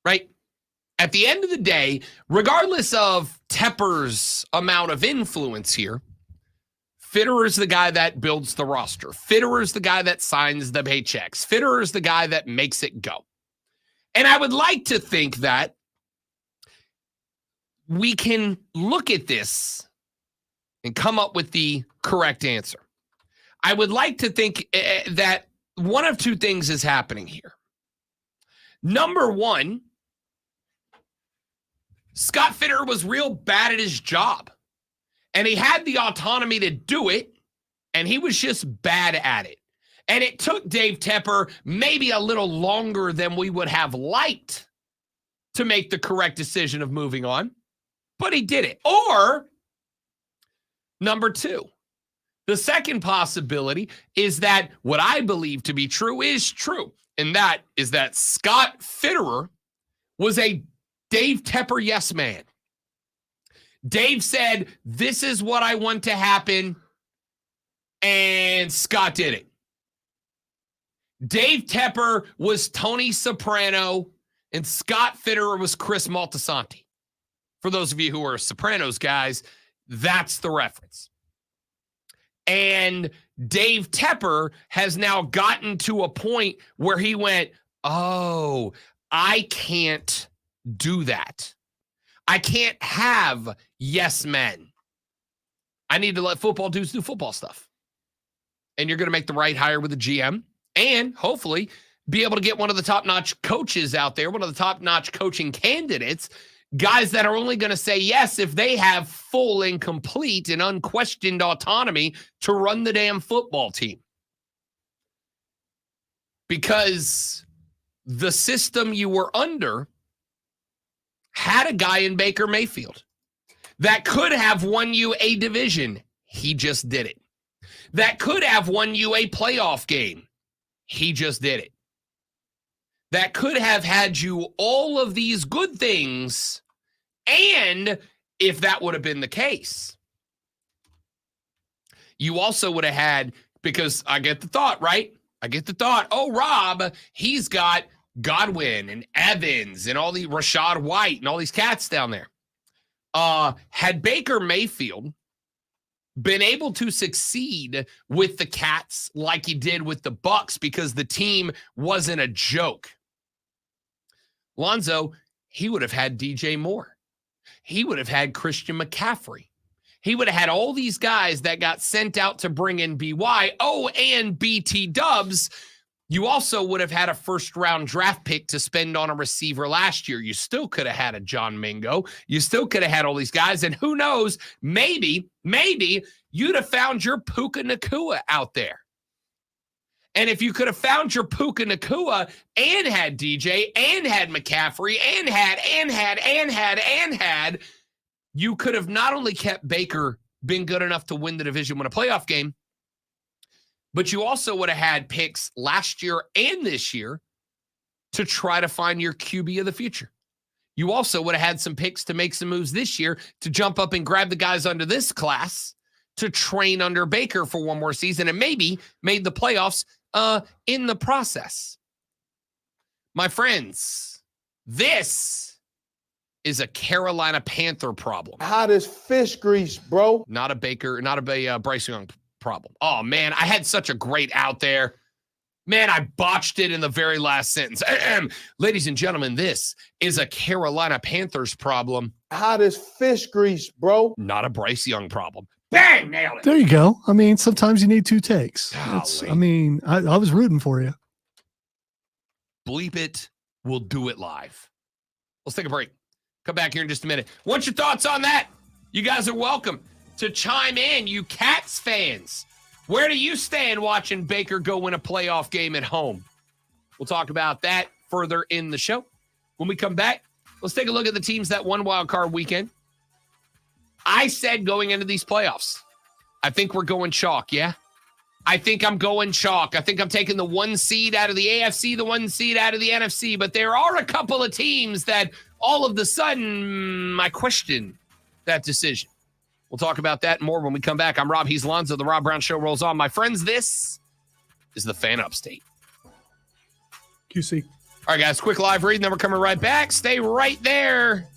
right? At the end of the day, regardless of Tepper's amount of influence here, Fitterer's the guy that builds the roster. Fitterer's the guy that signs the paychecks. Fitterer's the guy that makes it go. And I would like to think that we can look at this and come up with the correct answer. I would like to think that one of two things is happening here. Number one, Scott Fitterer was real bad at his job, and he had the autonomy to do it, and he was just bad at it. And it took Dave Tepper maybe a little longer than we would have liked to make the correct decision of moving on, but he did it. Or, number two, the second possibility is that what I believe to be true is true, and that is that Scott Fitterer was a Dave Tepper yes man. Dave said, this is what I want to happen, and Scott did it. Dave Tepper was Tony Soprano, and Scott Fitterer was Chris Moltisanti. For those of you who are Sopranos guys, that's the reference. And Dave Tepper has now gotten to a point where he went, oh, I can't do that. I can't have yes men. I need to let football dudes do football stuff. And you're going to make the right hire with the GM and hopefully be able to get one of the top-notch coaches out there, one of the top-notch coaching candidates, guys that are only going to say yes if they have full and complete and unquestioned autonomy to run the damn football team. Because the system you were under had a guy in Baker Mayfield that could have won you a division. He just did it. That could have won you a playoff game. He just did it. That could have had you all of these good things, and if that would have been the case, you also would have had, because I get the thought, right? I get the thought, oh, Rob, he's got Godwin and Evans and all the Rashad White and all these cats down there. Had Baker Mayfield been able to succeed with the cats like he did with the Bucs because the team wasn't a joke, Lonzo, he would have had DJ Moore. He would have had Christian McCaffrey. He would have had all these guys that got sent out to bring in BY. Oh, and BT Dubs. You also would have had a first-round draft pick to spend on a receiver last year. You still could have had a John Mingo. You still could have had all these guys. And who knows, maybe you'd have found your Puka Nacua out there. And if you could have found your Puka Nacua and had DJ and had McCaffrey and had, you could have not only kept Baker being good enough to win the division, win a playoff game, but you also would have had picks last year and this year to try to find your QB of the future. You also would have had some picks to make some moves this year to jump up and grab the guys under this class to train under Baker for one more season and maybe made the playoffs in the process. My friends, this is a Carolina Panther problem. Hot as fish grease, bro. Not a Bryce Young problem. Oh, man, I had such a great out there. Man, I botched it in the very last sentence. Ladies and gentlemen, this is a Carolina Panthers problem. Hot as fish grease, bro. Not a Bryce Young problem. Bang, nailed it. There you go. I mean, sometimes you need two takes. I was rooting for you. Bleep it. We'll do it live. Let's take a break. Come back here in just a minute. What's your thoughts on that? You guys are welcome to chime in, you Cats fans. Where do you stand watching Baker go win a playoff game at home? We'll talk about that further in the show. When we come back, let's take a look at the teams that won Wild Card Weekend. I said going into these playoffs, I think we're going chalk, yeah? I think I'm going chalk. I think I'm taking the 1 seed out of the AFC, the 1 seed out of the NFC, but there are a couple of teams that all of the sudden I question that decision. We'll talk about that and more when we come back. I'm Rob. He's Lonzo. The Rob Brown Show rolls on. My friends, this is the Fan Upstate. QC. All right, guys, quick live read, and then we're coming right back. Stay right there.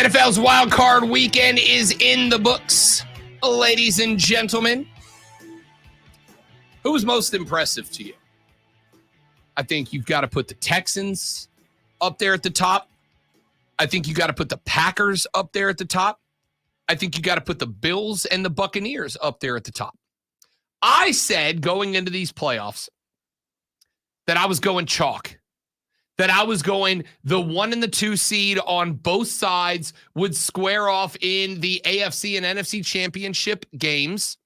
NFL's wild card weekend is in the books, ladies and gentlemen. Who was most impressive to you? I think you've got to put the Texans up there at the top. I think you got to put the Packers up there at the top. I think you got to put the Bills and the Buccaneers up there at the top. I said going into these playoffs that I was going chalk, that I was going the 1 and the 2 seed on both sides would square off in the AFC and NFC championship games.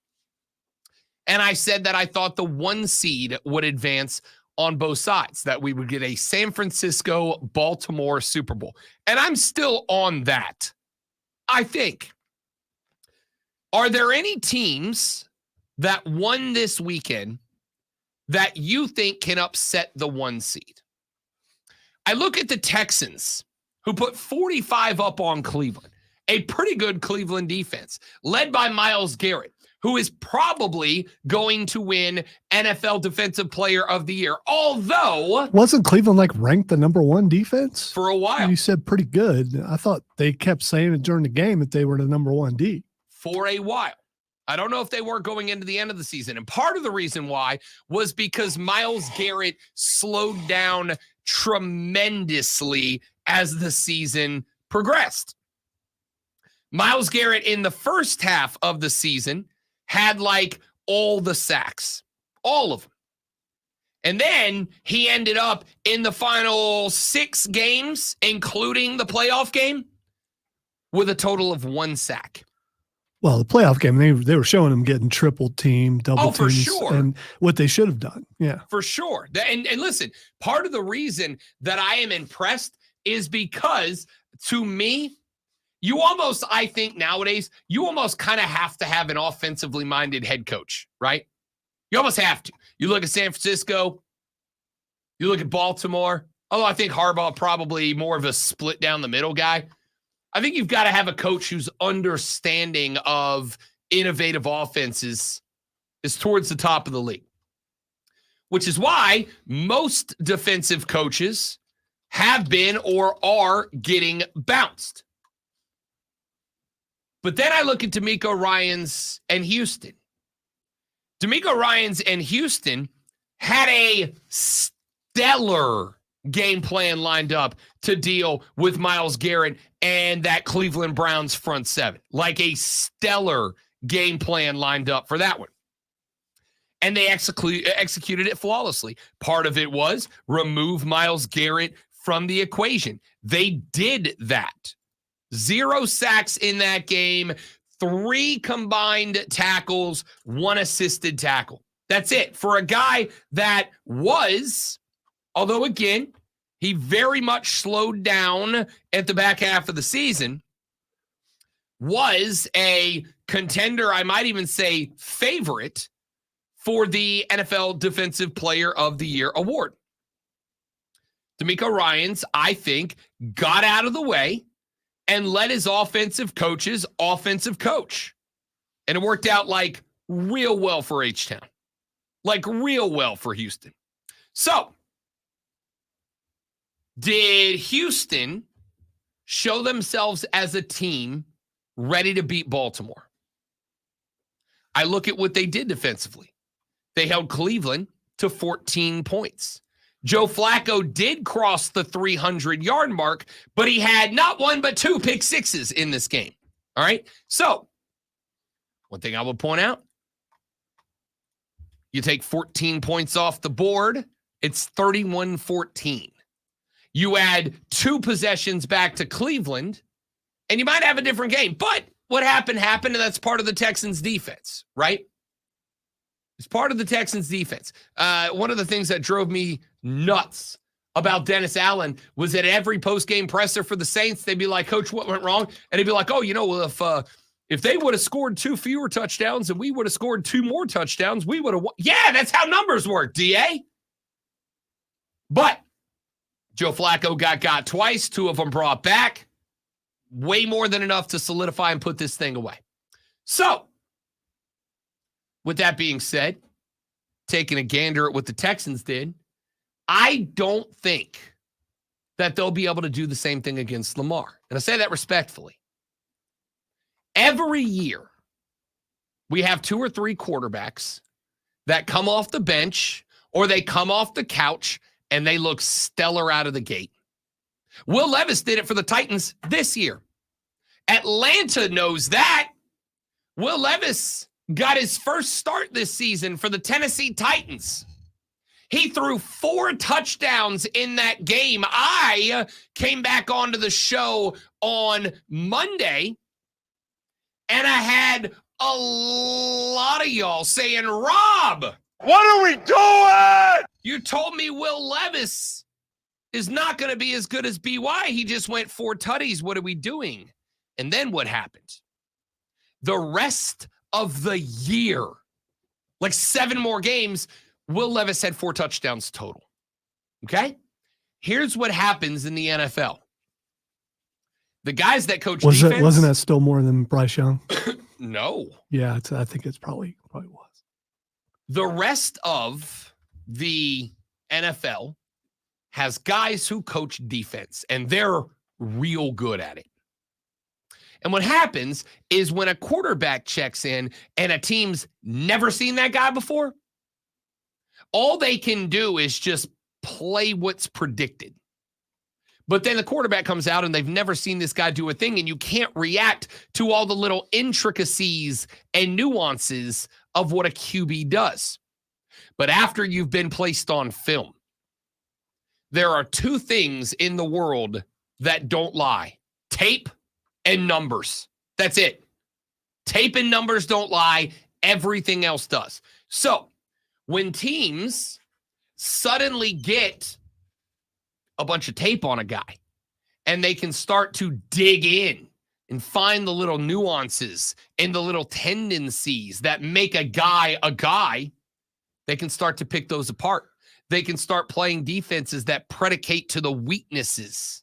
And I said that I thought the 1 seed would advance on both sides, that we would get a San Francisco-Baltimore Super Bowl. And I'm still on that, I think. Are there any teams that won this weekend that you think can upset the 1 seed? I look at the Texans, who put 45 up on Cleveland, a pretty good Cleveland defense, led by Myles Garrett, who is probably going to win NFL Defensive Player of the Year. Although, wasn't Cleveland like ranked the number 1 defense for a while? You said pretty good. I thought they kept saying it during the game that they were the number 1 D. For a while. I don't know if they were going into the end of the season. And part of the reason why was because Myles Garrett slowed down tremendously as the season progressed. Myles Garrett in the first half of the season had like all the sacks, all of them. And then he ended up in the final 6 games, including the playoff game, with a total of 1 sack. Well, the playoff game, they were showing them getting triple team, double for teams, sure. and what they should have done. Yeah, for sure. And listen, part of the reason that I am impressed is because, to me, you almost, I think nowadays, you almost kind of have to have an offensively minded head coach, right? You almost have to. You look at San Francisco, you look at Baltimore, although I think Harbaugh probably more of a split down the middle guy. I think you've got to have a coach whose understanding of innovative offenses is towards the top of the league, which is why most defensive coaches have been or are getting bounced. But then I look at D'Amico Ryans and Houston. D'Amico Ryans and Houston had a stellar game plan lined up to deal with Myles Garrett and that Cleveland Browns front 7. Like a stellar game plan lined up for that one. And they executed it flawlessly. Part of it was remove Myles Garrett from the equation. They did that. 0 sacks in that game, 3 combined tackles, 1 assisted tackle. That's it. For a guy that was, although again, he very much slowed down at the back half of the season, was a contender, I might even say favorite, for the NFL Defensive Player of the Year award. D'Amico Ryans, I think, got out of the way and let his offensive coaches offensive coach. And it worked out like real well for H-Town. Like real well for Houston. So, did Houston show themselves as a team ready to beat Baltimore? I look at what they did defensively. They held Cleveland to 14 points. Joe Flacco did cross the 300-yard mark, but he had not 1 but 2 pick sixes in this game. All right? So, one thing I will point out, you take 14 points off the board, it's 31-14. You add 2 possessions back to Cleveland, and you might have a different game. But what happened, and that's part of the Texans' defense, right? It's part of the Texans' defense. One of the things that drove me nuts about Dennis Allen was that every post-game presser for the Saints, they'd be like, Coach, what went wrong? And he'd be like, if they would have scored 2 fewer touchdowns and we would have scored 2 more touchdowns, we would have won. Yeah, that's how numbers work, DA. But Joe Flacco got twice, 2 of them brought back. Way more than enough to solidify and put this thing away. So, with that being said, taking a gander at what the Texans did, I don't think that they'll be able to do the same thing against Lamar. And I say that respectfully. Every year, we have 2 or 3 quarterbacks that come off the bench or they come off the couch and they look stellar out of the gate. Will Levis did it for the Titans this year. Atlanta knows that. Will Levis got his first start this season for the Tennessee Titans. He threw 4 touchdowns in that game. I came back onto the show on Monday, and I had a lot of y'all saying, Rob, What are we doing? you told me Will Levis is not going to be as good as BY. He just went 4 tutties. What are we doing? And then what happened? The rest of the year, like 7 more games, Will Levis had 4 touchdowns total. Okay? Here's what happens in the NFL. The guys that coach defense. Wasn't that still more than Bryce Young? No. Yeah, I think it's probably was. The rest of the NFL has guys who coach defense, and they're real good at it. And what happens is when a quarterback checks in and a team's never seen that guy before, all they can do is just play what's predicted. But then the quarterback comes out and they've never seen this guy do a thing, and you can't react to all the little intricacies and nuances of what a QB does. But after you've been placed on film, there are 2 things in the world that don't lie: tape and numbers. That's it. Tape and numbers don't lie. Everything else does. So when teams suddenly get a bunch of tape on a guy and they can start to dig in and find the little nuances and the little tendencies that make a guy, they can start to pick those apart. They can start playing defenses that predicate to the weaknesses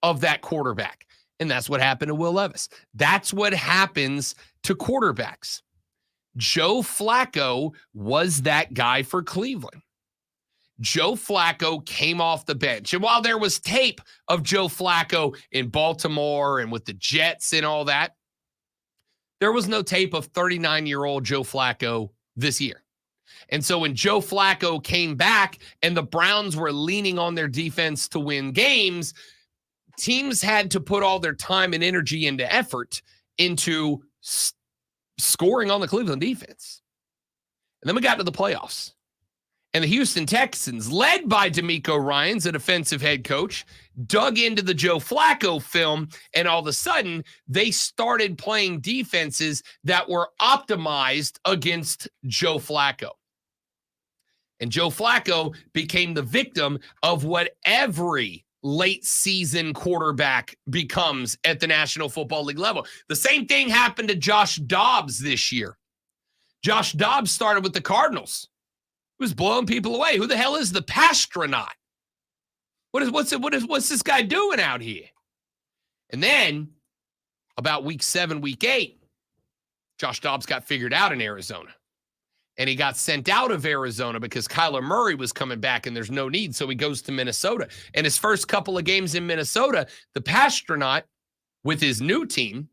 of that quarterback. And that's what happened to Will Levis. That's what happens to quarterbacks. Joe Flacco was that guy for Cleveland. Joe Flacco came off the bench. And while there was tape of Joe Flacco in Baltimore and with the Jets and all that, there was no tape of 39-year-old Joe Flacco this year. And so when Joe Flacco came back and the Browns were leaning on their defense to win games, teams had to put all their time and energy into effort into scoring on the Cleveland defense. And then we got to the playoffs. And the Houston Texans, led by DeMeco Ryans, a defensive head coach, dug into the Joe Flacco film, and all of a sudden, they started playing defenses that were optimized against Joe Flacco. And Joe Flacco became the victim of what every late season quarterback becomes at the National Football League level. The same thing happened to Josh Dobbs this year. Josh Dobbs started with the Cardinals. He was blowing people away. Who the hell is the Pastronaut? What's this guy doing out here? And then about week 7, week 8, Josh Dobbs got figured out in Arizona. And he got sent out of Arizona because Kyler Murray was coming back and there's no need. So he goes to Minnesota. And his first couple of games in Minnesota, the Pastronaut with his new team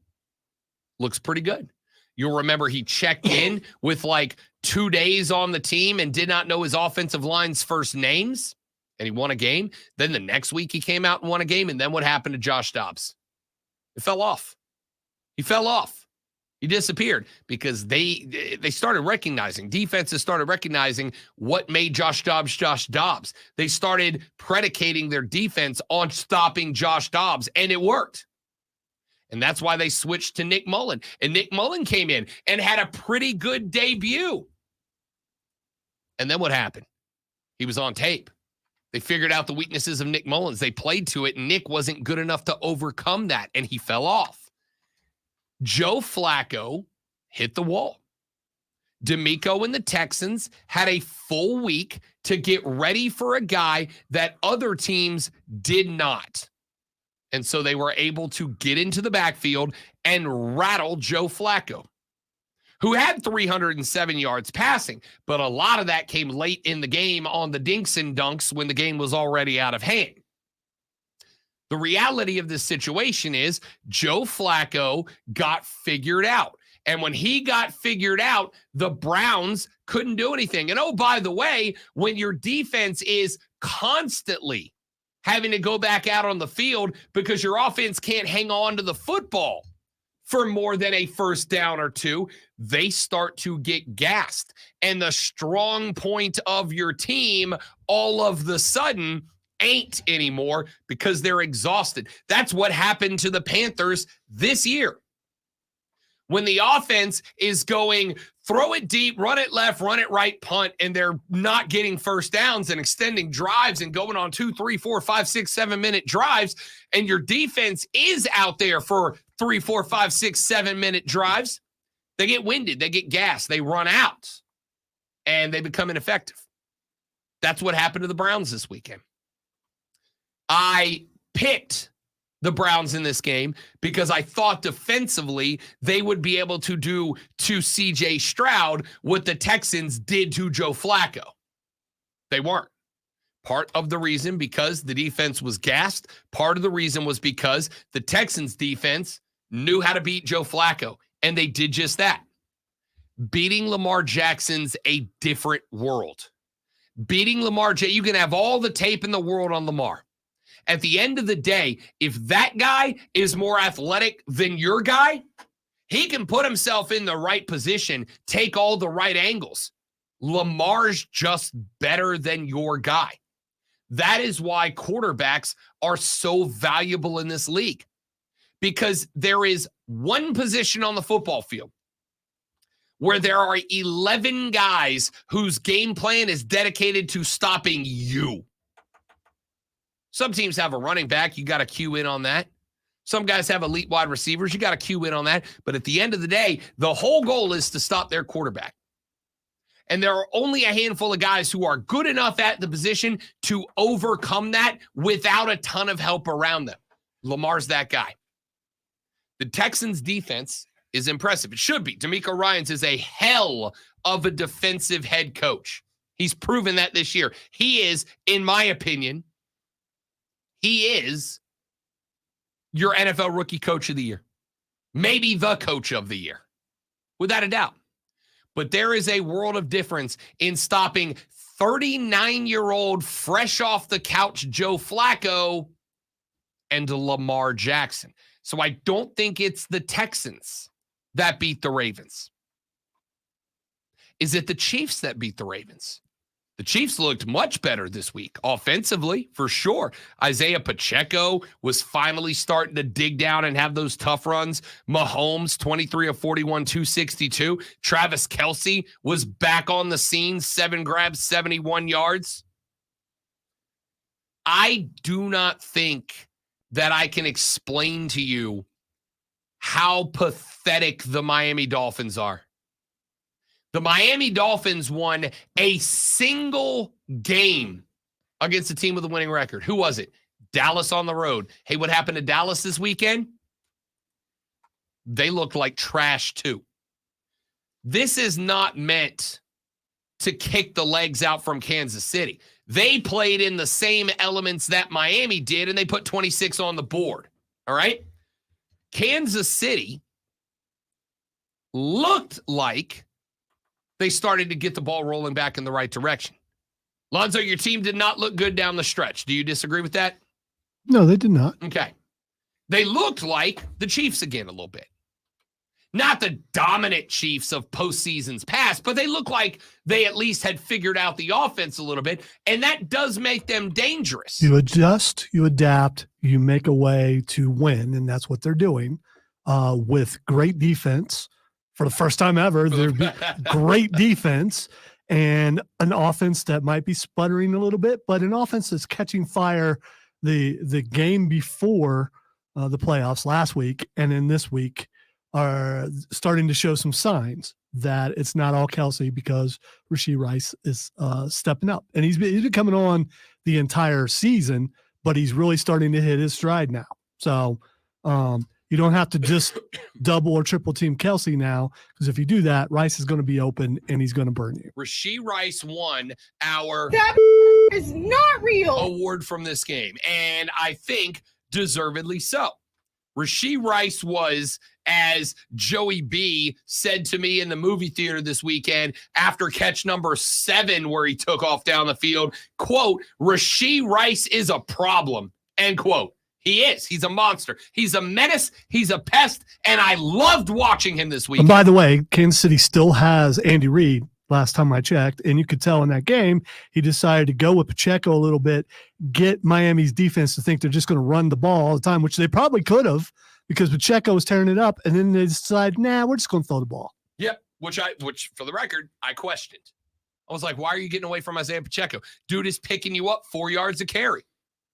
looks pretty good. You'll remember he checked in with like 2 days on the team and did not know his offensive line's first names, and he won a game. Then the next week he came out and won a game, and then what happened to Josh Dobbs? It fell off. He fell off. He disappeared because they started recognizing, defenses started recognizing what made Josh Dobbs. They started predicating their defense on stopping Josh Dobbs, and it worked. And that's why they switched to Nick Mullen. And Nick Mullen came in and had a pretty good debut. And then what happened? He was on tape. They figured out the weaknesses of Nick Mullins. They played to it, and Nick wasn't good enough to overcome that, and he fell off. Joe Flacco hit the wall. DeMeco and the Texans had a full week to get ready for a guy that other teams did not. And so they were able to get into the backfield and rattle Joe Flacco, who had 307 yards passing, but a lot of that came late in the game on the dinks and dunks when the game was already out of hand. The reality of this situation is Joe Flacco got figured out. And when he got figured out, the Browns couldn't do anything. And oh, by the way, when your defense is constantly having to go back out on the field because your offense can't hang on to the football for more than a first down or two, they start to get gassed. And the strong point of your team all of the sudden ain't anymore because they're exhausted. That's what happened to the Panthers this year. When the offense is going, throw it deep, run it left, run it right, punt, and they're not getting first downs and extending drives and going on 2, 3, 4, 5, 6, 7 minute drives, and your defense is out there for 3, 4, 5, 6, 7 minute drives, they get winded, they get gassed, they run out, and they become ineffective. That's what happened to the Browns this weekend. I picked the Browns in this game because I thought defensively they would be able to do to CJ Stroud what the Texans did to Joe Flacco. They weren't. Part of the reason because the defense was gassed. Part of the reason was because the Texans defense knew how to beat Joe Flacco, and they did just that. Beating Lamar Jackson's a different world. Beating Lamar, you can have all the tape in the world on Lamar. At the end of the day, if that guy is more athletic than your guy, he can put himself in the right position, take all the right angles. Lamar's just better than your guy. That is why quarterbacks are so valuable in this league, because there is one position on the football field where there are 11 guys whose game plan is dedicated to stopping you. Some teams have a running back. You got to cue in on that. Some guys have elite wide receivers. You got to cue in on that. But at the end of the day, the whole goal is to stop their quarterback. And there are only a handful of guys who are good enough at the position to overcome that without a ton of help around them. Lamar's that guy. The Texans' defense is impressive. It should be. DeMeco Ryans is a hell of a defensive head coach. He's proven that this year. He is, in my opinion, he is your NFL rookie coach of the year. Maybe the coach of the year, without a doubt. But there is a world of difference in stopping 39-year-old fresh off the couch Joe Flacco and Lamar Jackson. So I don't think it's the Texans that beat the Ravens. Is it the Chiefs that beat the Ravens? The Chiefs looked much better this week, offensively, for sure. Isaiah Pacheco was finally starting to dig down and have those tough runs. Mahomes, 23 of 41, 262. Travis Kelce was back on the scene, 7 grabs, 71 yards. I do not think that I can explain to you how pathetic the Miami Dolphins are. The Miami Dolphins won a single game against a team with a winning record. Who was it? Dallas on the road. Hey, what happened to Dallas this weekend? They looked like trash too. This is not meant to kick the legs out from Kansas City. They played in the same elements that Miami did, and they put 26 on the board. All right? Kansas City looked like they started to get the ball rolling back in the right direction. Lonzo, your team did not look good down the stretch. Do you disagree with that? No, they did not. Okay. They looked like the Chiefs again a little bit. Not the dominant Chiefs of postseasons past, but they look like they at least had figured out the offense a little bit, and that does make them dangerous. You adjust, you adapt, you make a way to win, and that's what they're doing with great defense. For the first time ever, there'd be great defense and an offense that might be sputtering a little bit, but an offense that's catching fire the game before the playoffs last week and in this week are starting to show some signs that it's not all Kelce because Rashee Rice is stepping up. And he's been coming on the entire season, but he's really starting to hit his stride now. So you don't have to just double or triple team Kelce now, because if you do that, Rice is going to be open and he's going to burn you. Rashee Rice won our That is not real award from this game, and I think deservedly so. Rashee Rice was as Joey B said to me in the movie theater this weekend after catch number 7 where he took off down the field, quote, Rashee Rice is a problem, end quote. He is. He's a monster. He's a menace. He's a pest, and I loved watching him this week. And by the way, Kansas City still has Andy Reid last time I checked, and you could tell in that game he decided to go with Pacheco a little bit, get Miami's defense to think they're just going to run the ball all the time, which they probably could have because Pacheco was tearing it up, and then they decided, nah, we're just going to throw the ball. Yep, which for the record, I questioned. I was like, why are you getting away from Isaiah Pacheco? Dude is picking you up 4 yards a carry.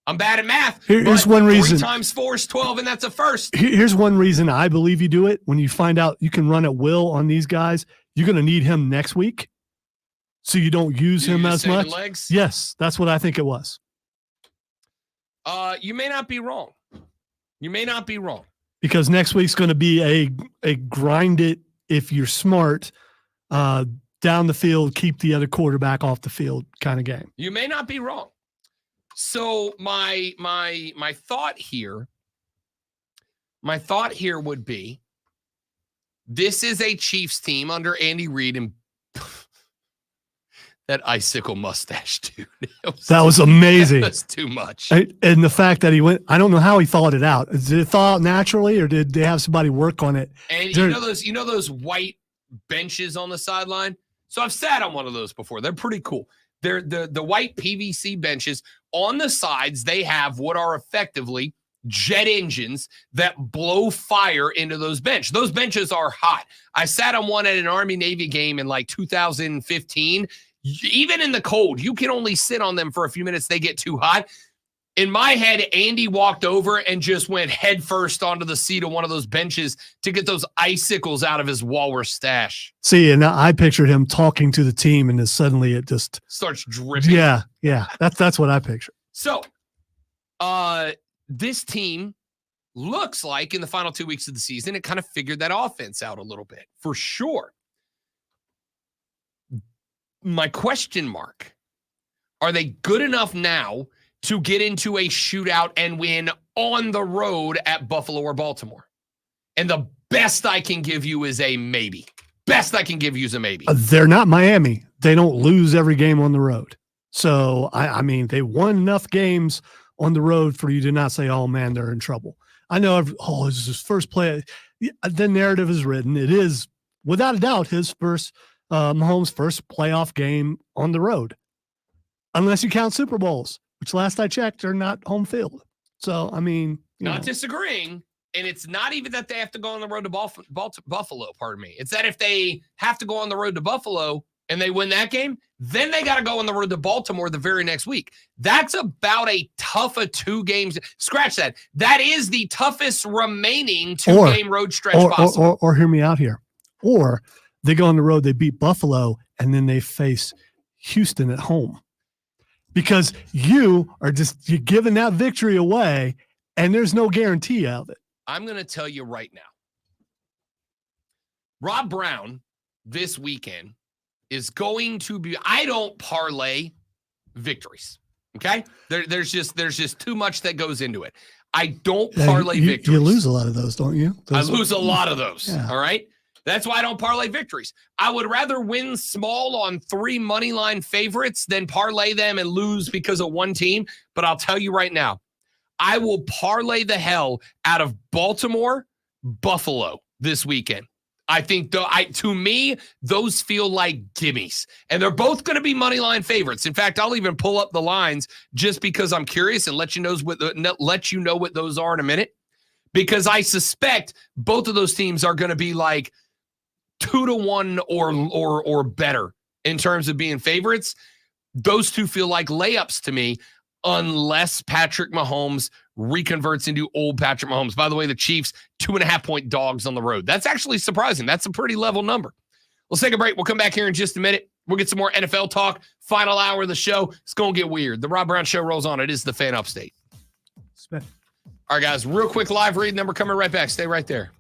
I'm bad at math. Here's one reason. 3 times 4 is 12, and that's a first. Here's one reason I believe you do it. When you find out you can run at will on these guys, you're going to need him next week, so you don't use him as much. Legs? Yes, that's what I think it was. You may not be wrong. You may not be wrong. Because next week's going to be a grind it if you're smart, down the field, keep the other quarterback off the field kind of game. You may not be wrong. So my thought here would be this is a Chiefs team under Andy Reid and that icicle mustache, dude. That was amazing. That's too much. And the fact that he went, I don't know how he thought it out. Did it thaw out naturally, or did they have somebody work on it? And you know those white benches on the sideline? So I've sat on one of those before. They're pretty cool. They're the white PVC benches. On the sides, they have what are effectively jet engines that blow fire into those benches. Those benches are hot. I sat on one at an Army-Navy game in like 2015. Even in the cold, you can only sit on them for a few minutes. They get too hot. In my head, Andy walked over and just went head first onto the seat of one of those benches to get those icicles out of his walrus stash. See, and I pictured him talking to the team, and then suddenly it just starts dripping. Yeah. That's what I pictured. So, this team looks like in the final 2 weeks of the season, it kind of figured that offense out a little bit, for sure. My question mark, are they good enough now to get into a shootout and win on the road at Buffalo or Baltimore? And the best I can give you is a maybe. Best I can give you is a maybe. They're not Miami. They don't lose every game on the road. So, I mean, they won enough games on the road for you to not say, oh, man, they're in trouble. I know, this is his first play. The narrative is written. It is, without a doubt, his first Mahomes' first playoff game on the road. Unless you count Super Bowls, which last I checked are not home field. So, I mean. Not disagreeing. And it's not even that they have to go on the road to Buffalo, pardon me. It's that if they have to go on the road to Buffalo and they win that game, then they got to go on the road to Baltimore the very next week. That's about a tough of 2 games. Scratch that. That is the toughest remaining 2-game road stretch possible. Or hear me out here. Or they go on the road, they beat Buffalo, and then they face Houston at home. Because you're giving that victory away, and there's no guarantee of it. I'm going to tell you right now. Rob Brown this weekend is going to be, I don't parlay victories. Okay? There's just too much that goes into it. I don't parlay victories. You lose a lot of those, don't you? I lose a lot of those. Yeah. All right? That's why I don't parlay victories. I would rather win small on 3 money line favorites than parlay them and lose because of one team. But I'll tell you right now, I will parlay the hell out of Baltimore, Buffalo this weekend. I think, to me, those feel like gimmies. And they're both going to be money line favorites. In fact, I'll even pull up the lines just because I'm curious and let you know what those are in a minute. Because I suspect both of those teams are going to be like 2-1 or better in terms of being favorites. Those two feel like layups to me unless Patrick Mahomes reconverts into old Patrick Mahomes. By the way, the Chiefs, 2.5-point dogs on the road. That's actually surprising. That's a pretty level number. Let's take a break. We'll come back here in just a minute. We'll get some more NFL talk. Final hour of the show. It's going to get weird. The Rob Brown Show rolls on. It is the Fan Upstate. All right, guys, real quick live read, and then we're coming right back. Stay right there.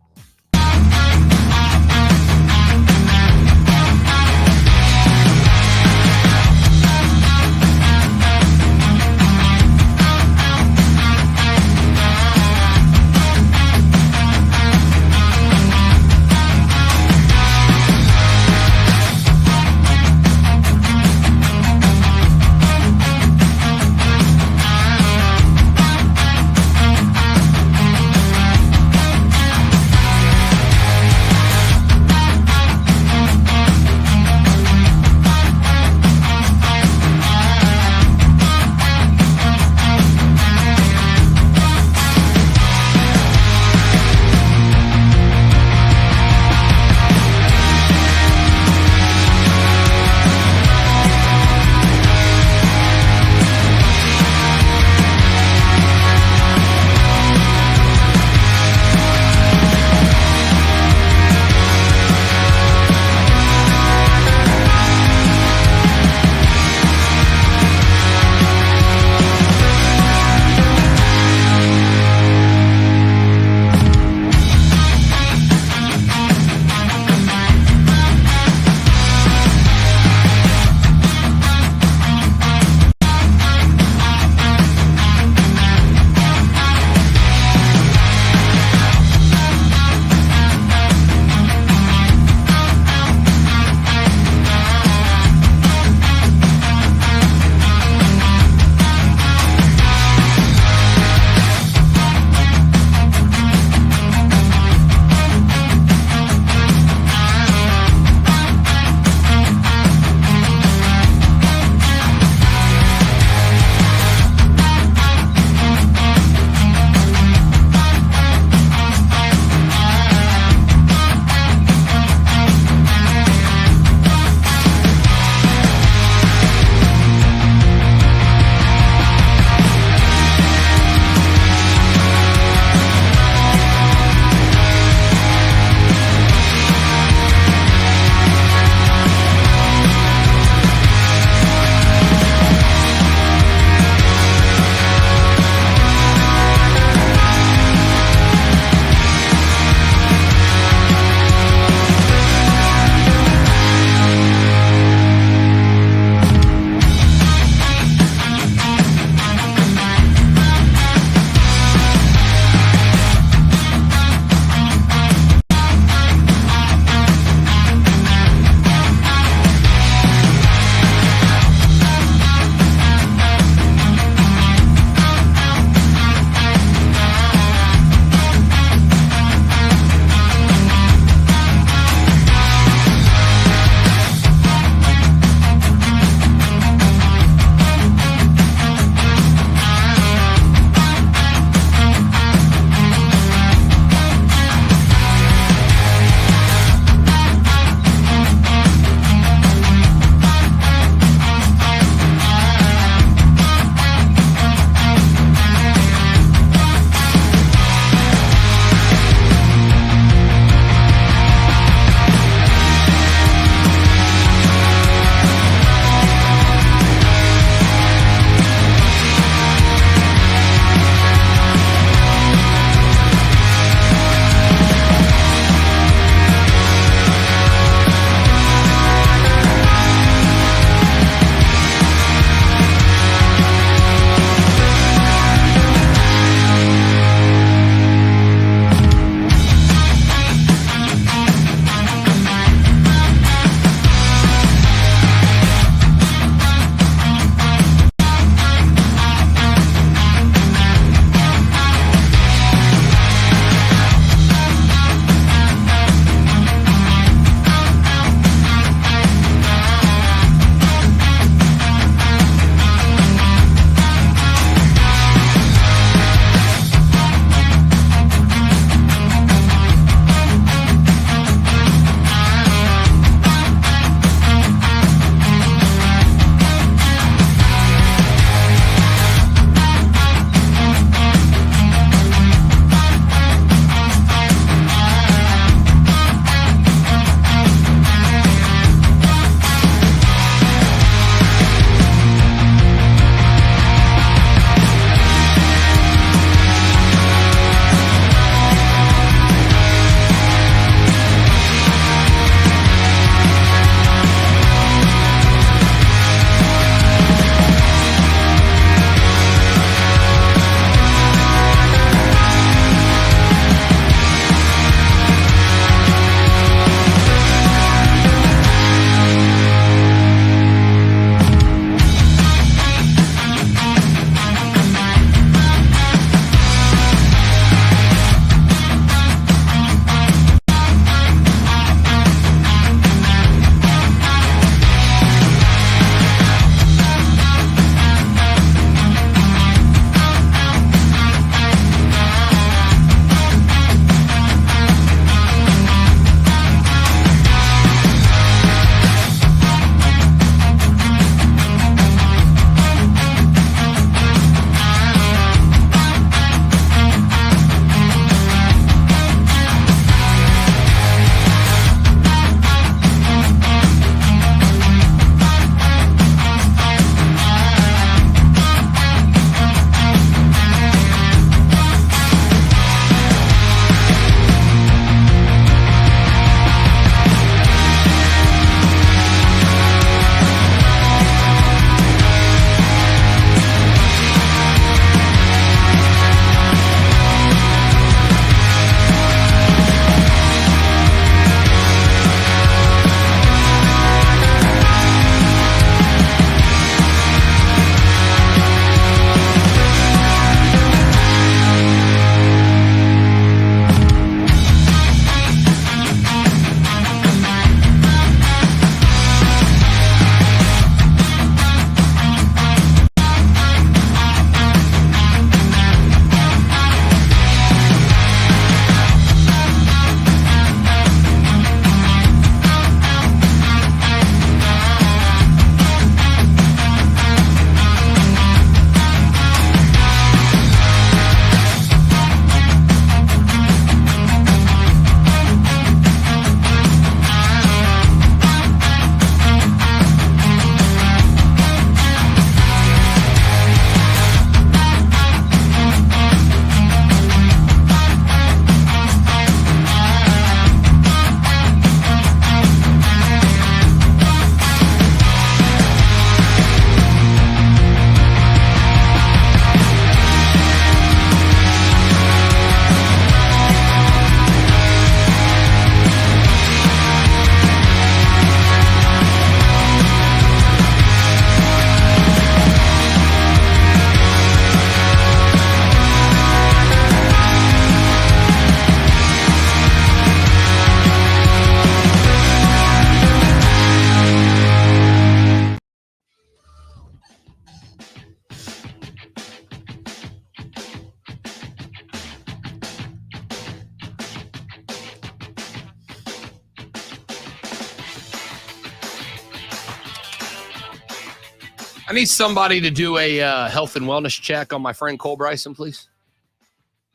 I need somebody to do a health and wellness check on my friend Cole Bryson, please.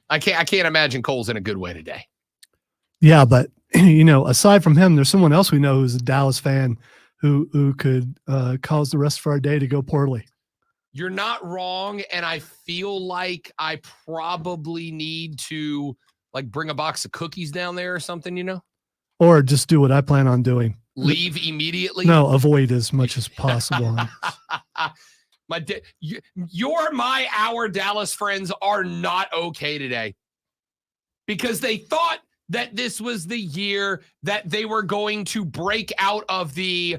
I can't imagine Cole's in a good way today. Yeah, but aside from him, there's someone else we know who's a Dallas fan who could cause the rest of our day to go poorly. You're not wrong, and I feel like I probably need to bring a box of cookies down there or something, Or just do what I plan on doing. Leave immediately. No, avoid as much as possible. Our Dallas friends are not okay today because they thought that this was the year that they were going to break out of the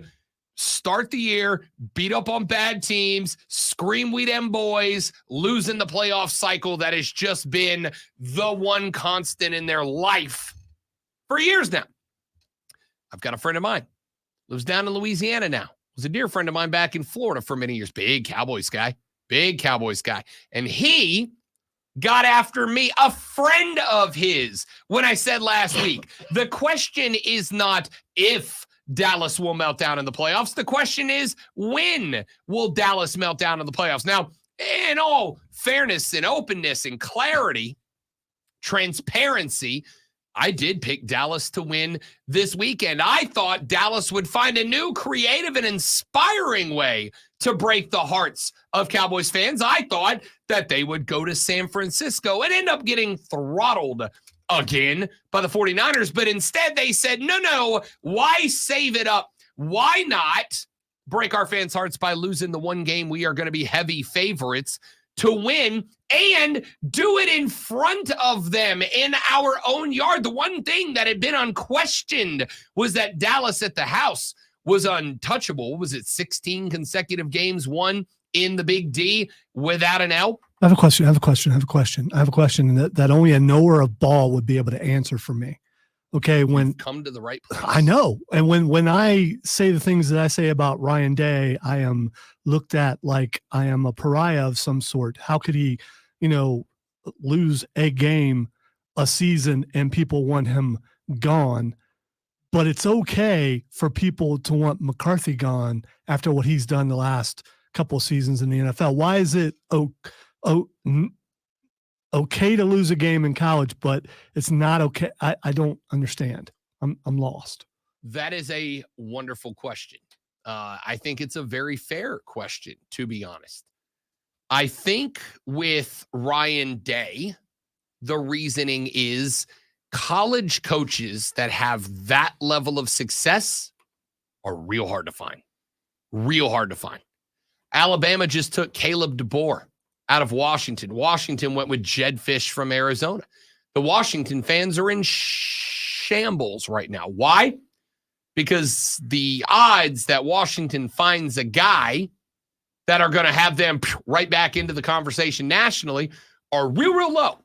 start the year, beat up on bad teams, scream we them boys, losing the playoff cycle that has just been the one constant in their life for years now. I've got a friend of mine, lives down in Louisiana now. Was a dear friend of mine back in Florida for many years. Big Cowboys guy. And he got after me, a friend of his, when I said last week, the question is not if Dallas will melt down in the playoffs. The question is, when will Dallas melt down in the playoffs? Now, in all fairness and openness and clarity, transparency, I did pick Dallas to win this weekend. I thought Dallas would find a new creative and inspiring way to break the hearts of Cowboys fans. I thought that they would go to San Francisco and end up getting throttled again by the 49ers. But instead they said, no, why save it up? Why not break our fans' hearts by losing the one game we are going to be heavy favorites to win and do it in front of them in our own yard? The one thing that had been unquestioned was that Dallas at the house was untouchable. Was it 16 consecutive games won in the Big D without an L? I have a question that only a knower of ball would be able to answer for me. Okay, You've come to the right place. I know. And when I say the things that I say about Ryan Day, I am looked at like I am a pariah of some sort. How could he, lose a game a season and people want him gone? But it's okay for people to want McCarthy gone after what he's done the last couple of seasons in the NFL. Why is it okay to lose a game in college, but it's not okay? I don't understand. I'm lost. That is a wonderful question. I think it's a very fair question, to be honest. I think with Ryan Day, the reasoning is college coaches that have that level of success are real hard to find. Alabama just took Caleb DeBoer out of Washington. Washington went with Jed Fish from Arizona. The Washington fans are in shambles right now. Why? Because the odds that Washington finds a guy that are going to have them right back into the conversation nationally are real low.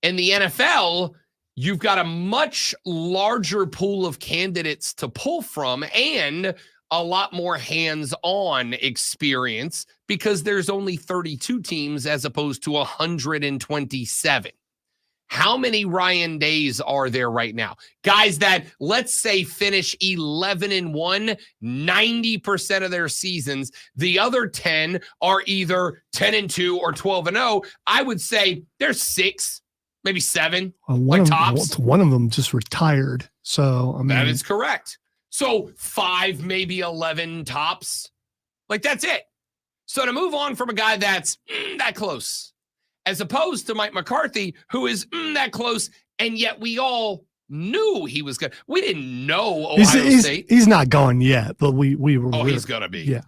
In the NFL, you've got a much larger pool of candidates to pull from and a lot more hands-on experience because there's only 32 teams as opposed to 127. How many Ryan Days are there right now? Guys that, let's say, finish 11-1, 90% of their seasons. The other 10 are either 10-2 or 12-0. I would say there's 6, maybe 7, tops. One of them just retired. So, that is correct. So 5, maybe 11 tops. That's it. So to move on from a guy that's that close, as opposed to Mike McCarthy, who is that close, and yet we all knew he was good. We didn't know Ohio State. He's not gone yet, but we were. Oh, he's going to be. Yeah.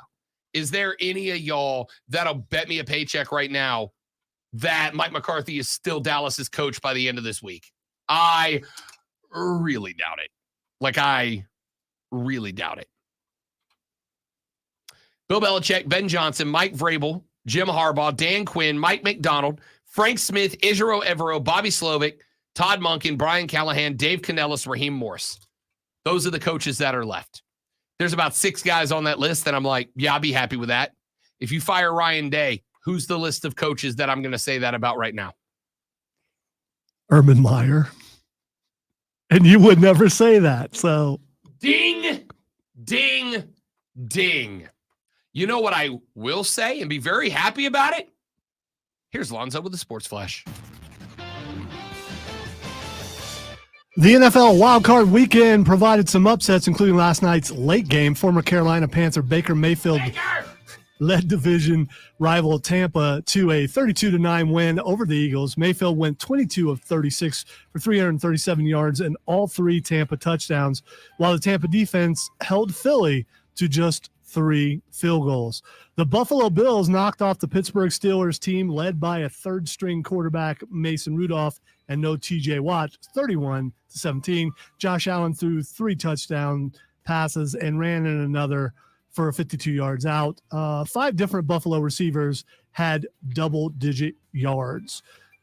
Is there any of y'all that'll bet me a paycheck right now that Mike McCarthy is still Dallas's coach by the end of this week? I really doubt it. I really doubt it. Bill Belichick, Ben Johnson, Mike Vrabel, Jim Harbaugh, Dan Quinn, Mike McDonald, Frank Smith, Israel Evero, Bobby Slovic, Todd Monken, Brian Callahan, Dave Canellis, Raheem Morris. Those are the coaches that are left. There's about 6 guys on that list that I'm like, yeah, I'll be happy with that. If you fire Ryan Day, who's the list of coaches that I'm going to say that about right now? Urban Meyer. And you would never say that. So ding, ding, ding. You know what I will say and be very happy about it? Here's Lonzo with the Sports Flash. The NFL wildcard weekend provided some upsets, including last night's late game. Former Carolina Panther Baker Mayfield led division rival Tampa to a 32-9 win over the Eagles. Mayfield went 22 of 36 for 337 yards and all 3 Tampa touchdowns, while the Tampa defense held Philly to just 3 field goals. The Buffalo Bills knocked off the Pittsburgh Steelers team led by a third-string quarterback, Mason Rudolph, and no TJ Watt, 31-17. Josh Allen threw 3 touchdown passes and ran in another for 52 yards out. 5 different Buffalo receivers had double-digit yards.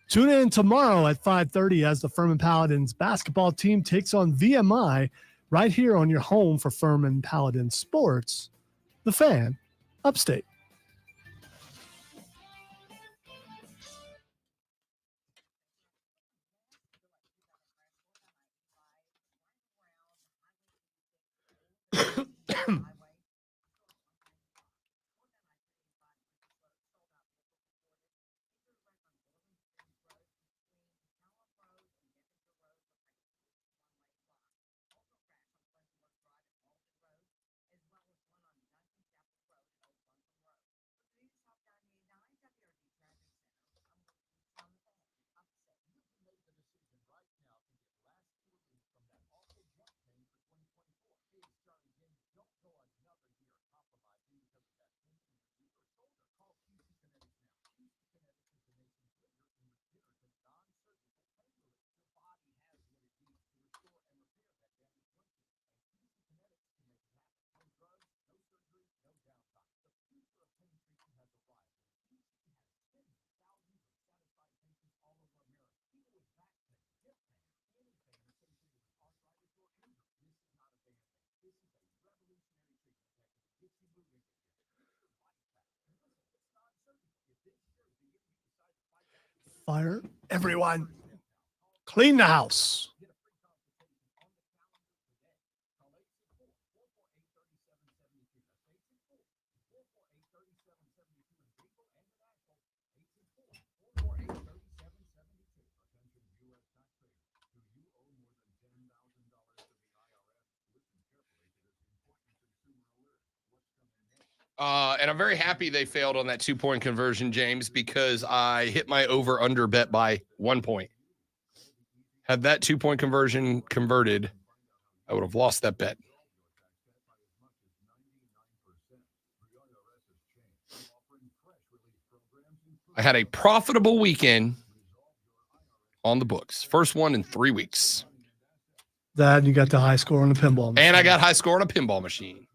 Tune in tomorrow at 5:30 as the Furman Paladins basketball team takes on VMI right here on your home for Furman Paladin Sports, The Fan, Upstate. Fire everyone. Clean the house. And I'm very happy they failed on that 2-point conversion, James, because I hit my over-under bet by 1 point. Had that 2-point conversion converted, I would have lost that bet. I had a profitable weekend on the books. First one in 3 weeks. That, you got the high score on the pinball machine. And I got high score on a pinball machine.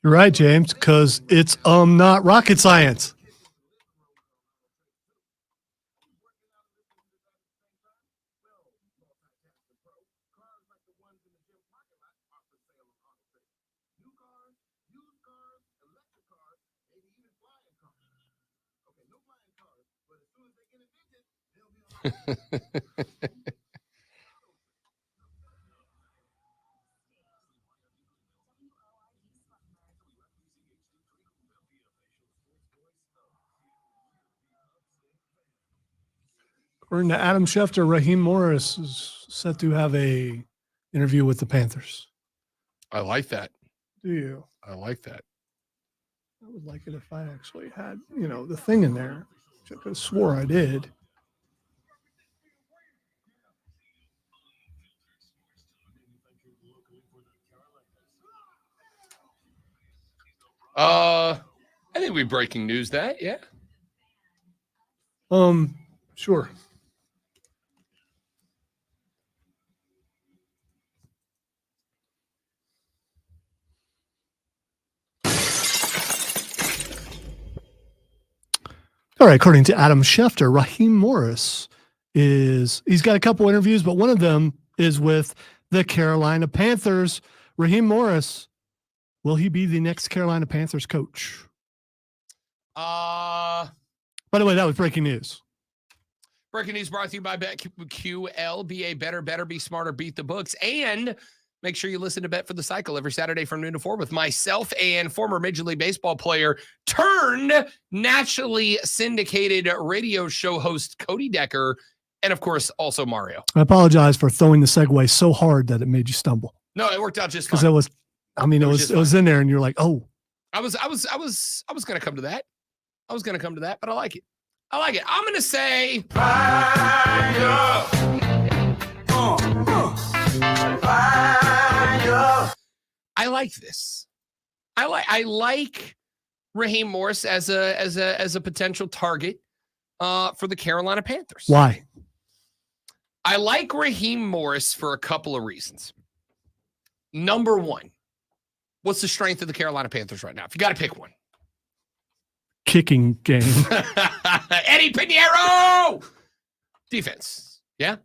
You're right, James, because it's not rocket science. According to Adam Schefter, Raheem Morris is set to have a interview with the Panthers. I like that. Do you? I like that. I would like it if I actually had, the thing in there. Which I could have swore I did. I think we breaking news that, yeah. Sure. All right, according to Adam Schefter, Raheem Morris he's got a couple interviews, but one of them is with the Carolina Panthers. Raheem Morris, will he be the next Carolina Panthers coach? By the way, that was breaking news. Breaking news brought to you by BetQL. Be a better, be smarter, beat the books. And make sure you listen to Bet for the Cycle every Saturday from noon to 4 with myself and former Major League Baseball player turned nationally syndicated radio show host Cody Decker, and of course, also Mario. I apologize for throwing the segue so hard that it made you stumble. No, it worked out just fine. Because it was in there, and you're like, oh. I was going to come to that. But I like it. I'm going to say fire. I like this. I like Raheem Morris as a potential target for the Carolina Panthers. Why? I like Raheem Morris for a couple of reasons. Number one, what's the strength of the Carolina Panthers right now? If you got to pick one. Kicking game. Eddie Pinheiro! Defense. Yeah?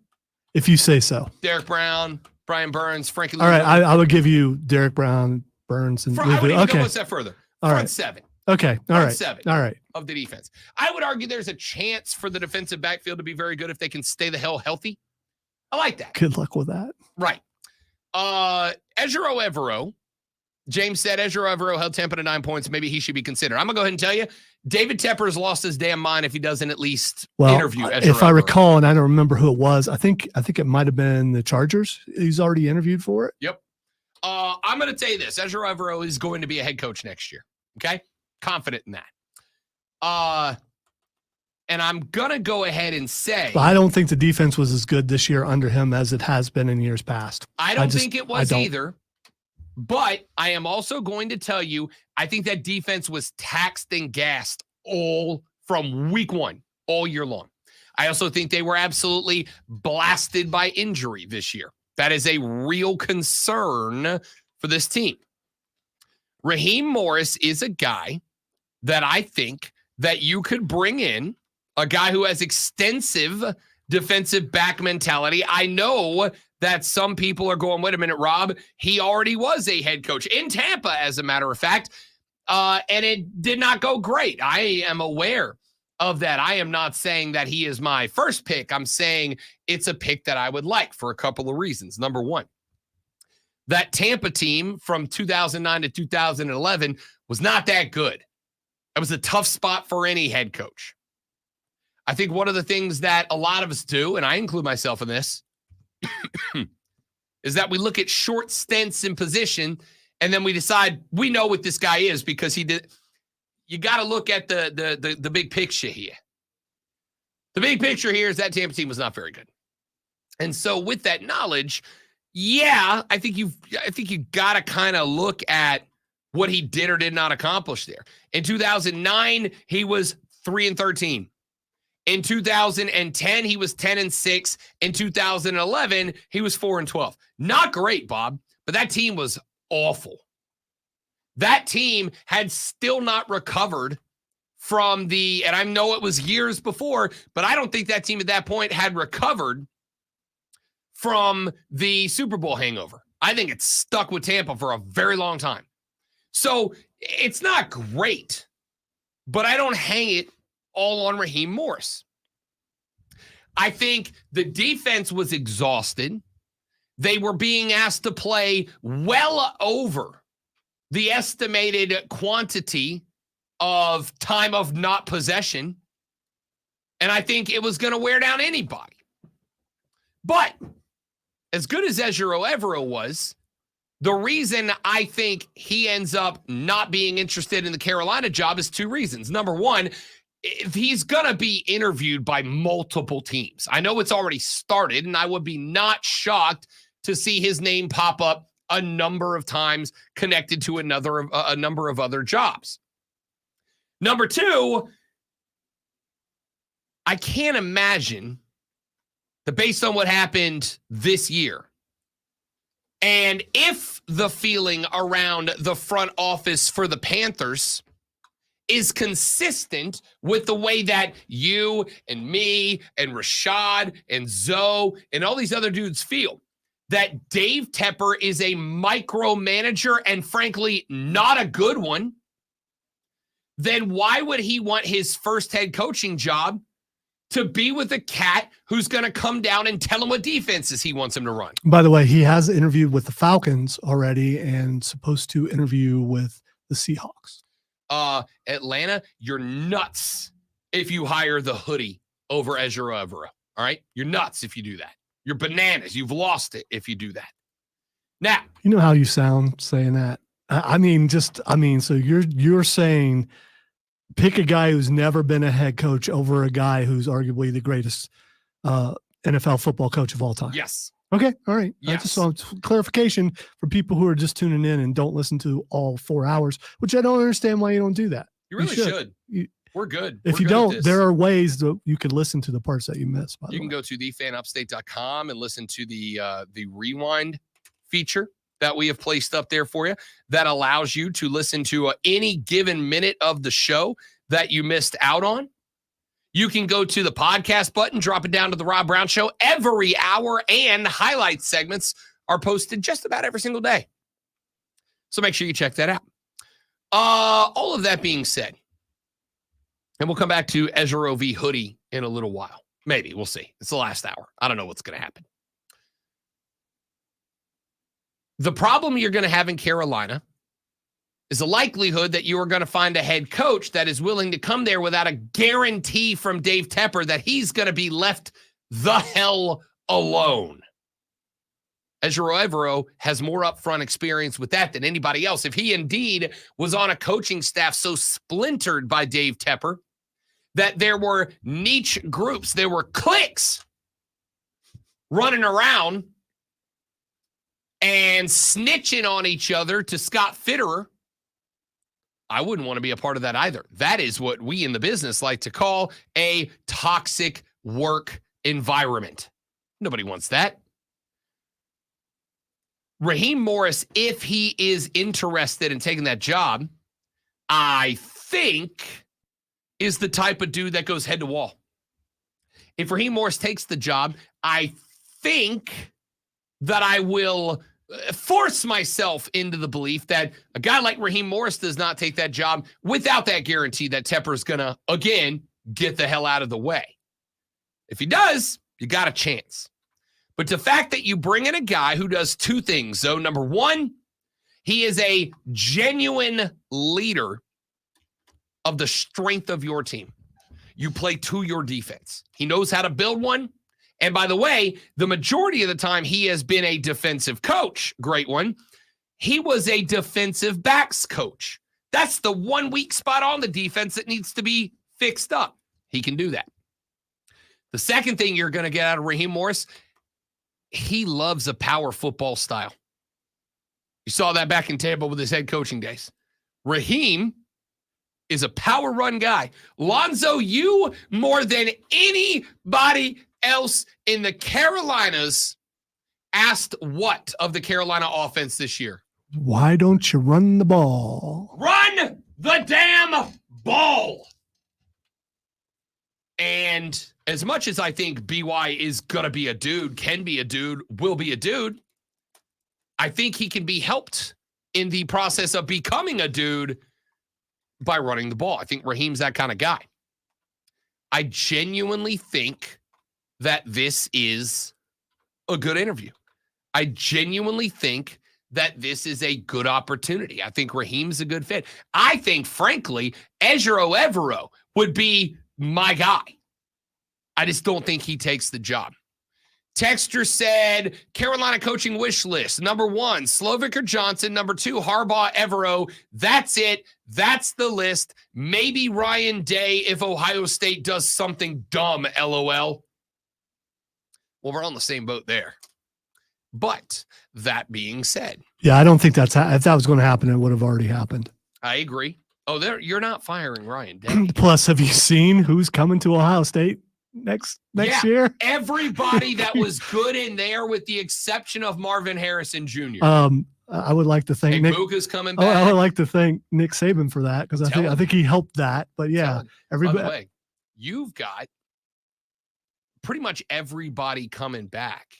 If you say so. Derek Brown, Brian Burns, Frankie Louis. All right, I would give you Derek Brown, Burns, and I would even go one step further. All Front right. seven. Okay. All right. Seven. All right. Of the defense. I would argue there's a chance for the defensive backfield to be very good if they can stay the hell healthy. I like that. Good luck with that. Right. Ejiro Evero. James said Ejiro Evero held Tampa to 9 points. Maybe he should be considered. I'm going to go ahead and tell you, David Tepper's lost his damn mind if he doesn't at least interview Ejiro if I Evero. recall, and I don't remember who it was, I think it might have been the Chargers. He's already interviewed for it. Yep. I'm going to tell you this. Ejiro Evero is going to be a head coach next year. Okay? Confident in that. And I'm going to go ahead and say. But I don't think the defense was as good this year under him as it has been in years past. I don't think it was either. But I am also going to tell you, I think that defense was taxed and gassed all from week one, all year long. I also think they were absolutely blasted by injury this year. That is a real concern for this team. Raheem Morris is a guy that I think that you could bring in, a guy who has extensive defensive back mentality. I know that some people are going, wait a minute, Rob, he already was a head coach in Tampa, as a matter of fact, and it did not go great. I am aware of that. I am not saying that he is my first pick. I'm saying it's a pick that I would like for a couple of reasons. Number one, that Tampa team from 2009 to 2011 was not that good. It was a tough spot for any head coach. I think one of the things that a lot of us do, and I include myself in this, is that we look at short stints in position and then we decide we know what this guy is because he did. You got to look at the big picture here. The big picture here is that Tampa team was not very good. And so with that knowledge, yeah, I think you got to kind of look at what he did or did not accomplish there. In 2009, he was 3-13. In 2010, he was 10-6. In 2011, he was 4-12. Not great, Bob, but that team was awful. That team had still not recovered from and I know it was years before, but I don't think that team at that point had recovered from the Super Bowl hangover. I think it's stuck with Tampa for a very long time. So it's not great, but I don't hang it all on Raheem Morris. I think the defense was exhausted. They were being asked to play well over the estimated quantity of time of not possession. And I think it was going to wear down anybody. But as good as Ejiro Evero was, The reason I think he ends up not being interested in the Carolina job is two reasons. Number one, if he's going to be interviewed by multiple teams. I know it's already started, and I would be not shocked to see his name pop up a number of times connected to a number of other jobs. Number two, I can't imagine that based on what happened this year, and if the feeling around the front office for the Panthers is consistent with the way that you and me and Rashad and Zoe and all these other dudes feel, that Dave Tepper is a micromanager and frankly not a good one, then why would he want his first head coaching job to be with a cat who's going to come down and tell him what defenses he wants him to run? By the way, he has interviewed with the Falcons already and supposed to interview with the Seahawks. Atlanta, you're nuts if you hire the hoodie over Ezra Evero. All right? You're nuts if you do that. You're bananas. You've lost it if you do that. Now, you know how you sound saying that. So you're saying pick a guy who's never been a head coach over a guy who's arguably the greatest NFL football coach of all time. Yes. Okay. All right. Yes. I just want clarification for people who are just tuning in and don't listen to all 4 hours, which I don't understand why you don't do that. You really should. We're good. If We're you good at don't, this. there are ways that you could listen to the parts that you missed. You can go to thefanupstate.com and listen to the rewind feature that we have placed up there for you that allows you to listen to any given minute of the show that you missed out on. You can go to the podcast button, drop it down to the Rob Brown Show every hour, and highlight segments are posted just about every single day. So make sure you check that out. All of that being said, and we'll come back to Ezra V. Hoodie in a little while. Maybe. We'll see. It's the last hour. I don't know what's going to happen. The problem you're going to have in Carolina is the likelihood that you are going to find a head coach that is willing to come there without a guarantee from Dave Tepper that he's going to be left the hell alone. Ezra Evero has more upfront experience with that than anybody else. If he indeed was on a coaching staff so splintered by Dave Tepper that there were niche groups, there were cliques running around and snitching on each other to Scott Fitterer, I wouldn't want to be a part of that either. That is what we in the business like to call a toxic work environment. Nobody wants that. Raheem Morris, if he is interested in taking that job, I think is the type of dude that goes head to wall. If Raheem Morris takes the job, I think that I will force myself into the belief that a guy like Raheem Morris does not take that job without that guarantee that Tepper is going to, again, get the hell out of the way. If he does, you got a chance. But the fact that you bring in a guy who does two things. So number one, he is a genuine leader of the strength of your team. You play to your defense. He knows how to build one. And by the way, the majority of the time he has been a defensive coach. Great one. He was a defensive backs coach. That's the one weak spot on the defense that needs to be fixed up. He can do that. The second thing you're going to get out of Raheem Morris, he loves a power football style. You saw that back in Tampa with his head coaching days. Raheem is a power run guy. Lonzo, you more than anybody else in the Carolinas asked what of the Carolina offense this year? Why don't you run the ball? Run the damn ball. And as much as I think BY is going to be a dude, can be a dude, will be a dude, I think he can be helped in the process of becoming a dude by running the ball. I think Raheem's that kind of guy. I genuinely think that this is a good interview. I genuinely think that this is a good opportunity. I think Raheem's a good fit. I think, frankly, Ezra Evero would be my guy. I just don't think he takes the job. Texter said, Carolina coaching wish list. Number 1, Slovic or Johnson. Number 2, Harbaugh, Evero. That's it. That's the list. Maybe Ryan Day if Ohio State does something dumb, LOL. Well, we're on the same boat there. But that being said. Yeah, I don't think if that was going to happen, it would have already happened. I agree. Oh, you're not firing Ryan Day. Plus, have you seen who's coming to Ohio State next year? Everybody that was good in there with the exception of Marvin Harrison Jr. I would like to thank Nick. Luka's coming back. I would like to thank Nick Saban for that because I think he helped that. But yeah, everybody. By the way, you've got pretty much everybody coming back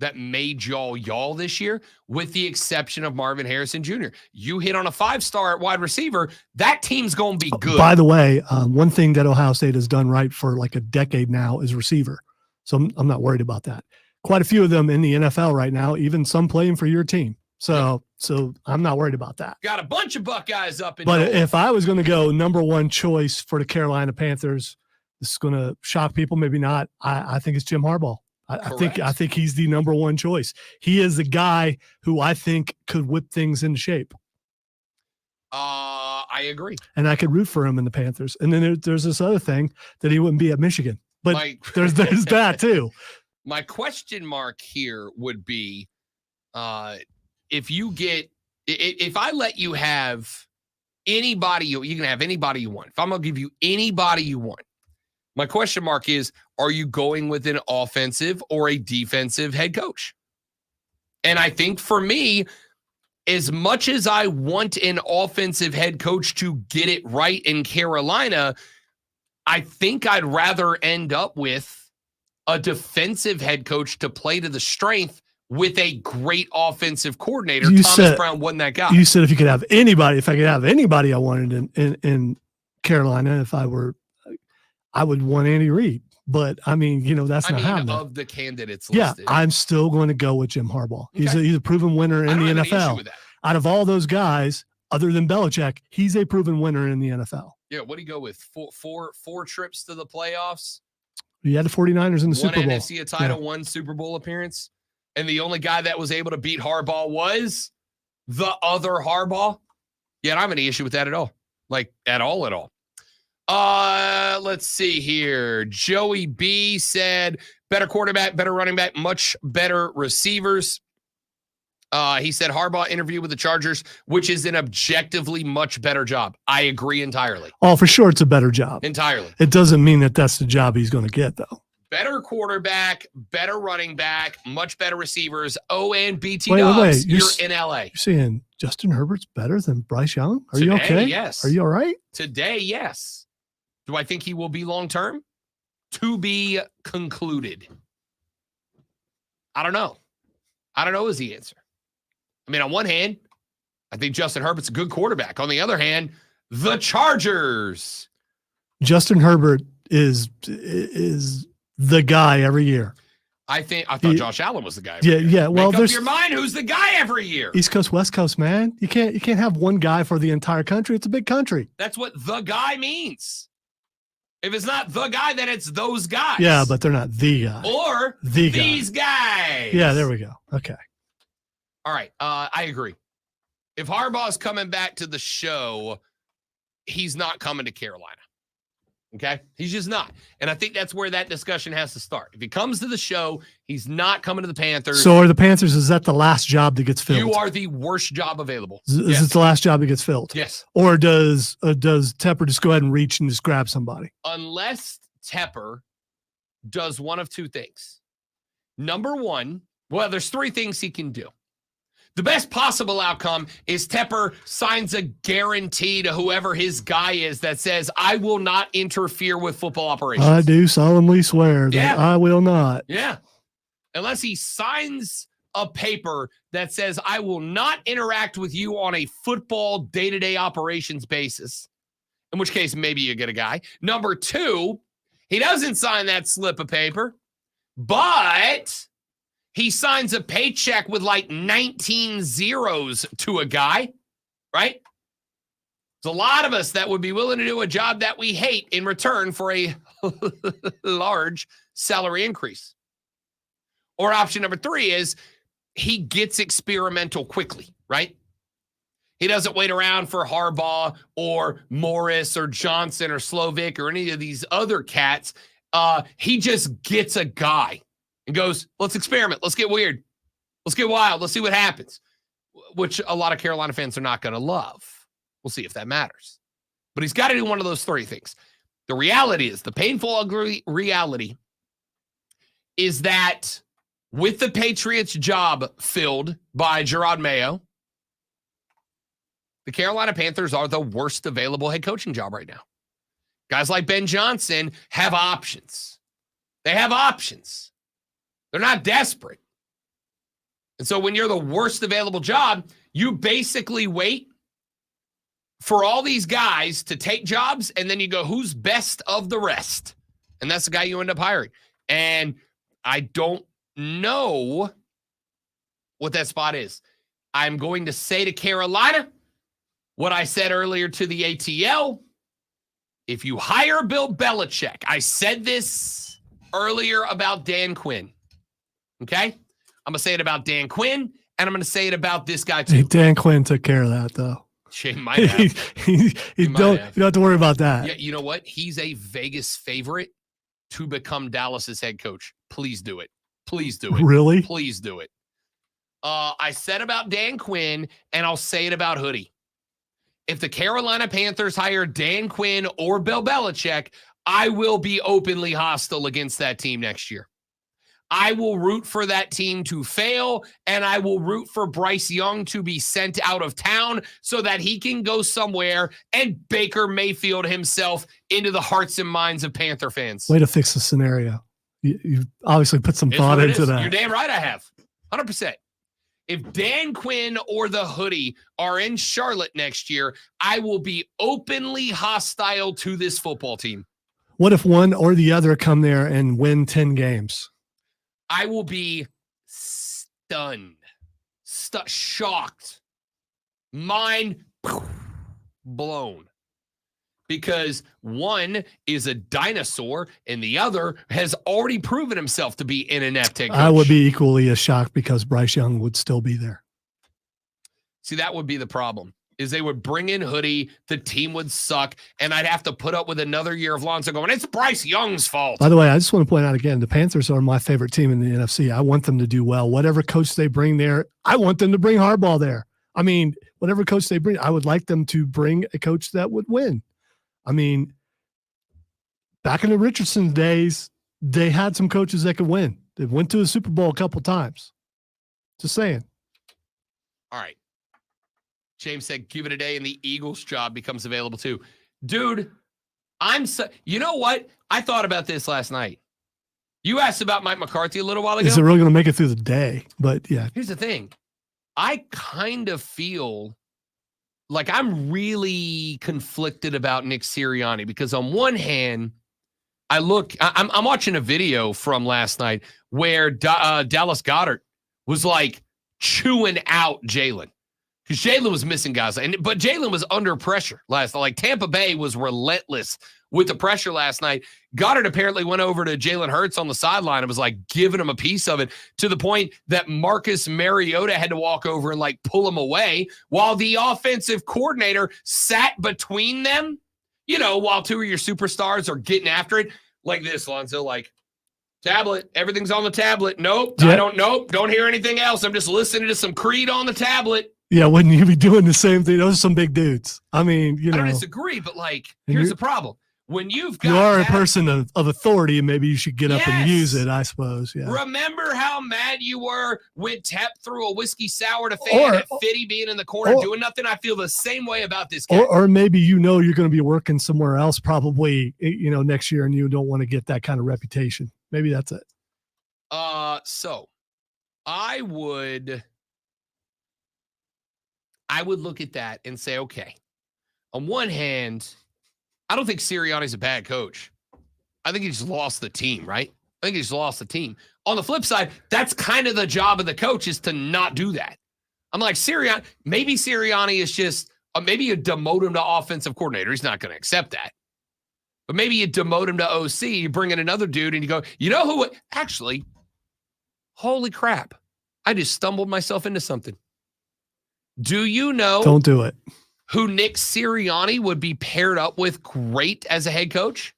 that made y'all this year, with the exception of Marvin Harrison Jr. You hit on a 5-star at wide receiver. That team's going to be good. By the way, one thing that Ohio State has done right for like a decade now is receiver. So I'm not worried about that. Quite a few of them in the NFL right now, even some playing for your team. So I'm not worried about that. Got a bunch of Buckeyes up in. But if I was going to go number 1 choice for the Carolina Panthers, this is going to shock people, maybe not. I think it's Jim Harbaugh. I think he's the number 1 choice. He is the guy who I think could whip things into shape. I agree. And I could root for him in the Panthers. And then there's this other thing that he wouldn't be at Michigan. But there's that too. My question mark here would be if I let you have anybody, you can have anybody you want. If I'm going to give you anybody you want, my question mark is, are you going with an offensive or a defensive head coach? And I think for me, as much as I want an offensive head coach to get it right in Carolina, I think I'd rather end up with a defensive head coach to play to the strength with a great offensive coordinator. Thomas Brown wasn't that guy. You said if I could have anybody I wanted in Carolina, I would want Andy Reid. But I mean, that's not happening. Of the candidates listed. I'm still going to go with Jim Harbaugh. He's a proven winner in the NFL. Out of all those guys, other than Belichick, he's a proven winner in the NFL. Yeah, what do you go with? Four trips to the playoffs? You had the 49ers in the Super Bowl. One NFC title, one Super Bowl appearance. And the only guy that was able to beat Harbaugh was the other Harbaugh. Yeah, I don't have any issue with that at all. Like, at all. Let's see here. Joey B said, better quarterback, better running back, much better receivers. He said Harbaugh interview with the Chargers, which is an objectively much better job. I agree entirely. Oh, for sure, it's a better job. Entirely. It doesn't mean that that's the job he's going to get, though. Better quarterback, better running back, much better receivers. Oh, and BT Dubs, you're in LA. You're saying Justin Herbert's better than Bryce Young? Are you Today, okay? Yes. Are you all right? Today, yes. Do I think he will be long-term? To be concluded. I don't know. I don't know is the answer. I mean, on one hand, I think Justin Herbert's a good quarterback. On the other hand, the Chargers. Justin Herbert is the guy every year. I thought Josh Allen was the guy. Every year. Yeah. Well, Make up your mind. Who's the guy every year? East Coast, West Coast, man. You can't have one guy for the entire country. It's a big country. That's what the guy means. If it's not the guy, then it's those guys. Yeah, but they're not the guy. Or these guys. Yeah, there we go. Okay. All right. I agree. If Harbaugh's coming back to the show, he's not coming to Carolina. Okay? He's just not. And I think that's where that discussion has to start. If he comes to the show, he's not coming to the Panthers. So are the Panthers, is that the last job that gets filled? You are the worst job available. Is it the last job that gets filled? Yes. Or does Tepper just go ahead and reach and just grab somebody? Unless Tepper does one of two things. Number one, well, there's three things he can do. The best possible outcome is Tepper signs a guarantee to whoever his guy is that says, I will not interfere with football operations. I do solemnly swear that I will not. Yeah. Unless he signs a paper that says, I will not interact with you on a football day-to-day operations basis, in which case maybe you get a guy. Number two, he doesn't sign that slip of paper, but he signs a paycheck with like 19 zeros to a guy, right? There's a lot of us that would be willing to do a job that we hate in return for a large salary increase. Or option number 3 is he gets experimental quickly, right? He doesn't wait around for Harbaugh or Morris or Johnson or Slovic or any of these other cats. He just gets a guy and goes, let's experiment. Let's get weird. Let's get wild. Let's see what happens, which a lot of Carolina fans are not going to love. We'll see if that matters. But he's got to do one of those 3 things. The reality is, the painful, ugly reality is that with the Patriots' job filled by Gerard Mayo, the Carolina Panthers are the worst available head coaching job right now. Guys like Ben Johnson have options. They have options. They're not desperate. And so when you're the worst available job, you basically wait for all these guys to take jobs, and then you go, who's best of the rest? And that's the guy you end up hiring. And I don't know what that spot is. I'm going to say to Carolina what I said earlier to the ATL. If you hire Bill Belichick, I said this earlier about Dan Quinn. Okay? I'm going to say it about Dan Quinn, and I'm going to say it about this guy too. Hey, Dan Quinn took care of that, though. Shane might have. You don't have to worry about that. Yeah, you know what? He's a Vegas favorite to become Dallas's head coach. Please do it. Please do it. Really? Please do it. I said about Dan Quinn, and I'll say it about Hoodie. If the Carolina Panthers hire Dan Quinn or Bill Belichick, I will be openly hostile against that team next year. I will root for that team to fail, and I will root for Bryce Young to be sent out of town so that he can go somewhere and Baker Mayfield himself into the hearts and minds of Panther fans. Way to fix the scenario. You obviously put some thought into that. You're damn right I have. 100%. If Dan Quinn or the Hoodie are in Charlotte next year, I will be openly hostile to this football team. What if one or the other come there and win 10 games? I will be stunned, shocked, mind blown. Because one is a dinosaur and the other has already proven himself to be an inept head coach. I would be equally as shocked because Bryce Young would still be there. See, that would be the problem, is they would bring in Hoodie, the team would suck, and I'd have to put up with another year of Lonzo going, it's Bryce Young's fault. By the way, I just want to point out again, the Panthers are my favorite team in the NFC. I want them to do well. Whatever coach they bring there, I want them to bring Harbaugh there. I mean, whatever coach they bring, I would like them to bring a coach that would win. I mean, back in the Richardson days, they had some coaches that could win. They went to the Super Bowl a couple times. Just saying. All right. James said, give it a day and the Eagles job becomes available too. Dude, you know what? I thought about this last night. You asked about Mike McCarthy a little while ago. Is it really going to make it through the day? But yeah. Here's the thing. I kind of feel like I'm really conflicted about Nick Sirianni because on one hand, I'm watching a video from last night where Dallas Goedert was like chewing out Jalen because Jalen was missing guys. But Jalen was under pressure last night. Like Tampa Bay was relentless with the pressure last night. Goddard apparently went over to Jalen Hurts on the sideline and was like giving him a piece of it to the point that Marcus Mariota had to walk over and like pull him away while the offensive coordinator sat between them, you know, while two of your superstars are getting after it like this, Lonzo, like tablet, everything's on the tablet. Nope, yeah. Don't hear anything else. I'm just listening to some Creed on the tablet. Yeah, wouldn't you be doing the same thing? Those are some big dudes. I mean, you know. I don't disagree, but like, here's the problem. When you are a person of authority, and maybe you should get up and use it, I suppose. Yeah. Remember how mad you were when Tep threw a whiskey sour to Fan at Fitty being in the corner doing nothing? I feel the same way about this guy. Or maybe you're going to be working somewhere else probably, next year, and you don't want to get that kind of reputation. Maybe that's it. So I would look at that and say, okay, on one hand, I don't think Sirianni's a bad coach. I think he just lost the team, right? I think he just lost the team. On the flip side, that's kind of the job of the coach is to not do that. I'm like, maybe Sirianni is just, maybe you demote him to offensive coordinator. He's not going to accept that. But maybe you demote him to OC, you bring in another dude and you go, you know who, actually, Holy crap. I just stumbled myself into something. Do you know Don't do it. who Nick Sirianni would be paired up with great as a head coach?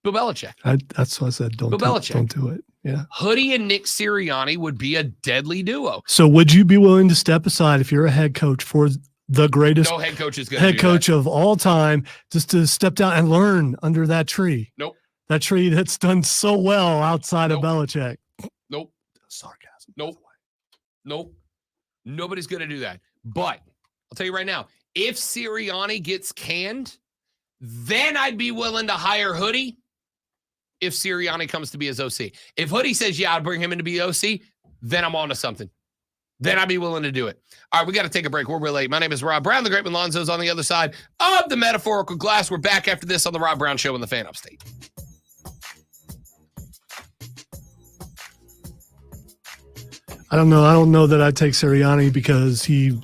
Bill Belichick. That's what I said. Don't do it. Yeah. Hoodie and Nick Sirianni would be a deadly duo. So would you be willing to step aside if you're a head coach for the greatest No head coach is going to head coach of all time, just to step down and learn under that tree? Nope. That tree that's done so well outside of Belichick. Nope. Sarcasm. Nope. Nobody's going to do that. But I'll tell you right now, if Sirianni gets canned, then I'd be willing to hire Hoodie if Sirianni comes to be his OC. If Hoodie says, yeah, I'd bring him in to be OC, then I'm on to something. Then I'd be willing to do it. All right, we got to take a break. We're really late. My name is Rob Brown. The Great Malonzo's on the other side of the metaphorical glass. We're back after this on the Rob Brown Show in the Fan Upstate. I don't know. I don't know that I'd take Sirianni because he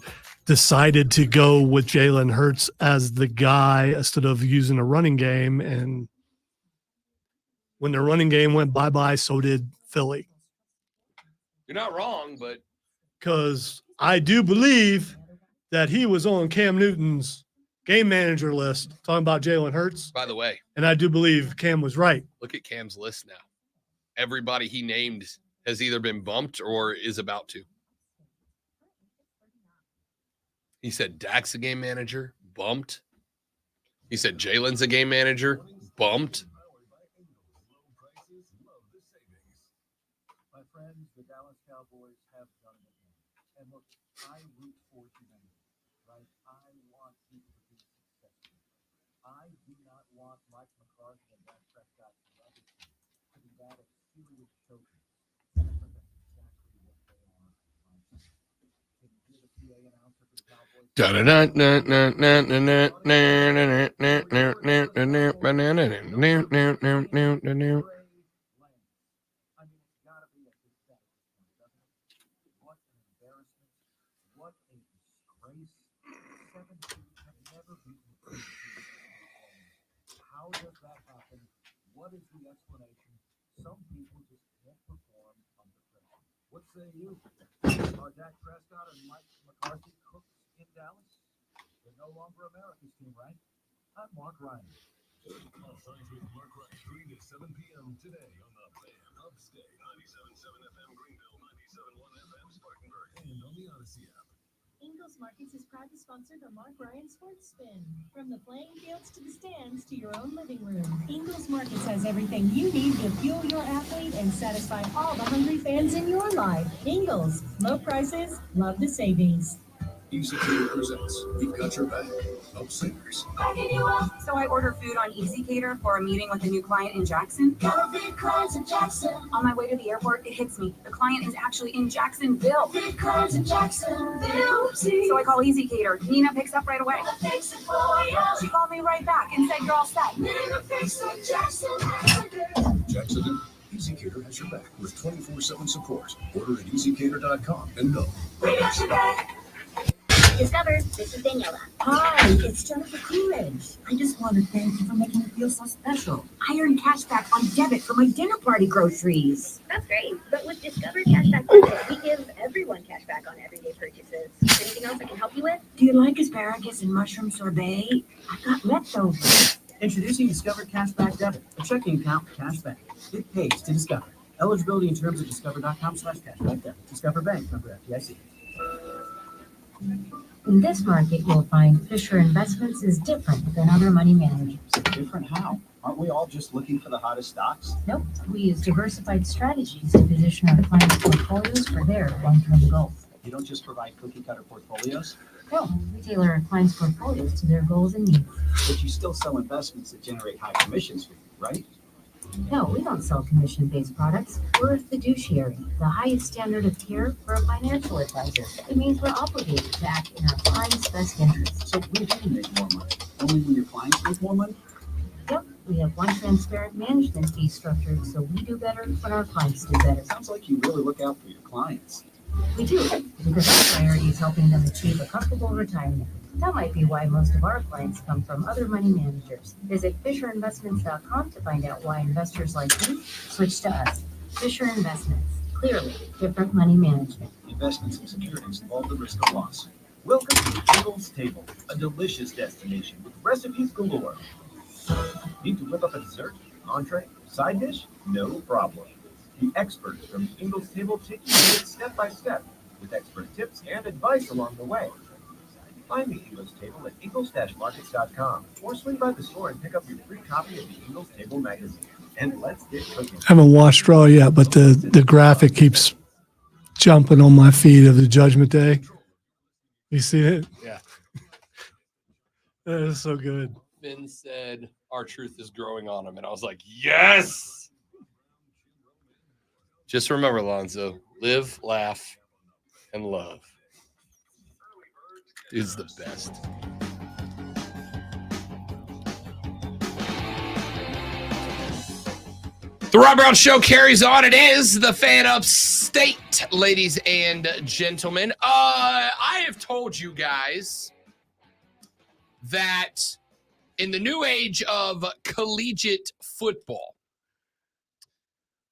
decided to go with Jalen Hurts as the guy instead of using a running game. And when the running game went bye-bye, so did Philly. You're not wrong, but Because I do believe that he was on Cam Newton's game manager list talking about Jalen Hurts. by the way, And I do believe Cam was right. look at Cam's list now. Everybody he named has either been bumped or is about to. He said Dak's a game manager, bumped. He said Jalen's a game manager, bumped. My friends, the Dallas Cowboys have done it again. And look, I root for humanity, right? I want people to be successful. I do not want Mike McCarthy and Dak Prescott to be that of serious chokers. That's exactly what they are. Can you hear the PA announcer for the Cowboys? What a disgrace. 17 have never beaten 13. How does that happen? What is the explanation? Some people just can't perform under pressure. What say you? Are Dak Prescott and Mike McCarthy cooks in Dallas? They're no longer America's team, right? I'm Mark Ryan. Signs with Mark Ryan, 3 to 7 p.m. today on the Fan Upstate. 97.7 FM Greenville, 97.1 FM Spartanburg, and on the Odyssey app. Ingles Markets is proud to sponsor the Mark Ryan Sports Spin. From the playing fields to the stands to your own living room, Ingles Markets has everything you need to fuel your athlete and satisfy all the hungry fans in your life. Ingles, low prices, love the savings. EasyCater presents We've Got Your Back. Help savers. So I ordered food on EasyCater for a meeting with a new client in Jackson. On my way to the airport, it hits me. The client is actually in Jacksonville. So I call EasyCater. Nina picks up right away. She called me right back and said, you're all set. Jackson, EasyCater has your back with 24/7 support. Order at EasyCater.com and go. We got your back. Discover, this is Daniela. Hi, it's Jennifer Coolidge. I just want to thank you for making me feel so special. I earned cash back on debit for my dinner party groceries. That's great. But with Discover Cashback Debit, we give everyone cash back on everyday purchases. Anything else I can help you with? Do you like asparagus and mushroom sorbet? I've got leftovers. Introducing Discover Cashback Debit, a checking account with cashback. It pays to Discover. Eligibility and terms at discover.com/cashback debit. Discover Bank, member FDIC. In this market, you'll find Fisher Investments is different than other money managers. Different how? Aren't we all just looking for the hottest stocks? Nope, we use diversified strategies to position our clients' portfolios for their long-term goals. You don't just provide cookie-cutter portfolios, No, we tailor our clients' portfolios to their goals and needs. but you still sell investments that generate high commissions for you, right? No, we don't sell commission-based products. We're a fiduciary, the highest standard of care for a financial advisor. It means we're obligated to act in our clients' best interests. So when do you make more money? Only when your clients make more money? Yep, we have one transparent management fee structure, so we do better when our clients do better. Sounds like you really look out for your clients. We do, because our priority is helping them achieve a comfortable retirement. That might be why most of our clients come from other money managers. Visit FisherInvestments.com to find out why investors like you switch to us. Fisher Investments, Clearly, different money management. Investments in securities involve the risk of loss. Welcome to Eagle's Table, a delicious destination with recipes galore. Need to whip up a dessert, entree, side dish? No problem. The experts from Eagle's Table take you through it step by step with expert tips and advice along the way. Find the Eagle's Table at eagle-markets.com or swing by the store and pick up your free copy of the Eagle's Table magazine. And let's get cooking. I haven't watched Raw yet, but the graphic keeps jumping on my feed of the Judgment Day. You see it? Yeah. That is so good. Finn said, "Our truth is growing on him." And I was like, yes. Just remember, Lonzo, live, laugh, and love. Is the best. The Rob Brown Show carries on. It is the Fan Upstate, ladies and gentlemen. I have told you guys that in the new age of collegiate football,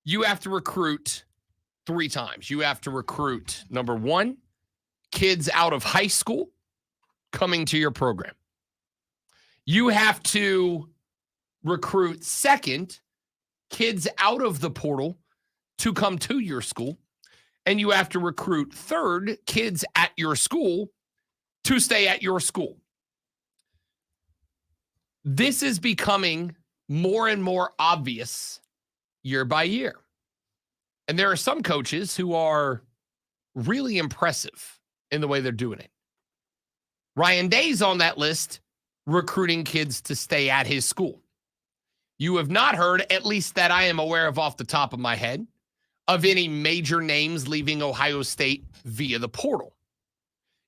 you have to recruit 3 times. You have to recruit, number 1, kids out of high school coming to your program. You have to recruit, second, kids out of the portal to come to your school. And you have to recruit, third, kids at your school to stay at your school. This is becoming more and more obvious year by year. And there are some coaches who are really impressive in the way they're doing it. Ryan Day's on that list, recruiting kids to stay at his school. You have not heard, at least that I am aware of off the top of my head, of any major names leaving Ohio State via the portal.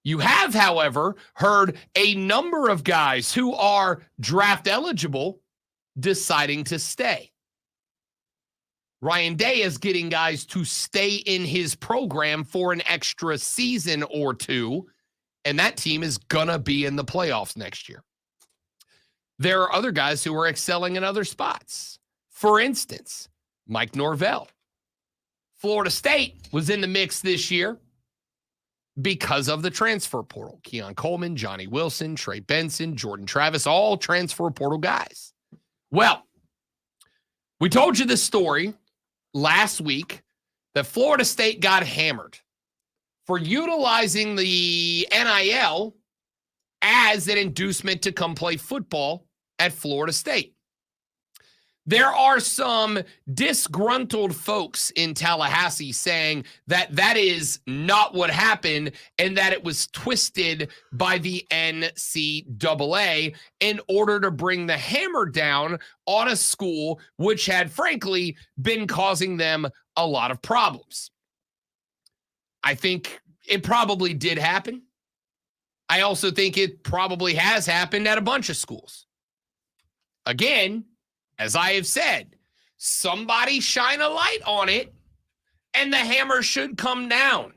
You have, however, heard a number of guys who are draft eligible deciding to stay. Ryan Day is getting guys to stay in his program for an extra season or 2, and that team is going to be in the playoffs next year. There are other guys who are excelling in other spots. For instance, Mike Norvell. Florida State was in the mix this year because of the transfer portal. Keon Coleman, Johnny Wilson, Trey Benson, Jordan Travis, all transfer portal guys. Well, we told you this story last week that Florida State got hammered for utilizing the NIL as an inducement to come play football at Florida State. There are some disgruntled folks in Tallahassee saying that that is not what happened and that it was twisted by the NCAA in order to bring the hammer down on a school which had, frankly, been causing them a lot of problems. I think it probably did happen. I also think it probably has happened at a bunch of schools. Again, as I have said, somebody shine a light on it and the hammer should come down.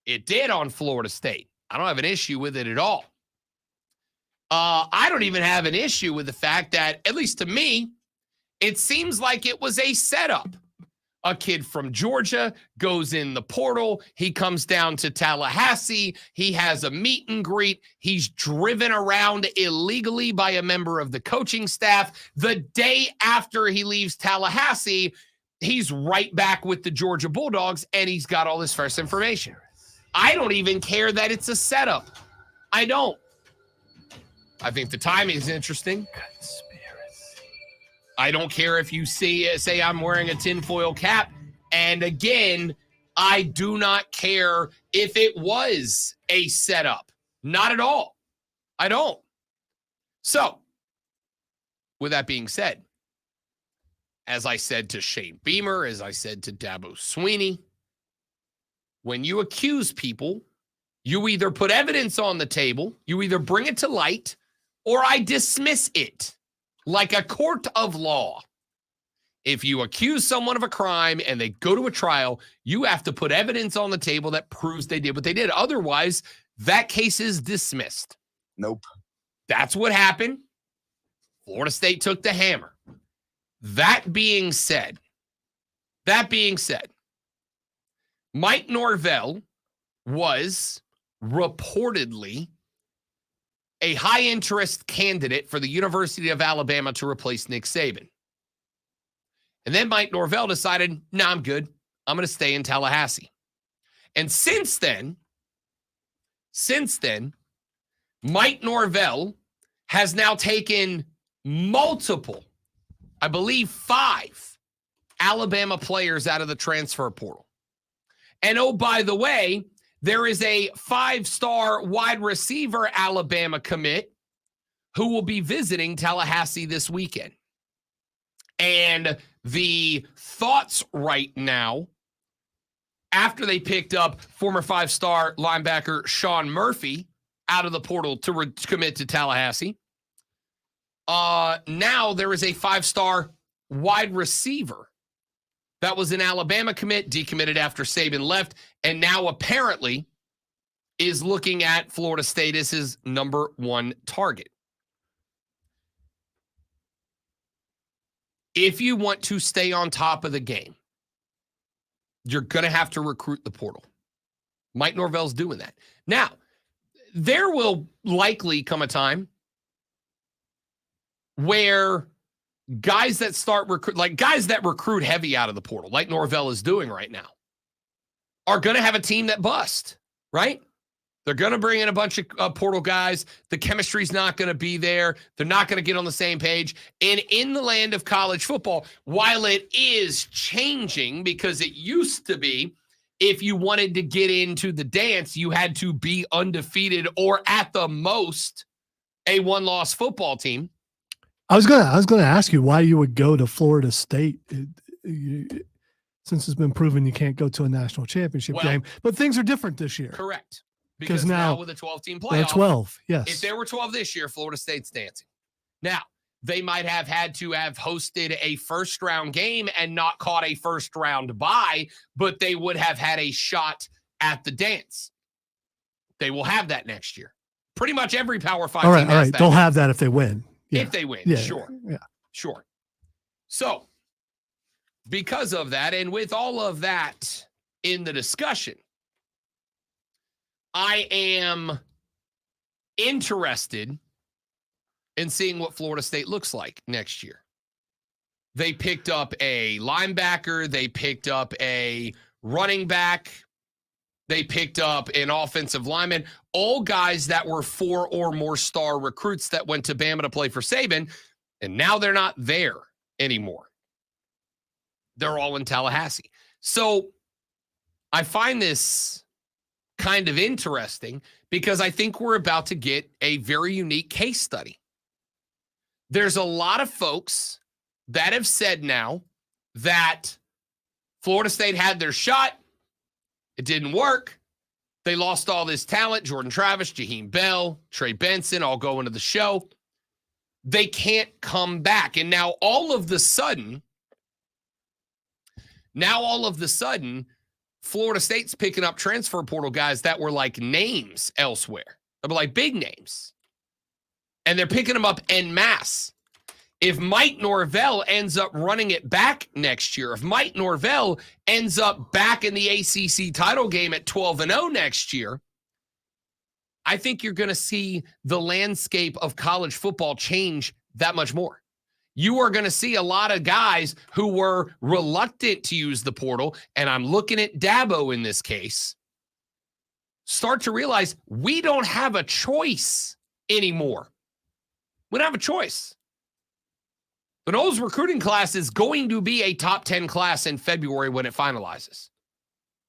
It did on Florida State. I don't have an issue with it at all. I don't even have an issue with the fact that, at least to me, it seems like it was a setup. A kid from Georgia goes in the portal. He comes down to Tallahassee. He has a meet and greet. He's driven around illegally by a member of the coaching staff. The day after he leaves Tallahassee, he's right back with the Georgia Bulldogs, and he's got all this fresh information. I don't even care that it's a setup. I don't. I think the timing is interesting. I don't care if you say I'm wearing a tinfoil cap. And again, I do not care if it was a setup. Not at all. I don't. So, with that being said, as I said to Shane Beamer, as I said to Dabo Sweeney, when you accuse people, you either put evidence on the table, you either bring it to light, or I dismiss it. Like a court of law. If you accuse someone of a crime and they go to a trial, you have to put evidence on the table that proves they did what they did. Otherwise, that case is dismissed. Nope. That's what happened. Florida State took the hammer. That being said, Mike Norvell was reportedly a high-interest candidate for the University of Alabama to replace Nick Saban. And then Mike Norvell decided, no, I'm good. I'm going to stay in Tallahassee. And since then, Mike Norvell has now taken multiple, I believe 5 Alabama players out of the transfer portal. And oh, by the way, there is a 5-star wide receiver Alabama commit who will be visiting Tallahassee this weekend. And the thoughts right now, after they picked up former 5-star linebacker Sean Murphy out of the portal to commit to Tallahassee, now there is a 5-star wide receiver that was an Alabama commit, decommitted after Saban left, and now apparently is looking at Florida State as his number 1 target. If you want to stay on top of the game, you're going to have to recruit the portal. Mike Norvell's doing that. Now, there will likely come a time where guys that guys that recruit heavy out of the portal, like Norvell is doing right now, are going to have a team that bust, right? They're going to bring in a bunch of portal guys. The chemistry's not going to be there. They're not going to get on the same page. And in the land of college football, while it is changing, because it used to be if you wanted to get into the dance, you had to be undefeated or at the most a 1-loss football team. I was gonna ask you why you would go to Florida State since it's been proven you can't go to a national championship game. But things are different this year. Correct. Because now with a 12-team playoff, they're 12, yes. If there were 12 this year, Florida State's dancing. Now, they might have had to have hosted a first-round game and not caught a first-round bye, but they would have had a shot at the dance. They will have that next year. Pretty much every Power 5 team has all right. that. They'll have that if they win. Yeah. If they win, yeah, sure. Yeah. Sure. So, because of that, and with all of that in the discussion, I am interested in seeing what Florida State looks like next year. They picked up a linebacker. They picked up a running back. They picked up an offensive lineman. All guys that were 4 or more star recruits that went to Bama to play for Saban, and now they're not there anymore. They're all in Tallahassee. So I find this kind of interesting because I think we're about to get a very unique case study. There's a lot of folks that have said now that Florida State had their shot. It didn't work. They lost all this talent. Jordan Travis, Jaheim Bell, Trey Benson, all going to the show. They can't come back. And now all of the sudden, Florida State's picking up transfer portal guys that were like names elsewhere. They were like big names. And they're picking them up en masse. If Mike Norvell ends up running it back next year, if Mike Norvell ends up back in the ACC title game at 12-0 next year, I think you're going to see the landscape of college football change that much more. You are going to see a lot of guys who were reluctant to use the portal, and I'm looking at Dabo in this case, start to realize we don't have a choice anymore. We don't have a choice. The Knowles recruiting class is going to be a top 10 class in February when it finalizes.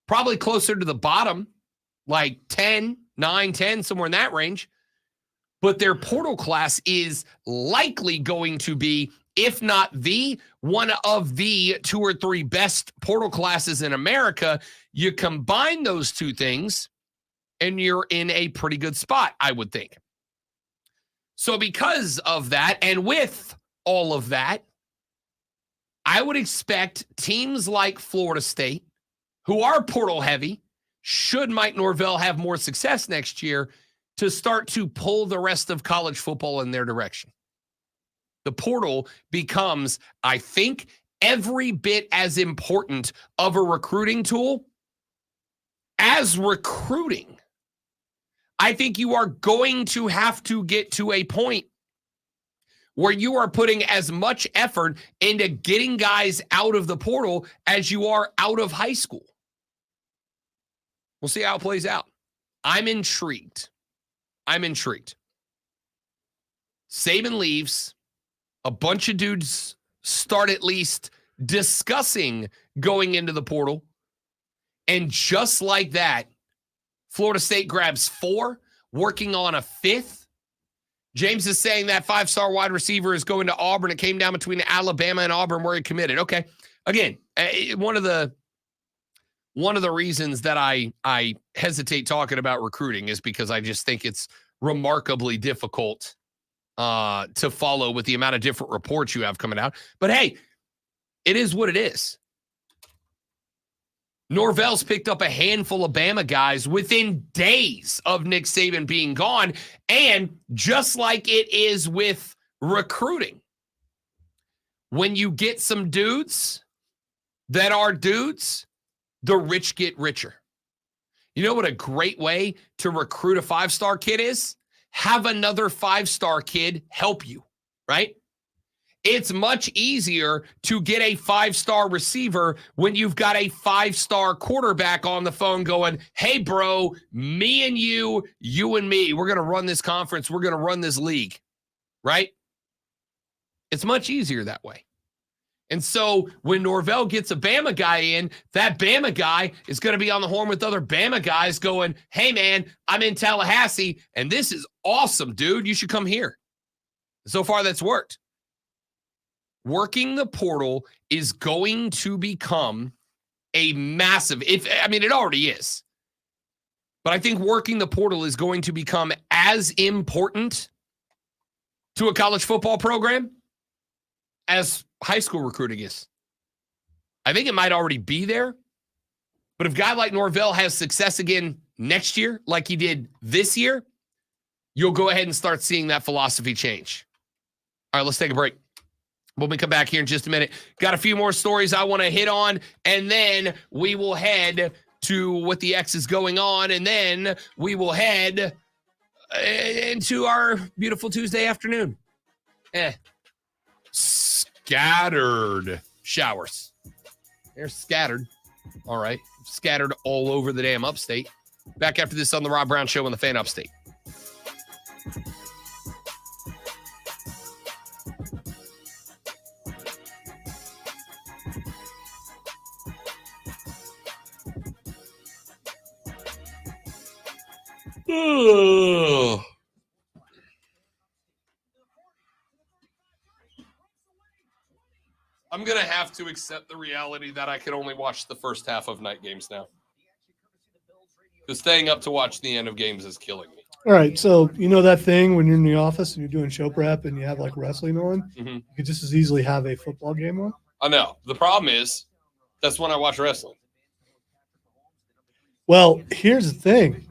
Probably closer to the bottom, like 10, 9, 10, somewhere in that range. But their portal class is likely going to be, if not the one of the 2 or 3 best portal classes in America. You combine those two things, and you're in a pretty good spot, I would think. So because of that, and with all of that, I would expect teams like Florida State, who are portal heavy, should Mike Norvell have more success next year, to start to pull the rest of college football in their direction. The portal becomes, I think, every bit as important of a recruiting tool as recruiting, I think you are going to have to get to a point where you are putting as much effort into getting guys out of the portal as you are out of high school. We'll see how it plays out. I'm intrigued. Saban leaves. A bunch of dudes start at least discussing going into the portal. And just like that, Florida State grabs 4, working on a 5th. James is saying that 5-star wide receiver is going to Auburn. It came down between Alabama and Auburn where he committed. Okay. Again, one of the reasons that I hesitate talking about recruiting is because I just think it's remarkably difficult to follow with the amount of different reports you have coming out. But hey, it is what it is. Norvell's picked up a handful of Bama guys within days of Nick Saban being gone. And just like it is with recruiting, when you get some dudes that are dudes, the rich get richer. You know what a great way to recruit a 5-star kid is? Have another 5-star kid help you, right? It's much easier to get a 5-star receiver when you've got a 5-star quarterback on the phone going, hey, bro, me and you and me, we're going to run this conference. We're going to run this league, right? It's much easier that way. And so when Norvell gets a Bama guy in, that Bama guy is going to be on the horn with other Bama guys going, hey, man, I'm in Tallahassee, and this is awesome, dude. You should come here. So far, that's worked. Working the portal is going to become a massive, it already is. But I think working the portal is going to become as important to a college football program as high school recruiting is. I think it might already be there. But if a guy like Norvell has success again next year, like he did this year, you'll go ahead and start seeing that philosophy change. All right, let's take a break. When we come back here in just a minute, got a few more stories I want to hit on, and then we will head to what the X is going on, and then we will head into our beautiful Tuesday afternoon. Scattered showers. They're scattered. All right. Scattered all over the damn upstate. Back after this on the Rob Brown Show on the Fan Upstate. Ugh. I'm going to have to accept the reality that I can only watch the first half of night games now. Because staying up to watch the end of games is killing me. All right, so you know that thing when you're in the office and you're doing show prep and you have like wrestling on? Mm-hmm. You could just as easily have a football game on. I know. The problem is that's when I watch wrestling. Well, here's the thing.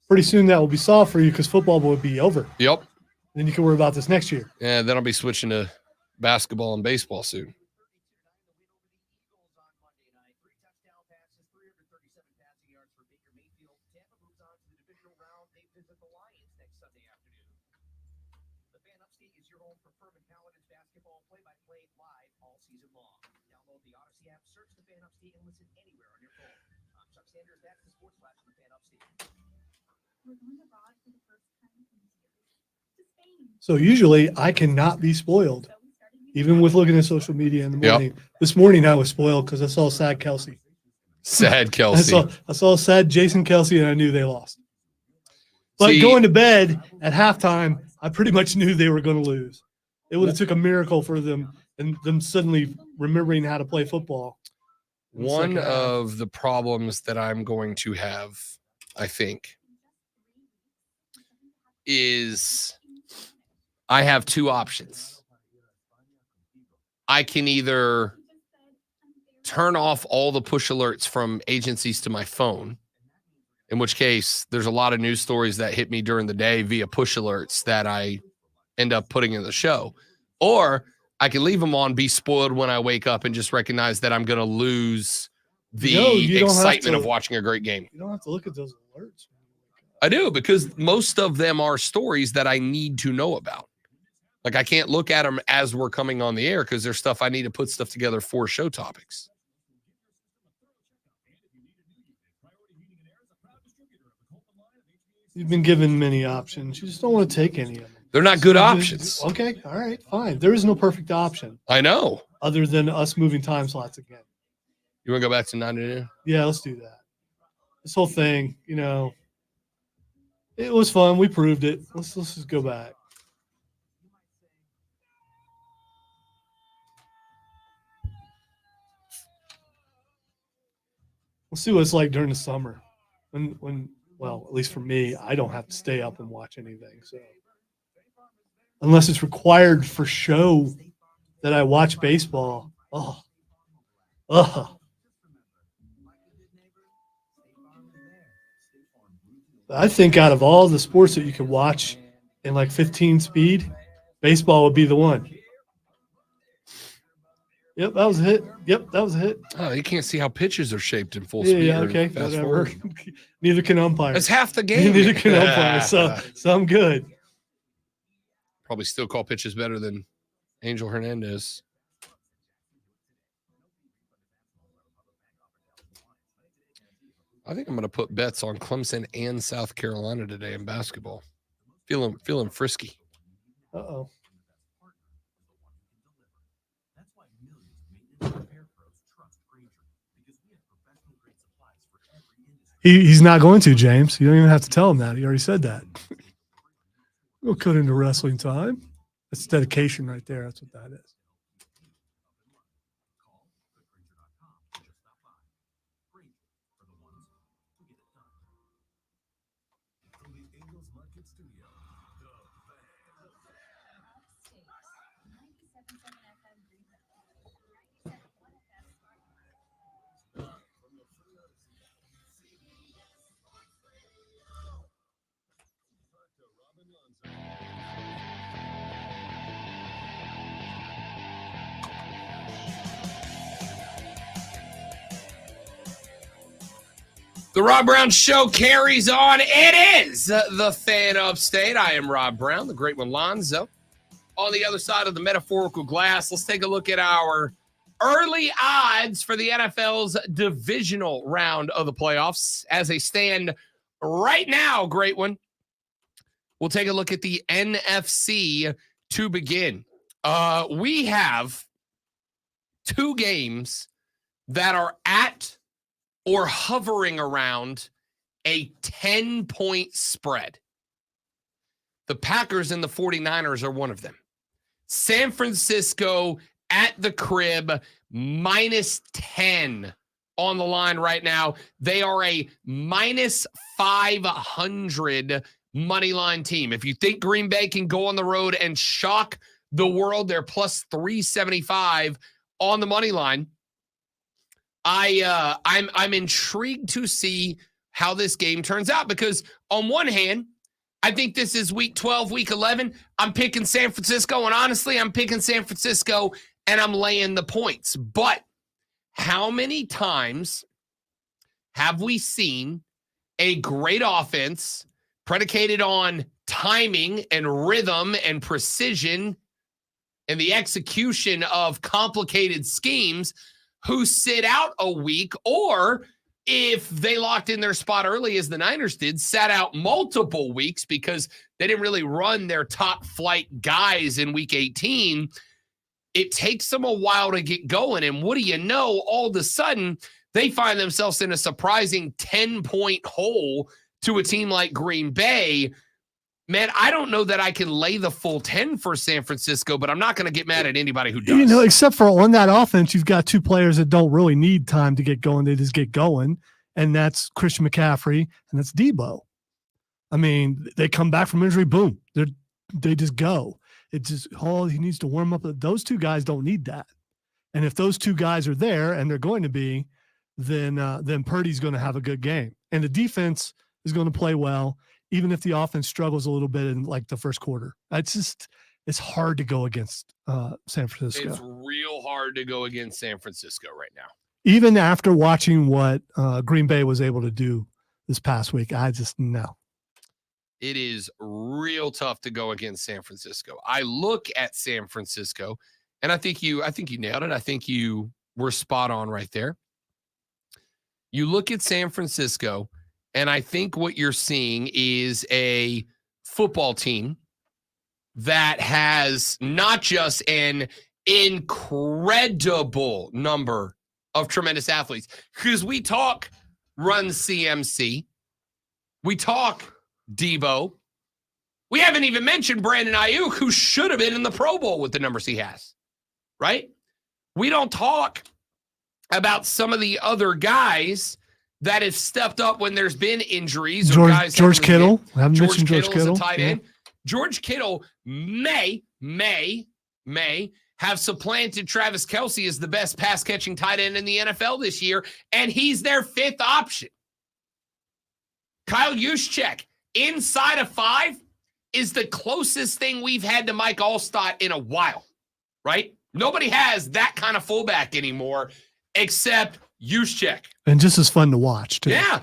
Pretty soon that will be solved for you because football will be over. Yep. Then you can worry about this next year. Yeah, then I'll be switching to basketball and baseball soon. So usually I cannot be spoiled, even with looking at social media in the morning. Yep. This morning I was spoiled because I saw sad Kelsey. Sad Kelsey. I saw sad Jason Kelsey, and I knew they lost. But going to bed at halftime, I pretty much knew they were going to lose. It would have took a miracle for them and them suddenly remembering how to play football. One of the problems that I'm going to have, I think, is I have two options. I can either turn off all the push alerts from agencies to my phone, in which case there's a lot of news stories that hit me during the day via push alerts that I end up putting in the show. Or I can leave them on, be spoiled when I wake up, and just recognize that I'm going to lose the excitement of watching a great game. You don't have to look at those alerts. I do, because most of them are stories that I need to know about. Like, I can't look at them as we're coming on the air because there's stuff I need to put stuff together for show topics. You've been given many options. You just don't want to take any of them. They're not good options. Okay, all right, fine. There is no perfect option. I know. Other than us moving time slots again. You want to go back to 9 to noon? Yeah, let's do that. This whole thing, it was fun. We proved it. Let's just go back. We'll see what it's like during the summer. Well, at least for me, I don't have to stay up and watch anything. So unless it's required for show that I watch baseball. I think out of all the sports that you can watch in like 15 speed, baseball would be the one. Yep, that was a hit. Yep, that was a hit. Oh, you can't see how pitches are shaped in full speed. Yeah, okay, whatever. Neither can umpires. That's half the game. Neither can umpires, so I'm good. Probably still call pitches better than Angel Hernandez. I think I'm going to put bets on Clemson and South Carolina today in basketball. Feeling frisky. Uh-oh. He's not going to, James. You don't even have to tell him that. He already said that. We'll cut into wrestling time. That's dedication right there. That's what that is. The Rob Brown Show carries on. It is the Fan Upstate. I am Rob Brown, the great one Lonzo. On the other side of the metaphorical glass, let's take a look at our early odds for the NFL's divisional round of the playoffs as they stand right now, great one. We'll take a look at the NFC to begin. We have two games that are at or hovering around a 10-point spread. The Packers and the 49ers are one of them. San Francisco at the crib, -10 on the line right now. They are a -500 money line team. If you think Green Bay can go on the road and shock the world, they're +375 on the money line. I'm intrigued to see how this game turns out because on one hand, I think this is week 12, week 11. I'm picking San Francisco, and honestly, I'm picking San Francisco, and I'm laying the points. But how many times have we seen a great offense predicated on timing and rhythm and precision and the execution of complicated schemes who sit out a week, or if they locked in their spot early as the Niners did, sat out multiple weeks because they didn't really run their top flight guys in week 18. It takes them a while to get going. And what do you know? All of a sudden, they find themselves in a surprising 10-point hole to a team like Green Bay. Man, I don't know that I can lay the full 10 for San Francisco, but I'm not going to get mad at anybody who does. Except for on that offense, you've got two players that don't really need time to get going. They just get going, and that's Christian McCaffrey, and that's Debo. I mean, they come back from injury, boom. They just go. It's just, he needs to warm up. Those two guys don't need that. And if those two guys are there, and they're going to be, then Purdy's going to have a good game. And the defense is going to play well, even if the offense struggles a little bit in like the first quarter. It's hard to go against San Francisco. It's real hard to go against San Francisco right now. Even after watching what Green Bay was able to do this past week, I just no. It is real tough to go against San Francisco. I look at San Francisco, and I think you nailed it. I think you were spot on right there. You look at San Francisco, and I think what you're seeing is a football team that has not just an incredible number of tremendous athletes, because we talk run CMC, we talk Debo, we haven't even mentioned Brandon Ayuk, who should have been in the Pro Bowl with the numbers he has, right? We don't talk about some of the other guys that have stepped up when there's been injuries. George Kittle. I haven't mentioned George Kittle. Is a tight end. George Kittle may have supplanted Travis Kelce as the best pass-catching tight end in the NFL this year, and he's their fifth option. Kyle Juszczyk, inside of 5, is the closest thing we've had to Mike Allstott in a while, right? Nobody has that kind of fullback anymore except Juszczyk. And just as fun to watch, too. Yeah.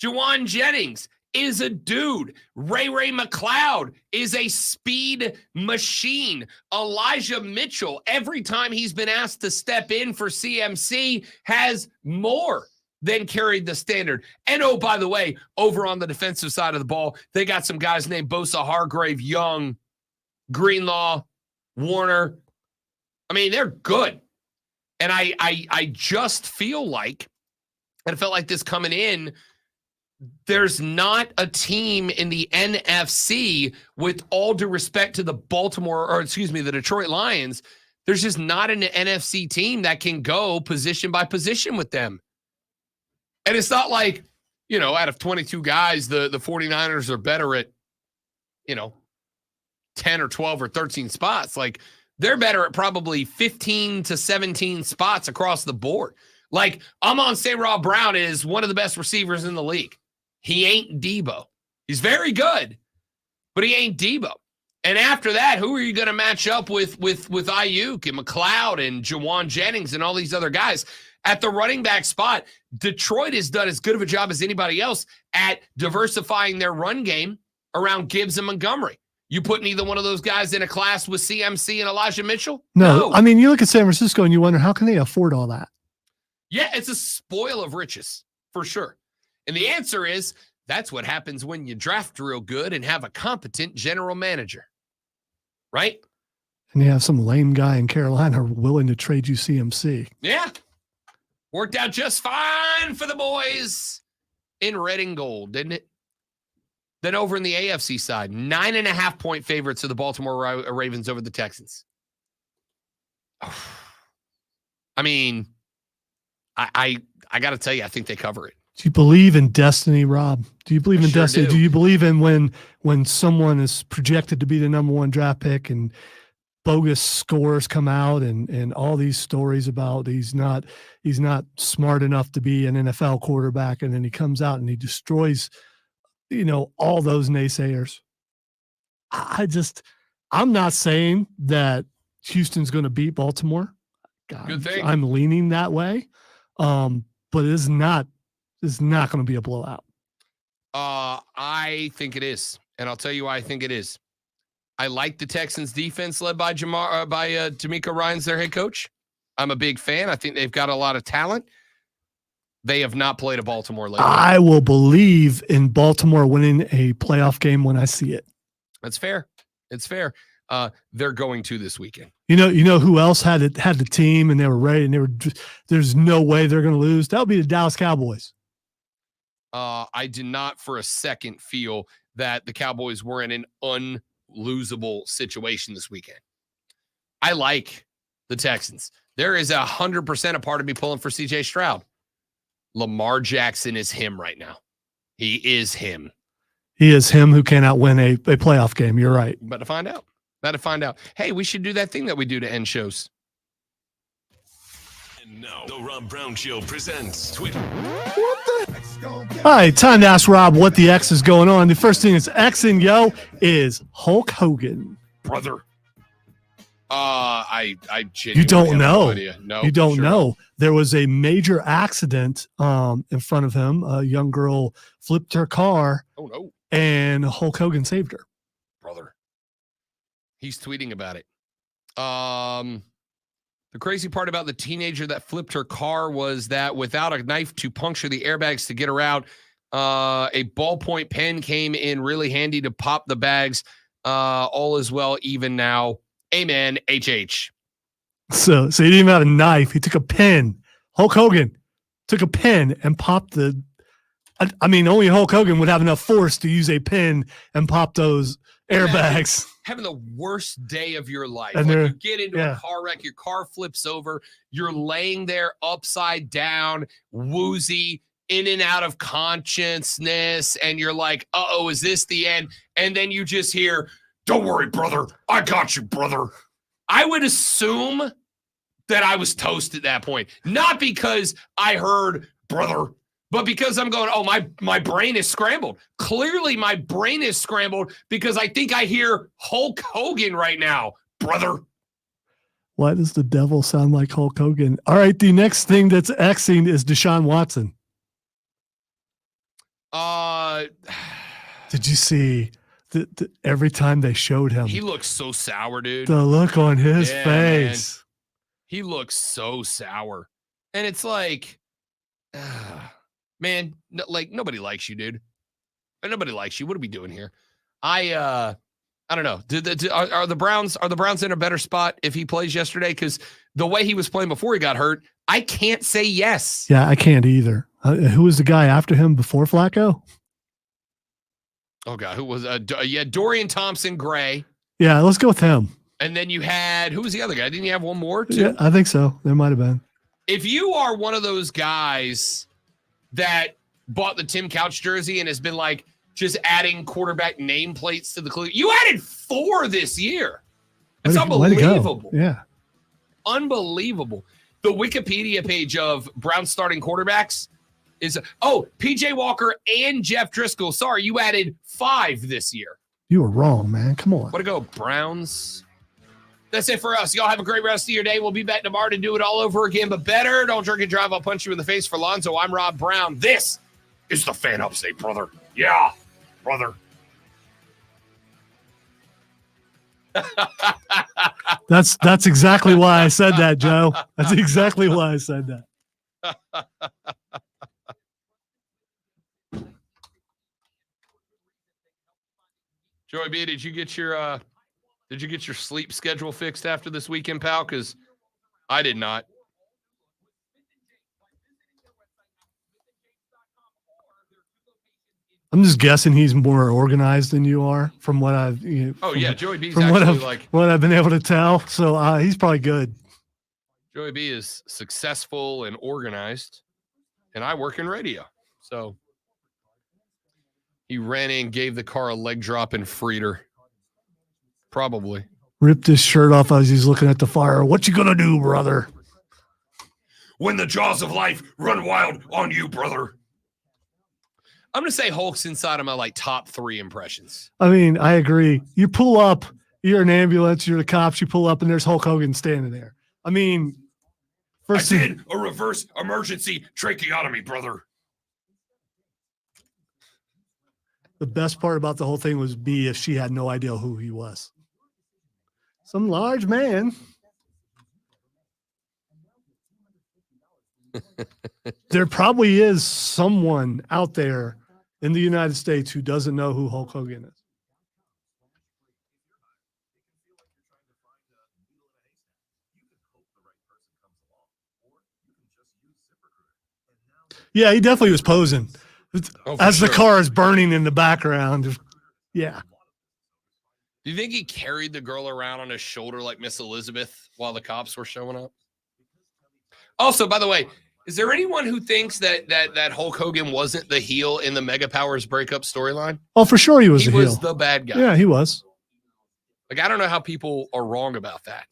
Juwan Jennings is a dude. Ray McLeod is a speed machine. Elijah Mitchell, every time he's been asked to step in for CMC, has more than carried the standard. And oh, by the way, over on the defensive side of the ball, they got some guys named Bosa, Hargrave, Young, Greenlaw, Warner. I mean, they're good. And I just feel like, and it felt like this coming in, there's not a team in the NFC, with all due respect to the the Detroit Lions, there's just not an NFC team that can go position by position with them. And it's not like, out of 22 guys, the 49ers are better at, 10 or 12 or 13 spots. Like, they're better at probably 15 to 17 spots across the board. Like, Amon St. Rob Brown is one of the best receivers in the league. He ain't Debo. He's very good, but he ain't Debo. And after that, who are you going to match up with Ayuk and McLeod and Juwan Jennings and all these other guys? At the running back spot, Detroit has done as good of a job as anybody else at diversifying their run game around Gibbs and Montgomery. You putting either one of those guys in a class with CMC and Elijah Mitchell? No. I mean, you look at San Francisco and you wonder, how can they afford all that? Yeah, it's a spoil of riches, for sure. And the answer is, that's what happens when you draft real good and have a competent general manager, right? And you have some lame guy in Carolina willing to trade you CMC. Yeah. Worked out just fine for the boys in red and gold, didn't it? Then over in the AFC side, 9.5-point favorites of the Baltimore Ravens over the Texans. I mean, I got to tell you, I think they cover it. Do you believe in destiny, Rob? Do you believe in destiny? Do. Do you believe in when someone is projected to be the number 1 draft pick and bogus scores come out and all these stories about he's not smart enough to be an NFL quarterback, and then he comes out and he destroys, all those naysayers? I'm not saying that Houston's going to beat Baltimore. God, good thing. I'm leaning that way. But it is not going to be a blowout. I think it is, and I'll tell you why I think it is. I like the Texans' defense led by D'Amico Ryans, their head coach. I'm a big fan. I think they've got a lot of talent. They have not played a Baltimore lately. I will believe in Baltimore winning a playoff game when I see it. That's fair. It's fair. They're going to this weekend. You know who else had the team and they were ready and there's no way they're going to lose? That would be the Dallas Cowboys. I did not for a second feel that the Cowboys were in an unlosable situation this weekend. I like the Texans. There is 100% a part of me pulling for CJ Stroud. Lamar Jackson is him right now. He is him. He is him who cannot win a playoff game. You're right. About to find out. Hey, we should do that thing that we do to end shows. And now, the Rob Brown Show presents Twitter. What the? All right, time to ask Rob what the X is going on. The first thing that's Xing, is Hulk Hogan. Brother. I You genuinely don't have know. no idea. No, you don't sure know. There was a major accident in front of him. A young girl flipped her car. Oh no! And Hulk Hogan saved her. Brother, he's tweeting about it. The crazy part about the teenager that flipped her car was that without a knife to puncture the airbags to get her out, a ballpoint pen came in really handy to pop the bags. All is well, even now. Amen. HH. So he didn't even have a knife. He took a pen. Hulk Hogan took a pen and popped the. I mean, only Hulk Hogan would have enough force to use a pen and pop those airbags. Having the worst day of your life. And Like they're- you get into a car wreck, your car flips over, you're laying there upside down, woozy, in and out of consciousness, and you're like, uh-oh, is this the end? And then you just hear, don't worry, brother. I got you, brother. I would assume that I was toast at that point. Not because I heard brother, but because I'm going, oh, my brain is scrambled. Clearly, my brain is scrambled because I think I hear Hulk Hogan right now, brother. Why does the devil sound like Hulk Hogan? All right, the next thing that's Xing is Deshaun Watson. Did you see the every time they showed him? He looks so sour, dude. The look on his Yeah, face. man. He looks so sour. And it's like, man, like nobody likes you, dude. Nobody likes you. What are we doing here? I don't know. Are the Browns in a better spot if he plays yesterday? Because the way he was playing before he got hurt, I can't say yes. Yeah, I can't either. Who was the guy after him before Flacco? Oh God, who was Dorian Thompson-Gray. Yeah, let's go with him. And then you had, who was the other guy? Didn't you have one more too? Yeah, I think so. There might have been. If you are one of those guys that bought the Tim Couch jersey and has been like just adding quarterback nameplates to the clue, you added 4 this year. That's Way to go. unbelievable. Yeah. Unbelievable. The Wikipedia page of Brown starting quarterbacks is, PJ Walker and Jeff Driscoll. Sorry, you added 5 this year. You were wrong, man. Come on. Way to go, Browns. That's it for us. Y'all have a great rest of your day. We'll be back tomorrow to do it all over again, but better. Don't drink and drive. I'll punch you in the face. For Lonzo, I'm Rob Brown. This is the Fan Upstate, brother. Yeah, brother. That's exactly why I said that, Joe. That's exactly why I said that. Joey B, did you get your sleep schedule fixed after this weekend, pal? Because I did not. I'm just guessing he's more organized than you are, from what I've. Joey B's from actually what I've been able to tell. So he's probably good. Joey B is successful and organized, and I work in radio, so he ran in, gave the car a leg drop, and freed her. Probably Ripped his shirt off as he's looking at the fire. What you gonna do, brother? When the jaws of life run wild on you, brother. I'm going to say Hulk's inside of my top 3 impressions. I mean, I agree. You pull up, you're an ambulance, you're the cops, you pull up, and there's Hulk Hogan standing there. I mean, I did a reverse emergency tracheotomy, brother. The best part about the whole thing was if she had no idea who he was. Some large man. There probably is someone out there in the United States who doesn't know who Hulk Hogan is. Yeah, he definitely was posing as the car is burning in the background. Yeah. Do you think he carried the girl around on his shoulder like Miss Elizabeth while the cops were showing up? Also, by the way, is there anyone who thinks that Hulk Hogan wasn't the heel in the Mega Powers breakup storyline? Oh, for sure he was He the was heel. the bad guy. Yeah, he was. Like, I don't know how people are wrong about that.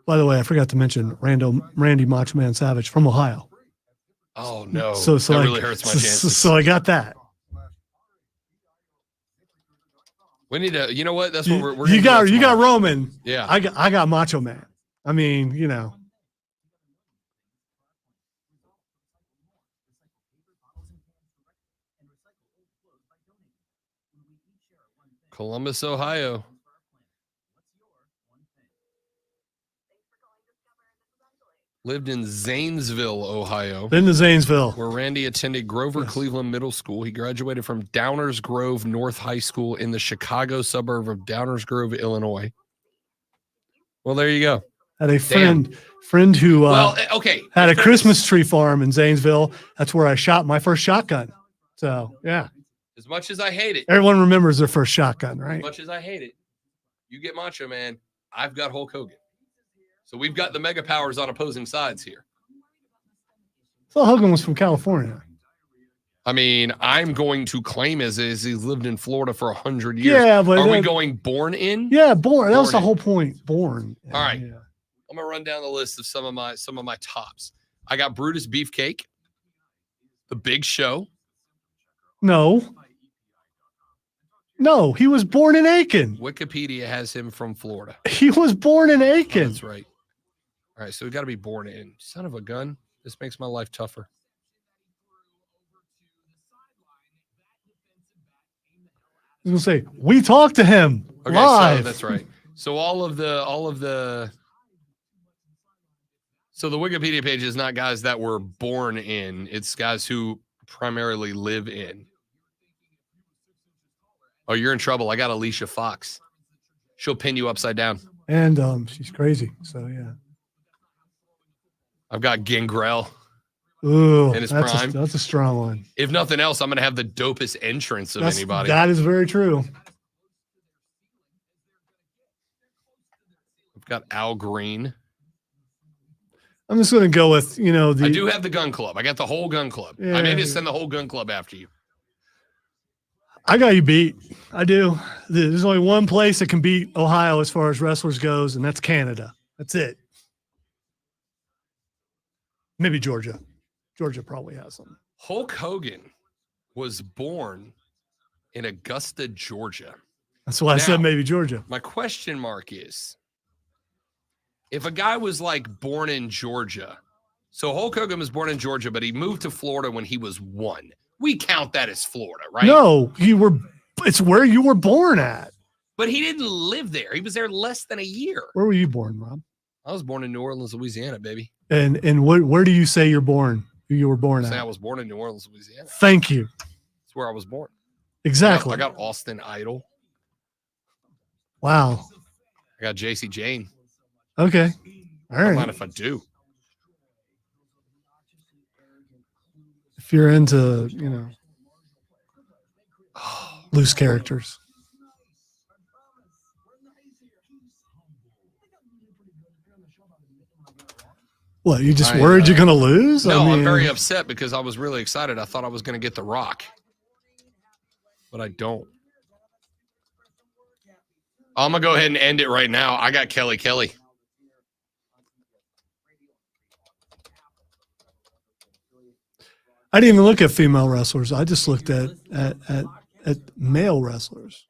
By the way, I forgot to mention Randy Macho Man Savage from Ohio. Oh no! So that I, really hurts my chances. So I got that. We need to. You know what? That's what we're you got Roman. Yeah. I got Macho Man. I mean, you know. Columbus, Ohio. Lived in Zanesville, Ohio. Been to Zanesville. Where Randy attended Grover Cleveland Middle School. He graduated from Downers Grove North High School in the Chicago suburb of Downers Grove, Illinois. Well, there you go. Had a friend who had a Christmas tree farm in Zanesville. That's where I shot my first shotgun. So, yeah. As much as I hate it. Everyone remembers their first shotgun, right? As much as I hate it. You get Macho Man. I've got Hulk Hogan. So we've got the mega powers on opposing sides here. So Hogan was from California. I mean, I'm going to claim as is he's lived in Florida for 100 years. Yeah, but are we going born in? Yeah, born. That was the whole point. Born. All right. Yeah. I'm gonna run down the list of some of my tops. I got Brutus Beefcake, The Big Show. No, he was born in Aiken. Wikipedia has him from Florida. He was born in Aiken. Oh, that's right. All right, so we got to be born in. Son of a gun. This makes my life tougher. I was gonna say we talked to him live. So that's right. So all of the. So the Wikipedia page is not guys that were born in. It's guys who primarily live in. Oh, you're in trouble. I got Alicia Fox. She'll pin you upside down. And she's crazy. So yeah. I've got Gangrel. Ooh, in his prime. That's a strong one. If nothing else, I'm going to have the dopest entrance of anybody. That is very true. I've got Al Green. I'm just going to go with, I do have the gun club. I got the whole gun club. Yeah, I may just send the whole gun club after you. I got you beat. I do. There's only one place that can beat Ohio as far as wrestlers goes, and that's Canada. That's it. Maybe Georgia. Georgia probably has them. Hulk Hogan was born in Augusta, Georgia. That's why I said maybe Georgia. My question mark is, if a guy was like born in Georgia, so Hulk Hogan was born in Georgia, but he moved to Florida when he was 1. We count that as Florida, right? No, it's where you were born at. But he didn't live there. He was there less than a year. Where were you born, Rob? I was born in New Orleans, Louisiana, baby. And where do you say you're born? Who you were born at? I was born in New Orleans, Louisiana. Thank you. That's where I was born. Exactly. I got Austin Idol. Wow. I got JC Jane. Okay. All right. I don't mind if I do. If you're into, loose characters. What, you just worried you're going to lose? No, I'm very upset because I was really excited. I thought I was going to get The Rock. But I don't. I'm going to go ahead and end it right now. I got Kelly Kelly. I didn't even look at female wrestlers. I just looked at male wrestlers.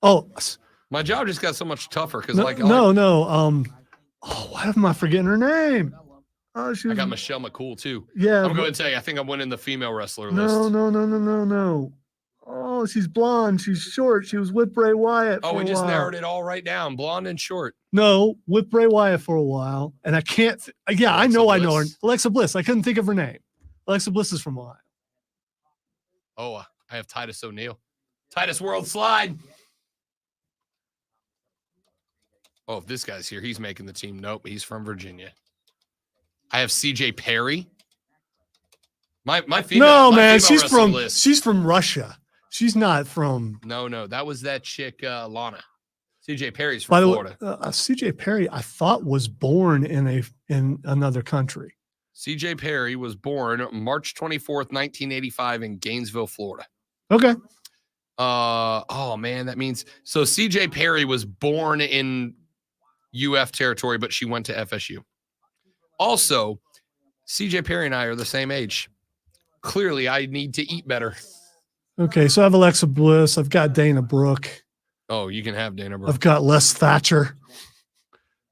Oh, my job just got so much tougher because, why am I forgetting her name? Oh, I got Michelle McCool too. Yeah, I'm going to tell you, I think I'm winning the female wrestler list. No. Oh, she's blonde. She's short. She was with Bray Wyatt. Oh, we just narrowed it all right down. Blonde and short. No, with Bray Wyatt for a while, and I can't. I know her. Alexa Bliss. I couldn't think of her name. Alexa Bliss is from Ohio. Oh, I have Titus O'Neil. Titus World Slide. Oh, if this guy's here, he's making the team. Nope, he's from Virginia. I have CJ Perry. My female. No, man, she's from Russia. She's not from. No, that was that chick Lana. CJ Perry's from Florida. CJ Perry, I thought was born in another country. CJ Perry was born March 24th, 1985 in Gainesville, Florida. Okay. Oh man, that means so CJ Perry was born in UF territory, but she went to FSU. Also, CJ Perry and I are the same age. Clearly, I need to eat better. Okay, so I have Alexa Bliss. I've got Dana Brooke. Oh, you can have Dana Brooke. I've got Les Thatcher,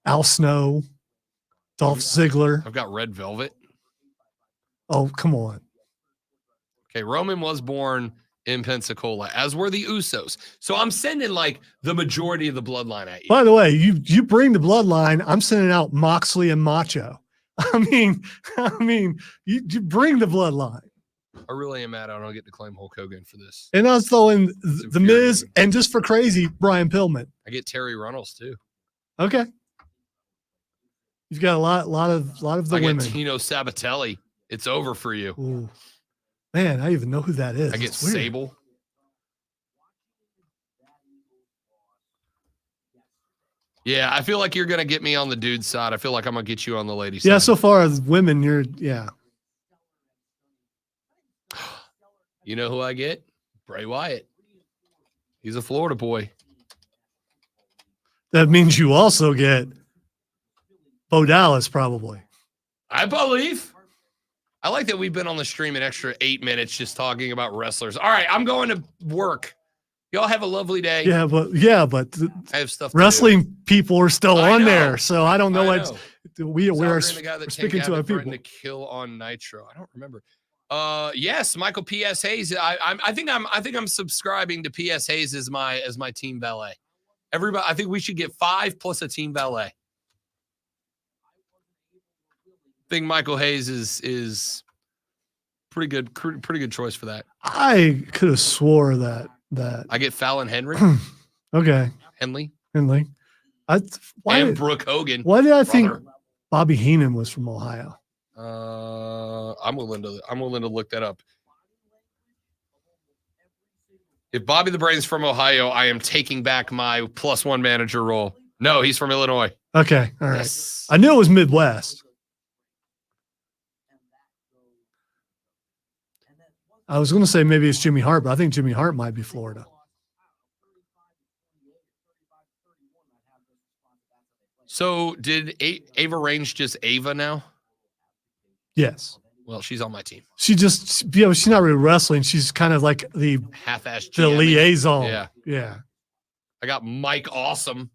Al Snow, Dolph Ziggler. I've got Red Velvet. Oh, come on. Okay, Roman was born in Pensacola, as were the Usos. So I'm sending like the majority of the bloodline at you. By the way, you bring the bloodline. I'm sending out Moxley and Macho. I mean, you bring the bloodline. I really am mad I don't get to claim Hulk Hogan for this. And I was throwing the Miz and just for crazy, Brian Pillman. I get Terry Runnels too. Okay. You've got a lot of the women. I get Tino Sabatelli. It's over for you. Ooh. Man, I even know who that is. I get Sable. Yeah, I feel like you're going to get me on the dude's side. I feel like I'm going to get you on the lady side. Yeah, so far as women, yeah. You know who I get? Bray Wyatt. He's a Florida boy. That means you also get Bo Dallas, probably. I believe. I like that we've been on the stream an extra 8 minutes just talking about wrestlers. All right, I'm going to work. Y'all have a lovely day. Yeah, but I have stuff. Wrestling people are still on there, so I don't know what we're speaking to our people. To kill on Nitro. I don't remember. Yes, Michael P.S. Hayes. I think I'm subscribing to P.S. Hayes as my team valet. Everybody, I think we should get 5 plus a team valet. I think Michael Hayes is pretty good choice for that. I could have swore that I get Fallon Henry. Okay. Henley. And Brooke Hogan. Why did I think Bobby Heenan was from Ohio? I'm willing to look that up. If Bobby the Brain's from Ohio, I am taking back my +1 manager role. No, he's from Illinois. Okay. All right. Yes. I knew it was Midwest. I was going to say maybe it's Jimmy Hart, but I think Jimmy Hart might be Florida. So did Ava Range just Ava now? Yes. Well, she's on my team. She's not really wrestling. She's kind of like the Half-assed the liaison. Yeah. Yeah. I got Mike Awesome.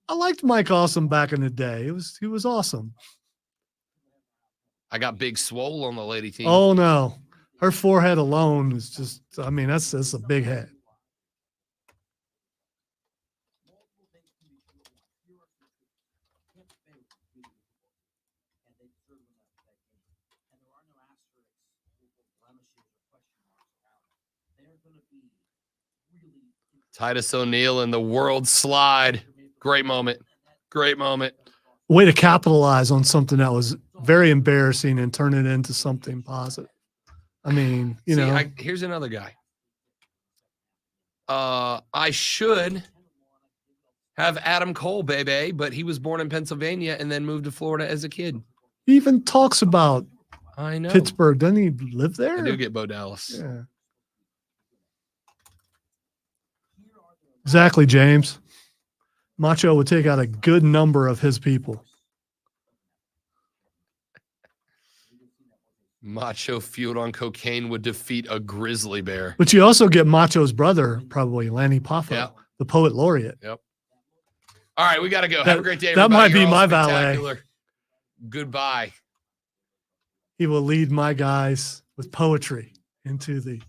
I liked Mike Awesome back in the day. He was awesome. I got Big Swole on the lady team. Oh no. Her forehead alone is just, I mean, that's a big head. Titus O'Neil in the world slide. Great moment. Great moment. Way to capitalize on something that was very embarrassing and turn it into something positive. I mean, here's another guy. I should have Adam Cole, baby, but he was born in Pennsylvania and then moved to Florida as a kid. He even talks about I know Pittsburgh. Doesn't he live there? I do get Bo Dallas. Yeah. Exactly, James. Macho would take out a good number of his people. Macho fueled on cocaine would defeat a grizzly bear. But you also get Macho's brother, probably Lanny Poffo, Yep. the poet laureate. Yep. All right, we got to go. Have a great day, that everybody. might be You're all my valet. spectacular. Goodbye. He will lead my guys with poetry into the